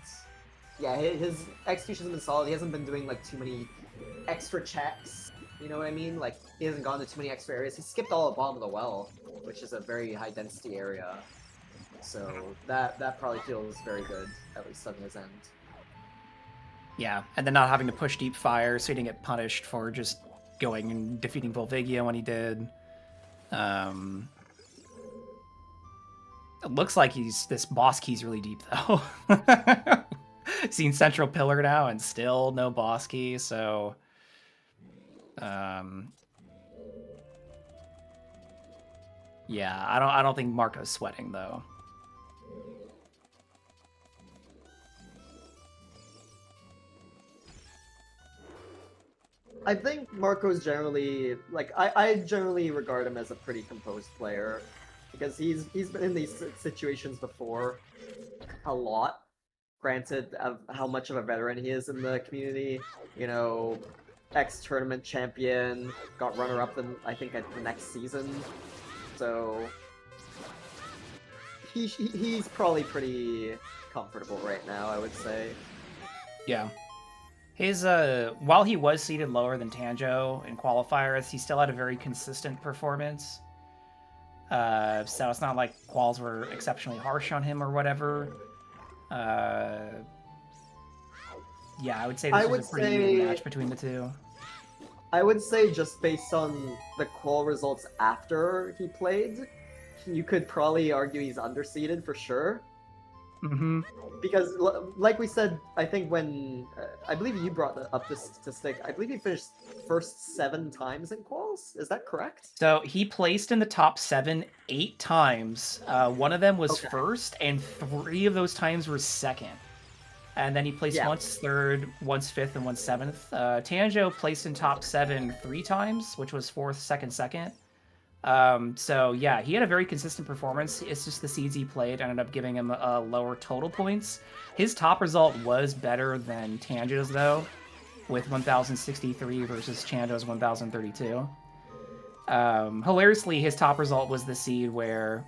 yeah, his execution's been solid. He hasn't been doing, like, too many extra checks, you know what I mean? Like, he hasn't gone to too many extra areas. He skipped all at bottom of the well, which is a very high-density area. So that probably feels very good, at least on his end. Yeah, and then not having to push deep fire, so he didn't get punished for just going and defeating Volvigia when he did. It looks like this boss key's really deep though. Seen Central Pillar now and still no boss key, so yeah, I don't think Marco's sweating though. I think Marco's generally like I generally regard him as a pretty composed player because he's been in these situations before a lot. Granted, of how much of a veteran he is in the community, you know, ex-tournament champion, got runner-up in I think at the next season, so he's probably pretty comfortable right now, I would say. Yeah. His while he was seated lower than Tanjo in qualifiers, he still had a very consistent performance. So it's not like quals were exceptionally harsh on him or whatever. Yeah, I would say this was a pretty even match between the two. I would say just based on the qual results after he played, you could probably argue he's underseeded for sure. Mm-hmm. Because, like we said, I think when I believe you brought up this statistic, I believe he finished first 7 times in quals. Is that correct? So he placed in the top 7 8 times. One of them was first, and 3 of those times were second. And then he placed once third, once fifth, and once seventh. Tanjo placed in top 7 3 times, which was fourth, second, second. So yeah, he had a very consistent performance. It's just the seeds he played ended up giving him lower total points. His top result was better than Tanjo's though, with 1,063 versus Chando's 1,032. Hilariously, his top result was the seed where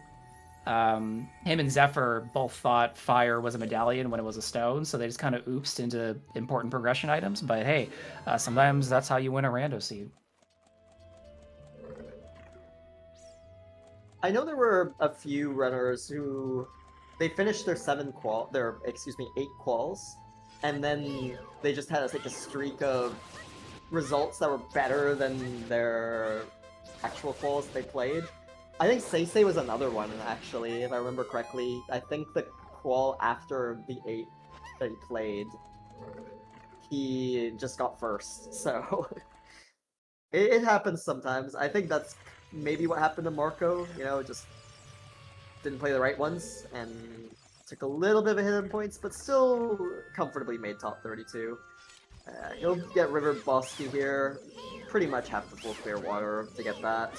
him and Zephyr both thought fire was a medallion when it was a stone, so they just kind of oopsed into important progression items. But hey, sometimes that's how you win a rando seed. I know there were a few runners who they finished their 8 quals, and then they just had like a streak of results that were better than their actual quals they played. I think Seisei was another one, actually, if I remember correctly. I think the qual after the 8 that he played, he just got first, so it happens sometimes. I think that's maybe what happened to Marco, you know, just didn't play the right ones and took a little bit of a hit in points, but still comfortably made top 32. He'll get River Bosky here, pretty much have to full clear water to get that.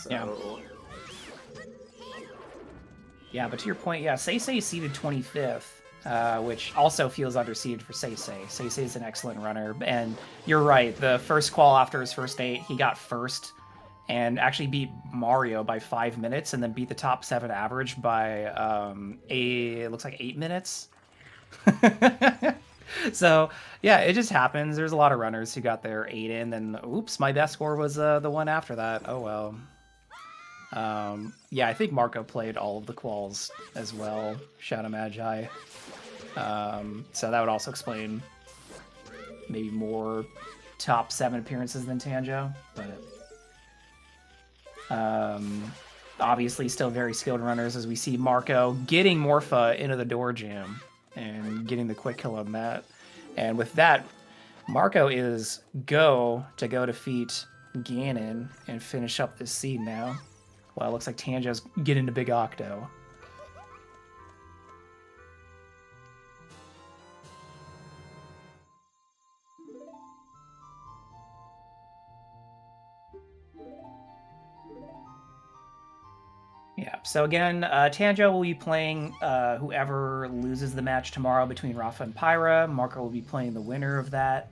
So... Yeah, but to your point, yeah, Seisei is seeded 25th, which also feels underseeded for Seisei. Seisei is an excellent runner, and you're right, the first qual after his first 8, he got first, and actually beat Mario by 5 minutes, and then beat the top 7 average by, it looks like 8 minutes. So, yeah, it just happens. There's a lot of runners who got their 8 in, then, oops, my best score was the one after that. Oh, well. Yeah, I think Marco played all of the quals as well, Shadow Magi. So that would also explain maybe more top 7 appearances than Tanjo, but... obviously still very skilled runners as we see Marco getting Morpha into the door jam and getting the quick kill on that. And with that, Marco is go defeat Ganon and finish up this seed now. Well, it looks like Tanjo's getting to Big Octo. Yeah, so again, Tanjo will be playing whoever loses the match tomorrow between Rafa and Pyra. Marco will be playing the winner of that.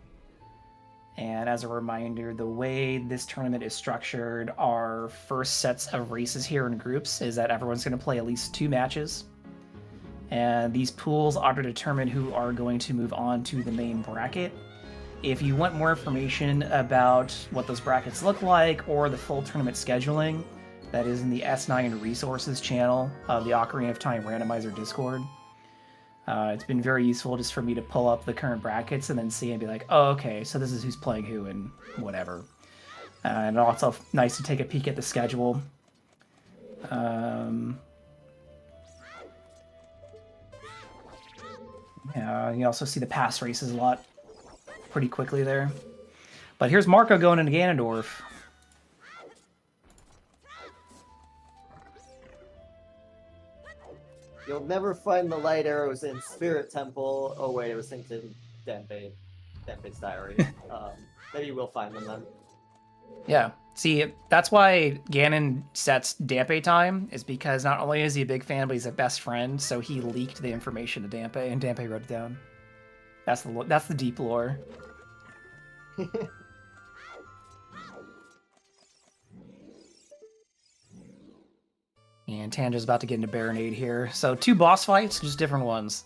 And as a reminder, the way this tournament is structured, our first sets of races here in groups is that everyone's going to play at least 2 matches. And these pools are to determine who are going to move on to the main bracket. If you want more information about what those brackets look like or the full tournament scheduling, that is in the S9 Resources channel of the Ocarina of Time Randomizer Discord. It's been very useful just for me to pull up the current brackets and then see and be like, oh, okay, so this is who's playing who and whatever. And also nice to take a peek at the schedule. Yeah, you also see the pass races a lot pretty quickly there. But here's Marco going into Ganondorf. You'll never find the light arrows in Spirit Temple. Oh wait, it was synced in Dante's Diary. Maybe we'll find them then. Yeah. See, that's why Ganon sets Dampe time, is because not only is he a big fan, but he's a best friend, so he leaked the information to Dampe, and Dampe wrote it down. That's the deep lore. And Tanja's about to get into Baronade here. So 2 boss fights, just different ones.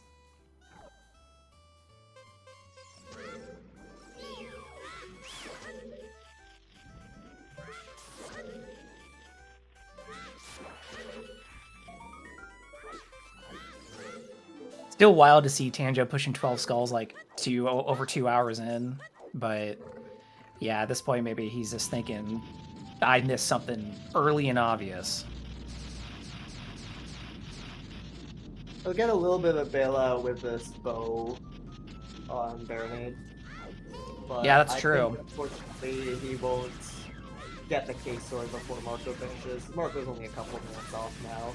Still wild to see Tanjo pushing 12 skulls like over 2 hours in, but yeah, at this point maybe he's just thinking, I missed something early and obvious. He'll get a little bit of a bailout with this bow on Baronade. But Yeah, that's I true. think, unfortunately, he won't get the case sword before Marco finishes. Marco's only a couple minutes off now.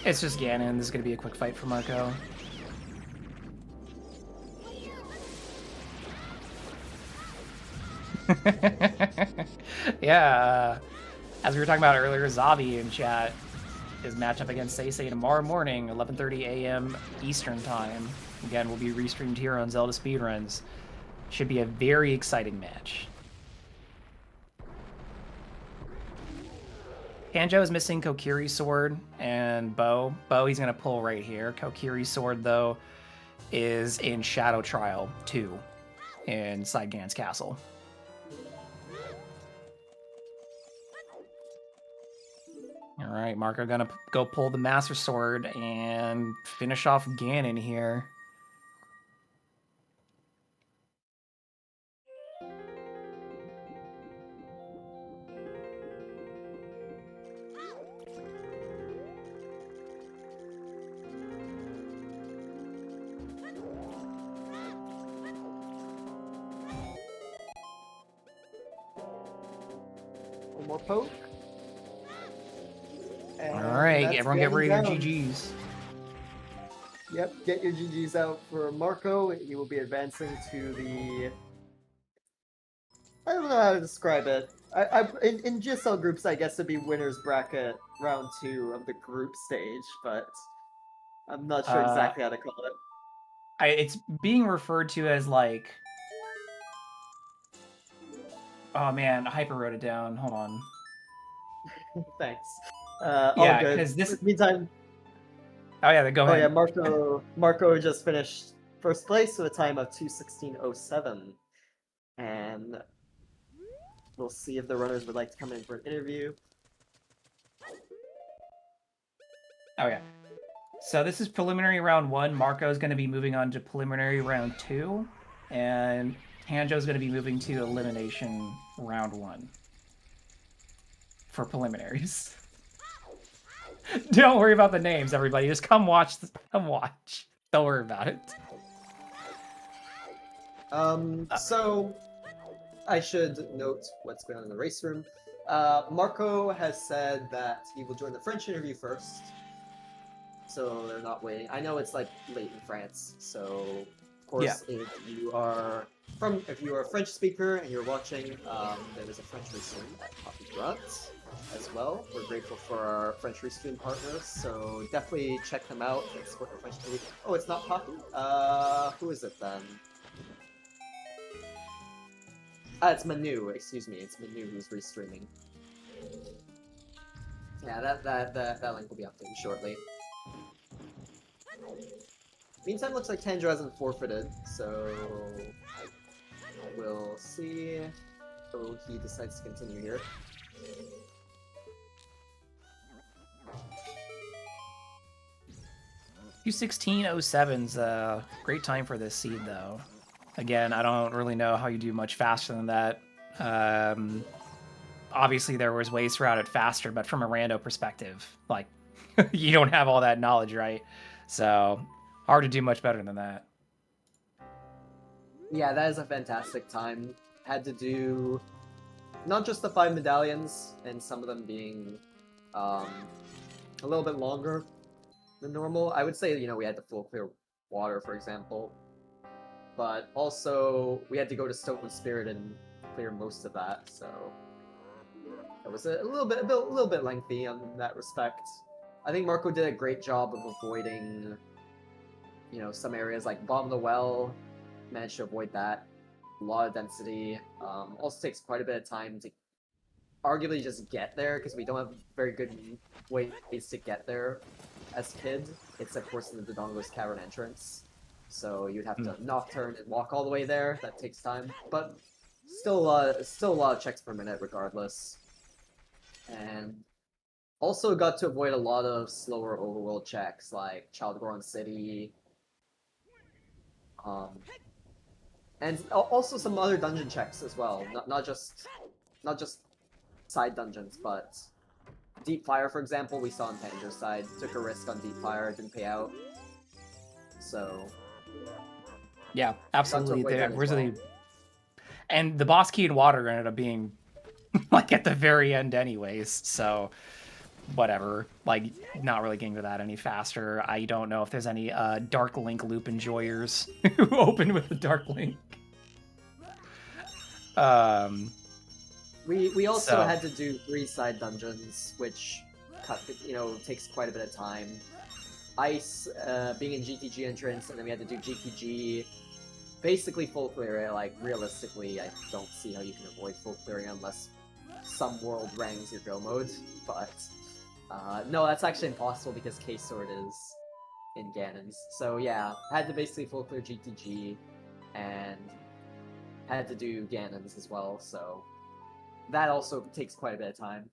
It's just Ganon. This is going to be a quick fight for Marco. Yeah, as we were talking about earlier, Zavi in chat is matchup against Seisei tomorrow morning, 11:30 a.m. Eastern Time. Again, will be restreamed here on Zelda Speedruns. Should be a very exciting match. Tanjo is missing Kokiri's sword and bow. Bow he's going to pull right here. Kokiri's sword, though, is in Shadow Trial 2 inside Gan's castle. All right, Marco gonna go pull the Master Sword and finish off Ganon here. One more poke. And All right, that's everyone get ready for down. GGs. Yep, get your GGs out for Marco. He will be advancing to the... I don't know how to describe it. In GSL groups, I guess it'd be winner's bracket round 2 of the group stage, but I'm not sure exactly how to call it. It's being referred to as like... Oh man, Hyper wrote it down. Hold on. Thanks. Yeah, all good. because this... Meantime... Oh yeah, go ahead. Oh yeah, Marco just finished first place with a time of 2:16.07. And we'll see if the runners would like to come in for an interview. Oh yeah. So this is preliminary round 1. Marco's going to be moving on to preliminary round 2. And Tanjo's going to be moving to elimination round 1. For preliminaries. Don't worry about the names, everybody. Just come watch. Come watch. Don't worry about it. So I should note what's going on in the race room. Marco has said that he will join the French interview first, so they're not waiting. I know it's like late in France, so of course if you are a French speaker and you're watching, there is a French race room at Poppy Grunt as well. We're grateful for our French restream partners, so definitely check them out and support the French TV. Oh, it's not Poppy? Who is it then? It's Manu, excuse me. It's Manu who's restreaming. Yeah, that link will be updated shortly. Meantime, looks like Tanjo hasn't forfeited, so we'll see if he decides to continue here. $2:16.07's a great time for this seed, though. Again, I don't really know how you do much faster than that Obviously, there was ways to route it faster, but from a rando perspective, like, you don't have all that knowledge, right? So, hard to do much better than that. Yeah, that is a fantastic time. Had to do not just the 5 medallions, and some of them being a little bit longer than normal. I would say, we had to full clear water, for example. But also, we had to go to Stone Spirit and clear most of that, so it was a little bit lengthy on that respect. I think Marco did a great job of avoiding, some areas like bottom of the well, managed to avoid that. A lot of density. Also takes quite a bit of time to arguably just get there, because we don't have very good ways to get there as kid. It's of course in the Dodongo's Cavern entrance. So you'd have to nocturne and walk all the way there. That takes time. But still a lot of checks per minute regardless. And also got to avoid a lot of slower overworld checks like Childgoron City. And also some other dungeon checks as well. Not just side dungeons, but Deep Fire, for example, we saw on Tanjo's side. Took a risk on Deep Fire, it didn't pay out. So yeah, absolutely. And the boss key and water ended up being like at the very end anyways, so whatever. Like, not really getting to that any faster. I don't know if there's any Dark Link loop enjoyers who opened with the Dark Link. We also had to do 3 side dungeons, which takes quite a bit of time. Ice being in GTG entrance, and then we had to do GTG. Basically full clear it. Like, realistically, I don't see how you can avoid full clearing unless some world rangs your go mode. But no, that's actually impossible because K-Sword is in Ganon's. So yeah, had to basically full clear GTG, and had to do Ganon's as well. So that also takes quite a bit of time.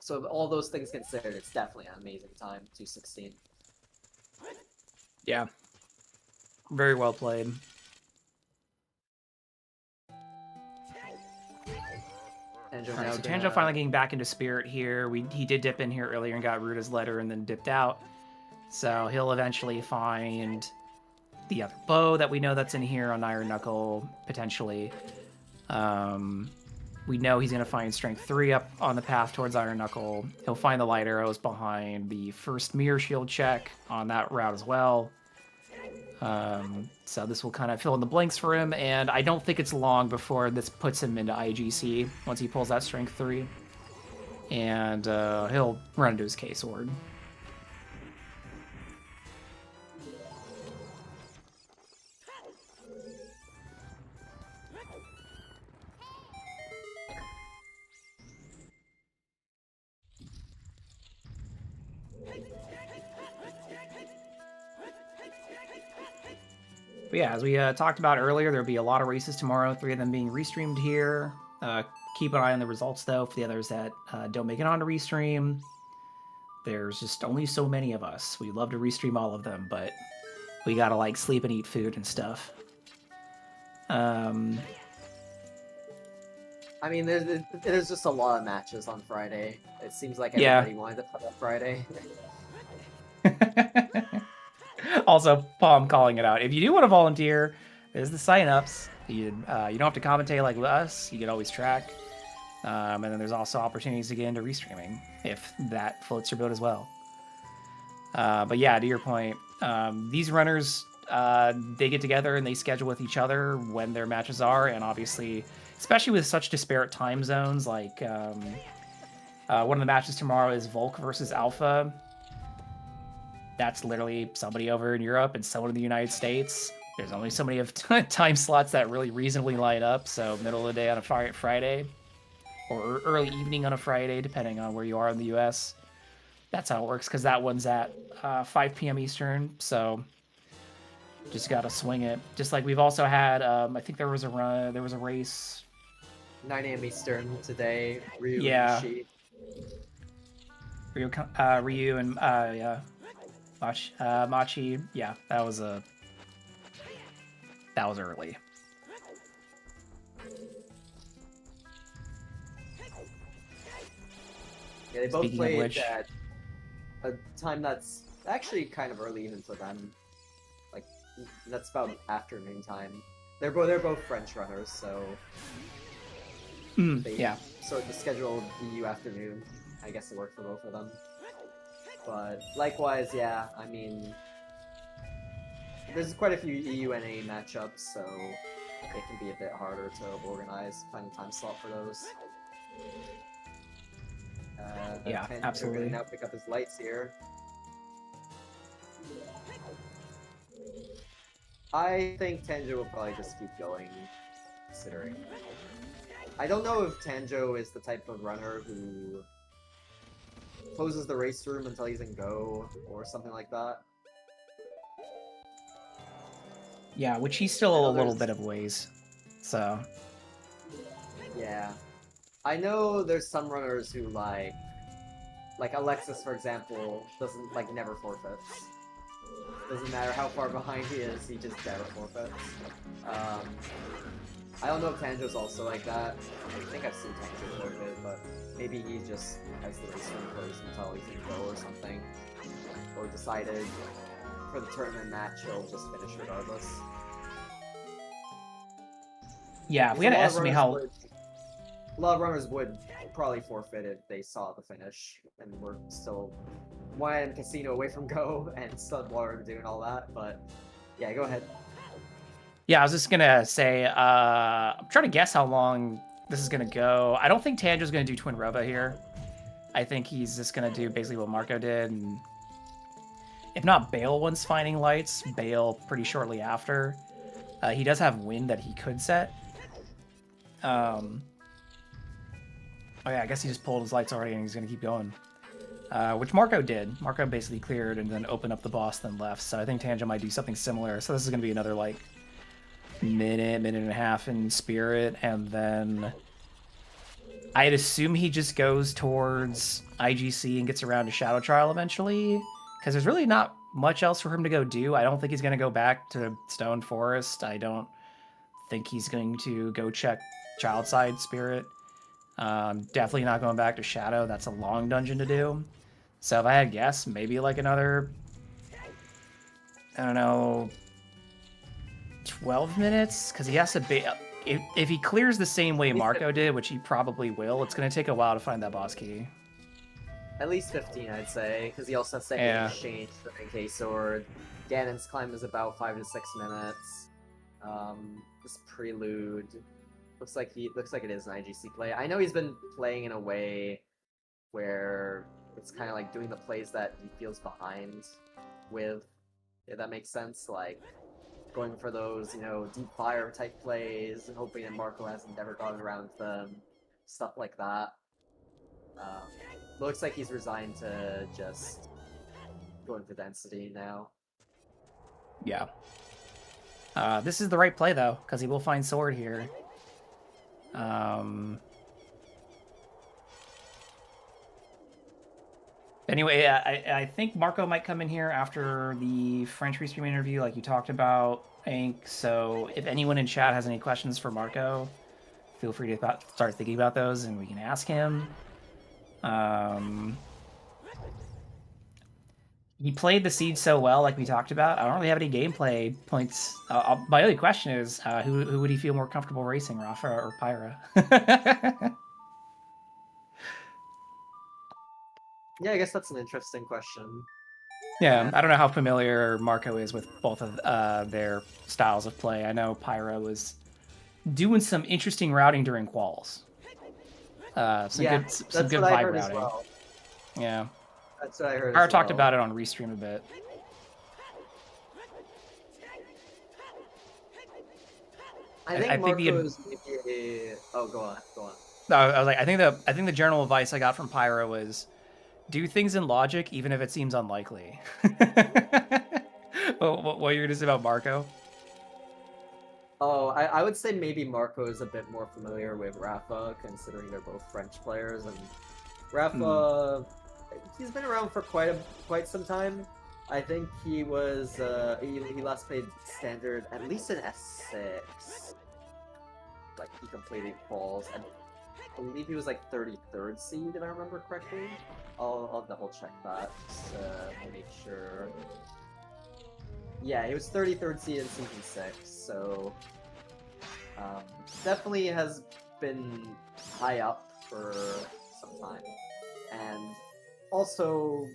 So all those things considered, it's definitely an amazing time, 216. Yeah. Very well played. Alright, so Tanjo finally getting back into Spirit here. He did dip in here earlier and got Ruda's letter and then dipped out. So he'll eventually find the other bow that we know that's in here on Iron Knuckle, potentially. We know he's going to find Strength 3 up on the path towards Iron Knuckle. He'll find the light arrows behind the first Mirror Shield check on that route as well. So this will kind of fill in the blanks for him, and I don't think it's long before this puts him into IGC once he pulls that Strength 3. And he'll run into his K-Sword. But yeah, as we talked about earlier, there'll be a lot of races tomorrow, 3 of them being restreamed here. Keep an eye on the results, though, for the others that don't make it on to restream. There's just only so many of us. We'd love to restream all of them, but we gotta, like, sleep and eat food and stuff. I mean, there's just a lot of matches on Friday. It seems like everybody wanted to put up Friday. Also, Palm calling it out. If you do want to volunteer, there's the sign-ups. You don't have to commentate like us. You can always track. And then there's also opportunities to get into restreaming, if that floats your boat as well. But yeah, to your point, these runners, they get together and they schedule with each other when their matches are, and obviously, especially with such disparate time zones, like one of the matches tomorrow is Volk versus Alpha. That's literally somebody over in Europe and someone in the United States. There's only so many of time slots that really reasonably line up, so middle of the day on a Friday, or early evening on a Friday, depending on where you are in the US. That's how it works, because that one's at 5 p.m. Eastern, so just gotta swing it. Just like we've also had, I think there was a race. 9 a.m. Eastern today, Ryu yeah. and Shi. Ryu and, yeah. Machi, yeah, that was early. Yeah, they both Speaking of played which, at a time that's actually kind of early even for them. Like that's about afternoon time. They're both French runners, so they yeah. sort of scheduled EU afternoon. I guess it worked for both of them. But likewise, yeah, I mean, there's quite a few EU and A matchups, so it can be a bit harder to organize, find a time slot for those. Yeah, Tanjo absolutely. gonna now pick up his lights here. I think Tanjo will probably just keep going, considering. I don't know if Tanjo is the type of runner who closes the race room until he's in go, or something like that. Yeah, which he's still a little bit of ways, so... Yeah. I know there's some runners who, like Alexis, for example, doesn't, like, never forfeits. Doesn't matter how far behind he is, he just never forfeits. I don't know if Tanjo's also like that. I think I've seen Tanjo forfeit, but maybe he just has the race room closed until he's in go or something. Or decided for the tournament match he'll just finish regardless. Yeah, if we had to estimate how... A lot of runners would probably forfeit if they saw the finish, and we're still one casino away from go, and still had water to do and all that, but yeah, go ahead. Yeah, I was just gonna say, I'm trying to guess how long this is gonna go. I don't think Tanjo's gonna do Twin Robo here. I think he's just gonna do basically what Marco did, and if not bail once finding lights, bail pretty shortly after. He does have wind that he could set. Oh yeah, I guess he just pulled his lights already and he's gonna keep going. Which Marco did. Marco basically cleared and then opened up the boss, then left. So I think Tanjo might do something similar. So this is gonna be another like minute and a half in spirit, and then I'd assume he just goes towards IGC and gets around to Shadow Trial eventually, because there's really not much else for him to go do. I don't think he's gonna go back to Stone Forest. I don't think he's going to go check Childside Spirit. Definitely not going back to Shadow. That's a long dungeon to do. So if I had guessed, maybe like another, I don't know, 12 minutes? Because he has to be... If he clears the same way Marco did, which he probably will, it's going to take a while to find that boss key. At least 15, I'd say, because he also has second exchange for NK Sword. Ganon's climb is about 5 to 6 minutes. This prelude looks like it is an IGC play. I know he's been playing in a way where it's kind of like doing the plays that he feels behind with, if that makes sense. Like going for those, you know, deep fire type plays and hoping that Marco hasn't ever gotten around to them, stuff like that. Looks like he's resigned to just going for density now. Yeah. This is the right play, though, because he will find sword here. Anyway, I think Marco might come in here after the French restream interview, like you talked about, Hank. So if anyone in chat has any questions for Marco, feel free to start thinking about those, and we can ask him. He played the Siege so well, like we talked about. I don't really have any gameplay points. My only question is, who would he feel more comfortable racing, Rafa or Pyra? Yeah, I guess that's an interesting question. Yeah, I don't know how familiar Marco is with both of their styles of play. I know Pyra was doing some interesting routing during quals. Some good vibe routing. Well. Yeah. That's what I heard. Pyra talked about it on Restream a bit. I think Marco's maybe... Oh, go on. No, I was like, I think the general advice I got from Pyra was, do things in logic, even if it seems unlikely. What were you going to say about Marco? Oh, I would say maybe Marco is a bit more familiar with Rafa, considering they're both French players, and Rafa, he's been around for quite some time. I think he was he last played Standard at least in S6. Like he completed quals, and believe he was like 33rd seed, if I remember correctly. I'll double check that just to make sure. Yeah, he was 33rd seed in Season 6, so definitely has been high up for some time. And also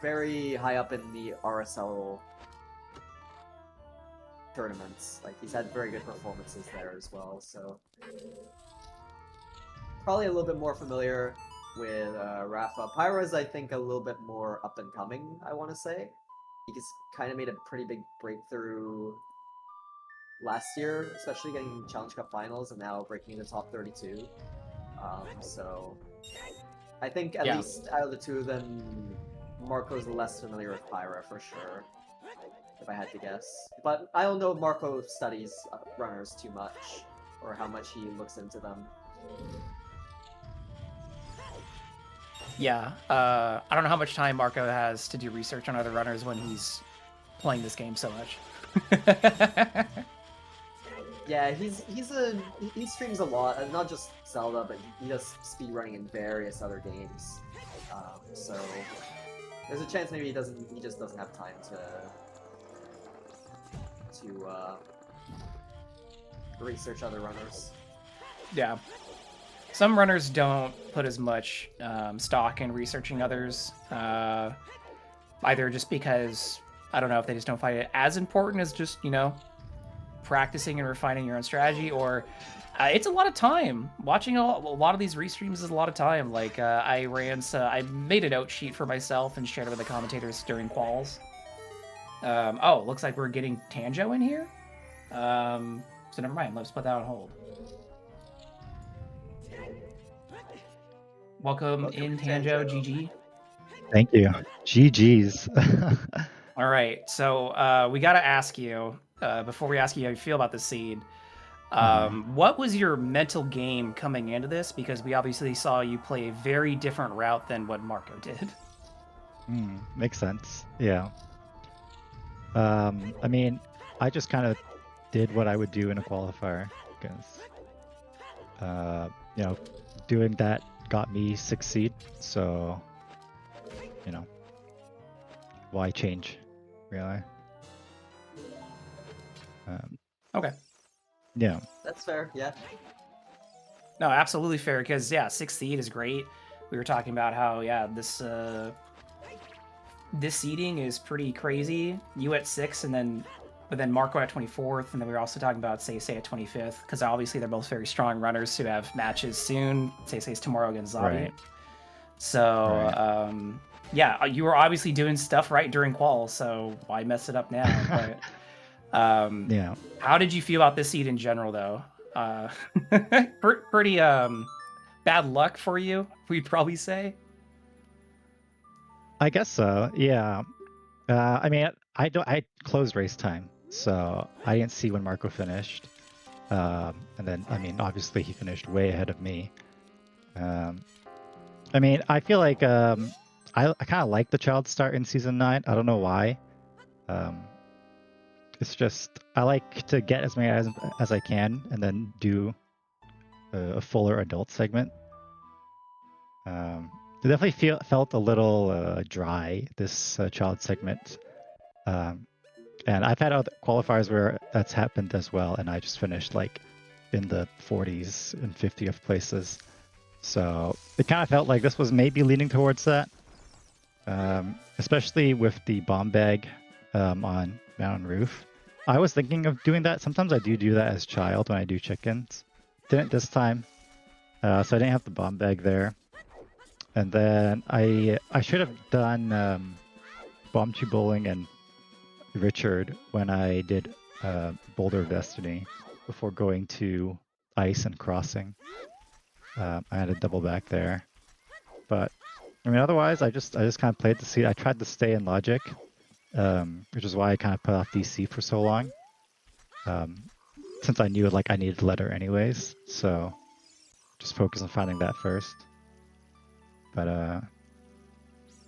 very high up in the RSL tournaments. Like, he's had very good performances there as well, so probably a little bit more familiar with Rafa. Pyra's, I think, a little bit more up and coming, I want to say. He's kind of made a pretty big breakthrough last year, especially getting Challenge Cup finals and now breaking the top 32. So I think at least out of the two of them, Marco's less familiar with Pyra for sure, if I had to guess. But I don't know if Marco studies runners too much, or how much he looks into them. Yeah, I don't know how much time Marco has to do research on other runners when he's playing this game so much. Yeah, he streams a lot, and not just Zelda, but he does speedrunning in various other games. So there's a chance maybe he just doesn't have time to research other runners. Yeah. Some runners don't put as much stock in researching others, either just because, I don't know, if they just don't find it as important as just, you know, practicing and refining your own strategy, or it's a lot of time. Watching a lot of these restreams is a lot of time. Like, I made a note sheet for myself and shared it with the commentators during quals. Oh, looks like we're getting Tanjo in here? So never mind, let's put that on hold. Welcome in, Tanjo. GG. Thank you. GG's. All right, so we got to ask you, before we ask you how you feel about the seed, what was your mental game coming into this? Because we obviously saw you play a very different route than what Marco did. Makes sense. Yeah. I mean, I just kind of did what I would do in a qualifier, because, you know, doing that got me 6th seed, so, you know, why change, really? Okay. Yeah. That's fair, yeah. No, absolutely fair, because, yeah, 6th seed is great. We were talking about how, yeah, this seeding is pretty crazy. You at 6th, but then Marco at 24th, and then we were also talking about Seisei at 25th, because obviously they're both very strong runners who have matches soon. Seisei's tomorrow against Zabi. Right. So, yeah, you were obviously doing stuff right during qual, so why mess it up now? But, yeah. How did you feel about this seed in general, though? Pretty bad luck for you, we'd probably say. I guess so. Yeah. I mean, I closed race time, so I didn't see when Marco finished. And then, I mean, obviously he finished way ahead of me. I mean, I feel like I kind of like the child start in season 9. I don't know why. It's just I like to get as many as I can, and then do a fuller adult segment. It definitely felt a little dry, this child segment. And I've had other qualifiers where that's happened as well, and I just finished like in the 40s and 50th places. So it kind of felt like this was maybe leaning towards that, especially with the bomb bag on Mountain Roof. I was thinking of doing that. Sometimes I do that as child when I do chickens. Didn't this time, so I didn't have the bomb bag there. And then I should have done Bomb Tube Bowling and Richard when I did Boulder of Destiny before going to Ice and Crossing. I had a double back there, but I mean, otherwise, I just kind of played the seed. I tried to stay in Logic, which is why I kind of put off DC for so long, since I knew like I needed letter anyways. So just focus on finding that first. But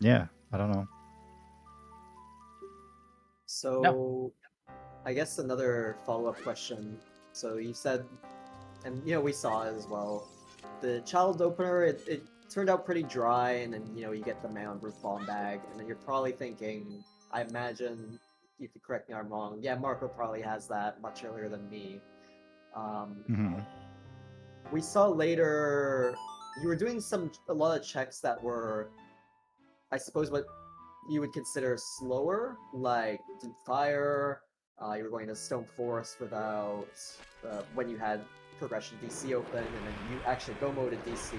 yeah, I don't know. So, I guess another follow-up question. So you said and we saw it as well. The child opener, it turned out pretty dry, and then you get the man on roof bomb bag, and then you're probably thinking, I imagine, you could correct me if I'm wrong. Yeah, Marco probably has that much earlier than me. Hmm. We saw later you were doing a lot of checks that were, I suppose, what you would consider slower, like Deep Fire. You were going to Stone Forest without when you had progression DC open, and then you actually go mode at DC.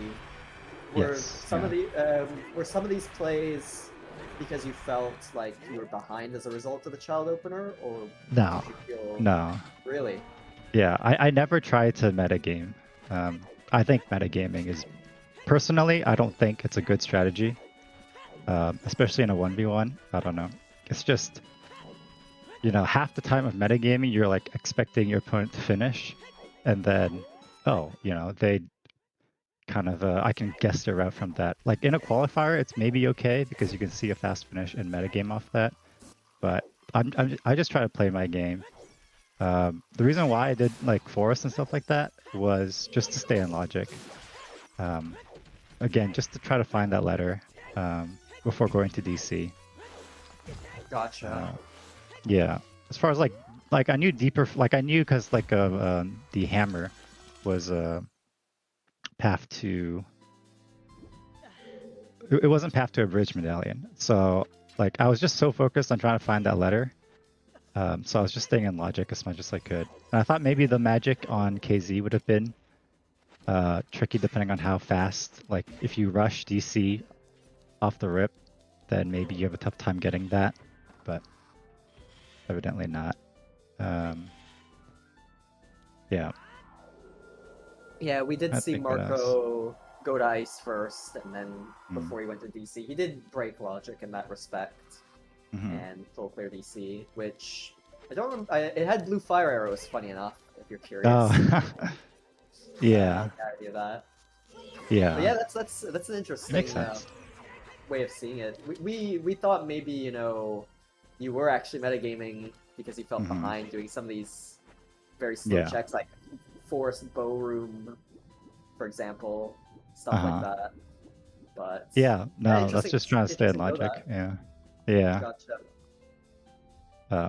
Were Yes. some of these plays because you felt like you were behind as a result of the child opener, or No. did you feel No. really? Yeah, I never tried to metagame. I think metagaming is, personally, I don't think it's a good strategy, especially in a 1v1. I don't know. It's just, half the time of metagaming, you're like expecting your opponent to finish, and then, they kind of, I can guess their route from that. Like in a qualifier, it's maybe okay because you can see a fast finish and metagame off that, but I just try to play my game. The reason why I did like Forest and stuff like that was just to stay in logic. Again, just to try to find that letter before going to DC. Gotcha. Yeah. As far as like I knew deeper, like I knew because like the hammer was path to. It wasn't path to a bridge medallion, so like I was just so focused on trying to find that letter. So I was just staying in logic as much as I could. And I thought maybe the magic on KZ would have been tricky depending on how fast. Like if you rush DC off the rip, then maybe you have a tough time getting that. But evidently not. Yeah. Yeah, we did I see think what else? Marco go to ice first, and then before he went to DC, he did break logic in that respect. And full clear DC, which I don't remember. It had blue fire arrows, funny enough, if you're curious. Oh, yeah. The idea of that. Yeah. But yeah, that's an interesting Makes sense. way of seeing it. We thought maybe you were actually metagaming because you felt behind doing some of these very slow checks, like Forest Bow Room, for example, stuff like that. But yeah, no, that's just trying to stay in logic. Yeah. Gotcha.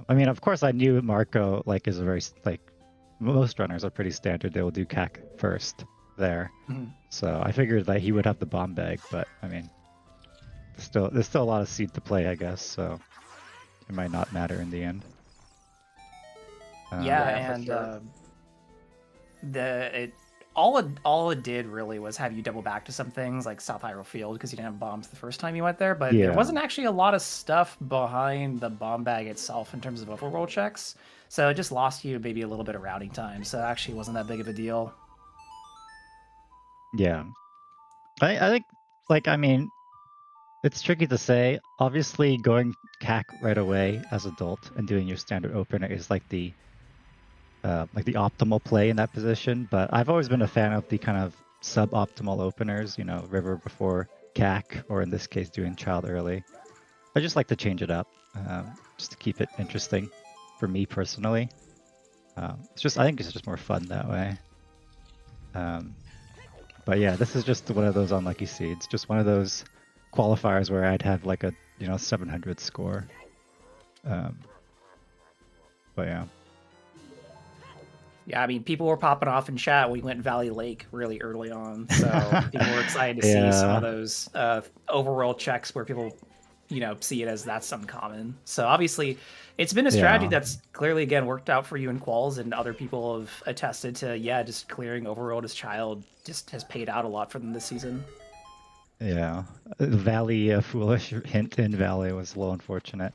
I mean, of course, I knew Marco is a very most runners are pretty standard. They will do CAC first there, so I figured that he would have the bomb bag. But I mean, there's still a lot of seed to play, I guess. So it might not matter in the end. All it did really was have you double back to some things like South Hyrule Field because you didn't have bombs the first time you went there, but there wasn't actually a lot of stuff behind the bomb bag itself in terms of overworld checks, so it just lost you maybe a little bit of routing time, so it actually wasn't that big of a deal. Yeah, I think I mean, it's tricky to say. Obviously, going CAC right away as adult and doing your standard opener is like the optimal play in that position, but I've always been a fan of the kind of suboptimal openers, River before CAC, or in this case, doing Child early. I just like to change it up, just to keep it interesting for me personally. I think it's just more fun that way. But yeah, this is just one of those unlucky seeds, just one of those qualifiers where I'd have like a 700 score. But yeah. Yeah, I mean, people were popping off in chat when we went Valley Lake really early on, so people were excited to see some of those overworld checks where people, see it as that's uncommon. So obviously, it's been a strategy that's clearly, again, worked out for you in quals, and other people have attested to, just clearing overworld as Child just has paid out a lot for them this season. Yeah, Valley, a foolish hint in Valley was a little unfortunate.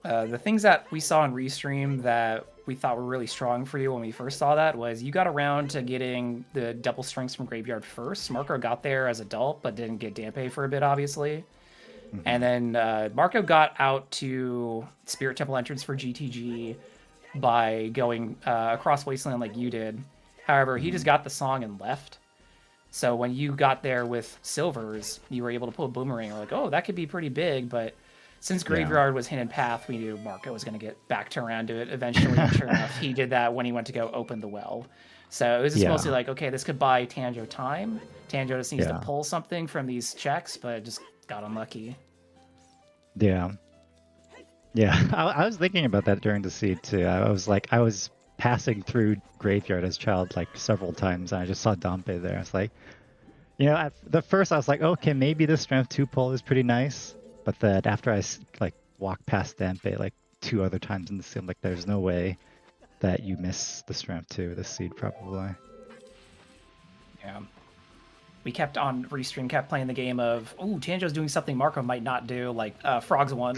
The things that we saw in Restream that we thought were really strong for you when we first saw that was you got around to getting the double strings from Graveyard first. Marco got there as adult, but didn't get Dampe for a bit, obviously. And then Marco got out to Spirit Temple entrance for GTG by going across Wasteland like you did. However, he just got the song and left. So when you got there with Silvers, you were able to pull a Boomerang. We're like, oh, that could be pretty big, but Since Graveyard was Hidden Path, we knew Marco was going to get back to around to it eventually. And sure enough, he did that when he went to go open the well. So it was just mostly like, okay, this could buy Tanjo time. Tanjo just needs to pull something from these checks, but it just got unlucky. Yeah. Yeah, I was thinking about that during the seed too. I was passing through Graveyard as child like several times, and I just saw Dompe there. It's like, at the first I was like, okay, maybe this Strength 2 pull is pretty nice. But then after I like walked past Dompe like 2 other times in the seed, I'm like, there's no way that you miss the Strength 2, the seed probably. Yeah. We kept on restream, kept playing the game of, ooh, Tanjo's doing something Marco might not do, like Frogs won.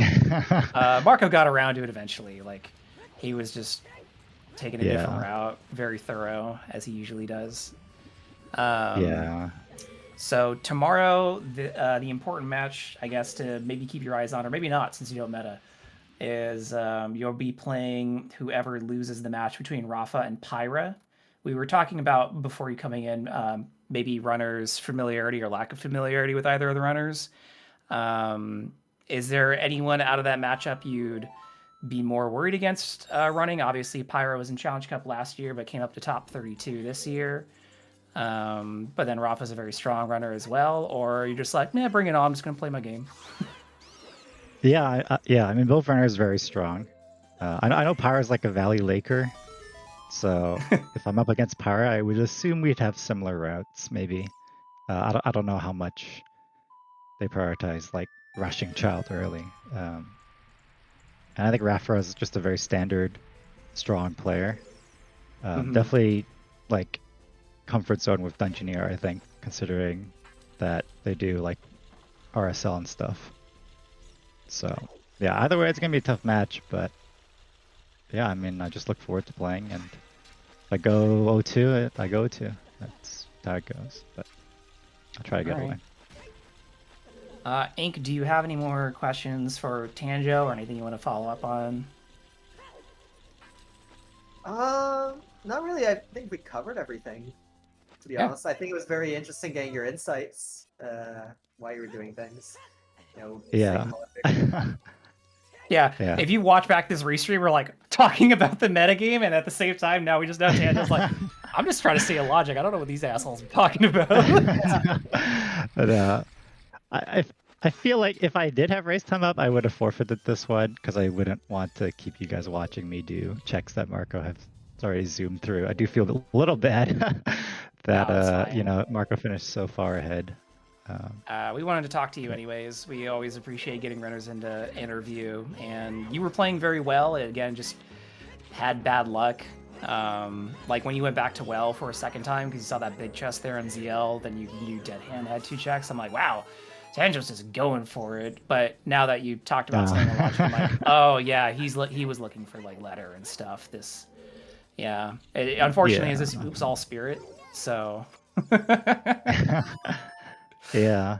Marco got around to it eventually. Like, he was just taking a different route, very thorough, as he usually does. So tomorrow, the important match, I guess, to maybe keep your eyes on, or maybe not, since you don't meta, is you'll be playing whoever loses the match between Rafa and Pyra. We were talking about, before you coming in, maybe runners' familiarity or lack of familiarity with either of the runners. Is there anyone out of that matchup you'd be more worried against running? Obviously, Pyra was in Challenge Cup last year, but came up to top 32 this year. But then Rafa's a very strong runner as well. Or you're just like, bring it on. I'm just going to play my game. I mean, both runners are very strong. I know Pyra's like a Valley Laker. So if I'm up against Pyra, I would assume we'd have similar routes, maybe. I don't know how much they prioritize like rushing child early. And I think Rafa is just a very standard, strong player. Definitely like comfort zone with Dungeoneer, I think, considering that they do like RSL and stuff. So yeah, either way, it's gonna be a tough match, but yeah, I mean, I just look forward to playing, and if I go O2, I go O2. That's how it goes, but I'll try to get away. Ink, do you have any more questions for Tanjo or anything you want to follow up on? Not really. I think we covered everything, to be honest. I think it was very interesting getting your insights, why you were doing things. Yeah, if you watch back this restream, we're like talking about the metagame, and at the same time, now we just know Tanjo's like, I'm just trying to see a logic. I don't know what these assholes are talking about. But I feel like if I did have race time up, I would have forfeited this one because I wouldn't want to keep you guys watching me do checks that Marco has already zoomed through. I do feel a little bad that Marco finished so far ahead. We wanted to talk to you anyways. We always appreciate getting runners into interview, and you were playing very well. Again, just had bad luck. Like when you went back to well for a second time because you saw that big chest there in ZL, then you knew Dead Hand had 2 checks. I'm like, wow, Tanjo's just going for it. But now that you talked about something a lot, I'm like, oh yeah, he was looking for like letter and stuff. Unfortunately, this was all spirit, so. Yeah.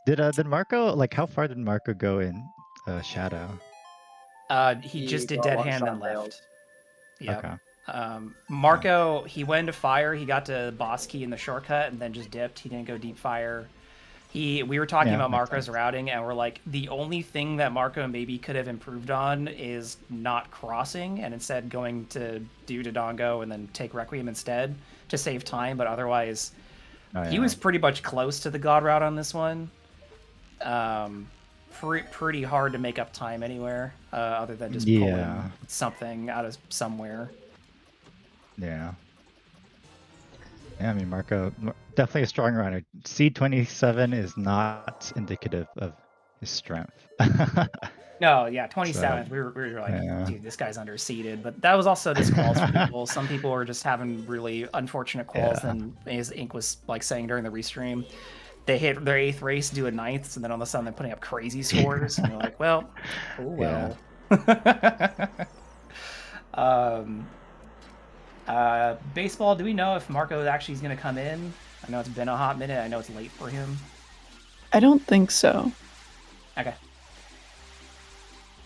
Did Marco, like, how far did Marco go in Shadow? He just did Dead Hand and left. Yeah. Okay. Marco, he went into fire. He got to boss key in the shortcut and then just dipped. He didn't go deep fire. We were talking about Marco's routing, and we're like, the only thing that Marco maybe could have improved on is not crossing and instead going to do Dodongo and then take Requiem instead to save time. But otherwise, he was pretty much close to the God route on this one. Pretty hard to make up time anywhere, other than just pulling something out of somewhere. Yeah. Yeah, I mean, Marco, definitely a strong runner. C27 is not indicative of his strength. No, yeah, 27th. So, we were like, dude, this guy's underseeded. But that was also just quals for people. Some people were just having really unfortunate quals. And as Ink was like saying during the restream, they hit their 8th race, do a 9th, and then all of a sudden they're putting up crazy scores. And you're like, well, oh well. Baseball, do we know if Marco actually is going to come in? I know it's been a hot minute. I know it's late for him. I don't think so. Okay.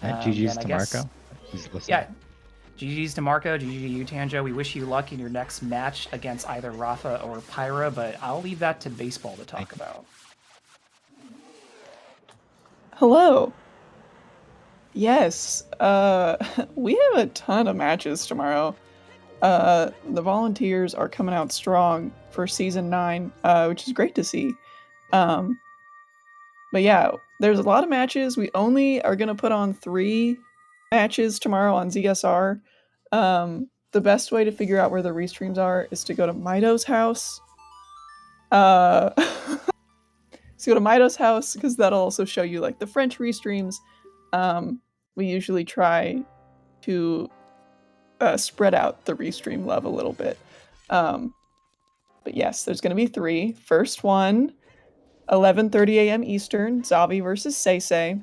GG's to Marco. He's listening. Yeah. GG's to Marco. GG to you, Tanjo. We wish you luck in your next match against either Rafa or Pyra, but I'll leave that to baseball to talk about. Hello. Yes, we have a ton of matches tomorrow. The volunteers are coming out strong for season 9, which is great to see. But yeah, there's a lot of matches. We only are gonna put on 3 matches tomorrow on ZSR. The best way to figure out where the restreams are is to go to Mido's house. So go to Mido's house because that'll also show you like the French restreams. We usually try to spread out the restream love a little bit. But yes, there's going to be 3. First one, 11:30 a.m. Eastern, Zavi versus Seisei.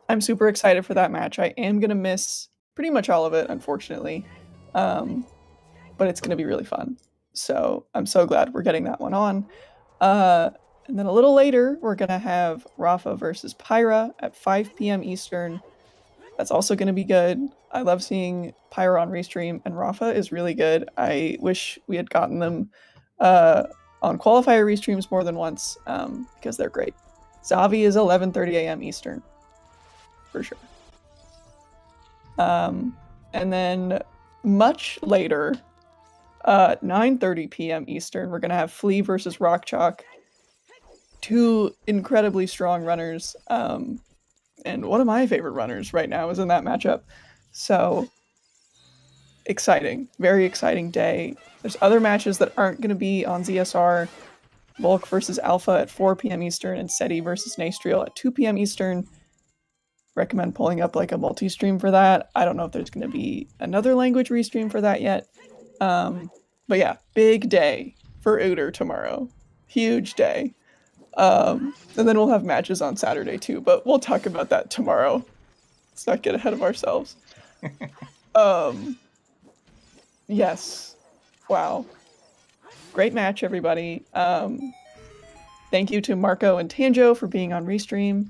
I'm super excited for that match. I am going to miss pretty much all of it, unfortunately. But it's going to be really fun. So I'm so glad we're getting that one on. And then a little later, we're going to have Rafa versus Pyra at 5 p.m. Eastern. That's also going to be good. I love seeing Pyra on Restream, and Rafa is really good. I wish we had gotten them on qualifier Restreams more than once because they're great. Zavi is 11:30 a.m. Eastern, for sure. And then much later, 9:30 p.m. Eastern, we're going to have Flea versus Rock Chalk. 2 incredibly strong runners. And one of my favorite runners right now is in that matchup. So exciting. Very exciting day. There's other matches that aren't going to be on ZSR. Volk versus Alpha at 4 p.m. Eastern and Seti versus Nastriel at 2 p.m. Eastern. Recommend pulling up like a multi-stream for that. I don't know if there's going to be another language restream for that yet. But yeah, big day for Uter tomorrow. Huge day. And then we'll have matches on Saturday too, but we'll talk about that tomorrow. Let's not get ahead of ourselves. Yes. Wow. Great match, everybody. Thank you to Marco and Tanjo for being on Restream.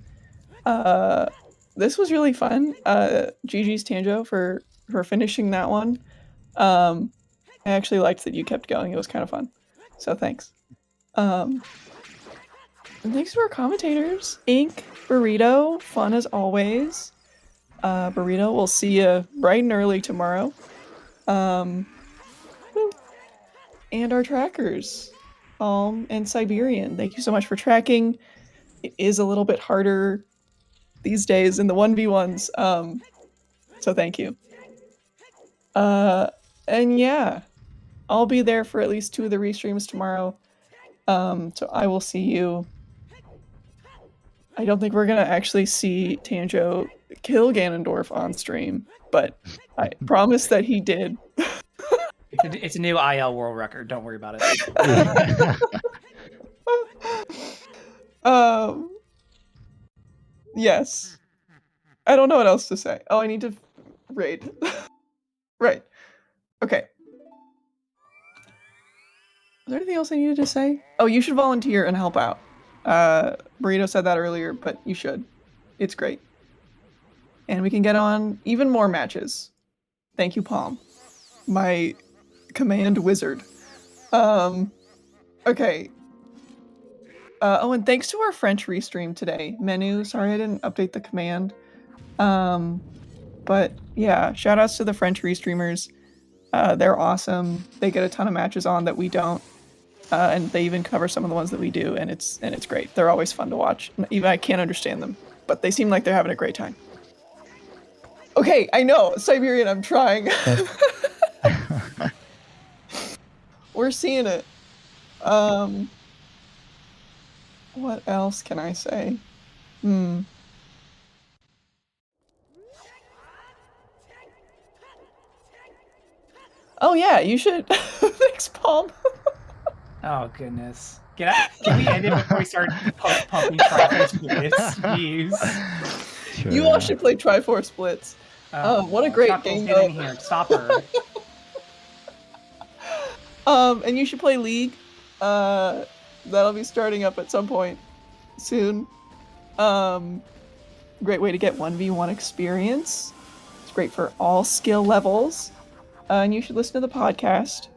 This was really fun. GG's Tanjo for finishing that one. I actually liked that you kept going. It was kind of fun. So thanks. And thanks to our commentators, Ink, Burrito, fun as always. Burrito, we'll see you bright and early tomorrow. And our trackers, and Siberian. Thank you so much for tracking. It is a little bit harder these days in the 1v1s, so thank you. And yeah, I'll be there for at least 2 of the restreams tomorrow. So I will see you. I don't think we're gonna actually see Tanjo kill Ganondorf on stream, but I promise that he did. It's a new IL world record. Don't worry about it. Yes. I don't know what else to say. Oh, I need to raid. Right. Okay. Is there anything else I needed to say? Oh, you should volunteer and help out. Burrito said that earlier, but you should. It's great. And we can get on even more matches. Thank you, Palm. My command wizard. Okay. Oh, and thanks to our French restream today. Menu, sorry I didn't update the command. But yeah, shout outs to the French restreamers. They're awesome. They get a ton of matches on that we don't. And they even cover some of the ones that we do, and it's great. They're always fun to watch. Even I can't understand them, but they seem like they're having a great time. Okay, I know, Siberian, I'm trying. We're seeing it. What else can I say? Oh yeah, you should. Thanks, Palm. Oh goodness. Can we end it before we start pumping Triforce splits? Jeez. Sure. You all should play Triforce Splits. What a great game! Get in here. Stop her. And you should play League. That'll be starting up at some point soon. Great way to get 1v1 experience. It's great for all skill levels. And you should listen to the podcast.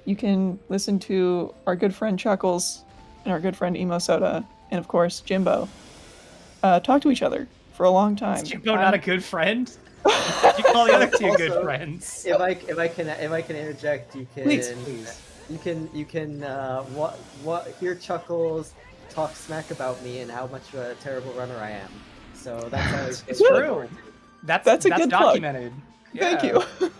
You can listen to our good friend Chuckles and our good friend Emo Soda, and of course Jimbo. Talk to each other. for a long time. Is Jimbo not a good friend? You call the other two good Also, friends. If I can interject, you can Please. you can hear Chuckles talk smack about me and how much of a terrible runner I am. So that's always It's true. That's a good plug. documented. Thank Yeah. you.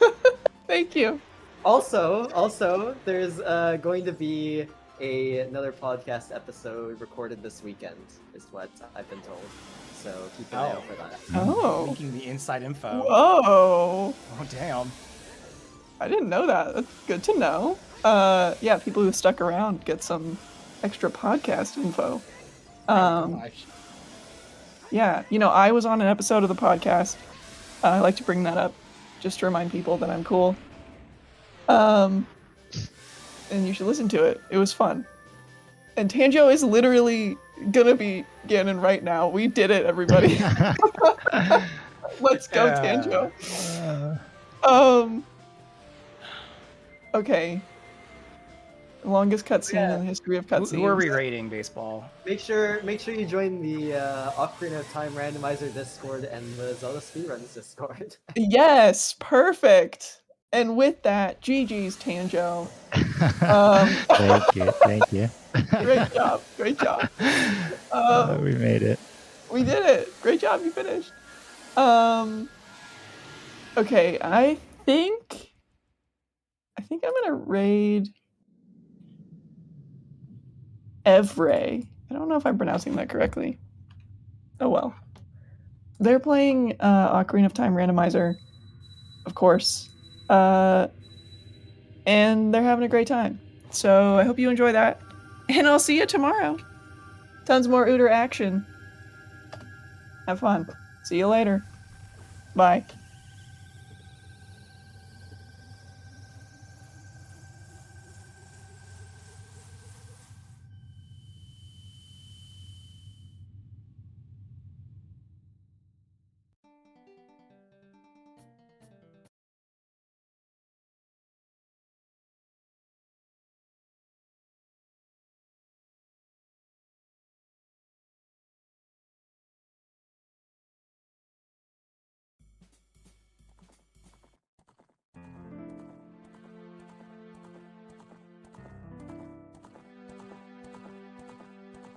Thank you. Also, there's going to be another podcast episode recorded this weekend, is what I've been told. So keep an eye out for that. Oh. Leaking the inside info. Whoa. Oh damn. I didn't know that. That's good to know. Yeah, people who stuck around get some extra podcast info. Gosh. Yeah, I was on an episode of the podcast. I like to bring that up just to remind people that I'm cool. And you should listen to it. It was fun. And Tanjo is literally gonna be Ganon right now. We did it, everybody. Let's go, Tanjo. Okay. Longest cutscene in the history of cutscenes. Who are we rating baseball? Make sure you join the Ocarina of Time Randomizer Discord and the ZeldaSpeedRuns Discord. Yes, perfect. And with that, GG's Tanjo. Thank you. Great job. We made it. We did it. Great job, you finished. Okay, I think I'm gonna raid Evray. I don't know if I'm pronouncing that correctly. Oh well. They're playing Ocarina of Time Randomizer, of course. And they're having a great time. So I hope you enjoy that. And I'll see you tomorrow. Tons more Ooter action. Have fun. See you later. Bye.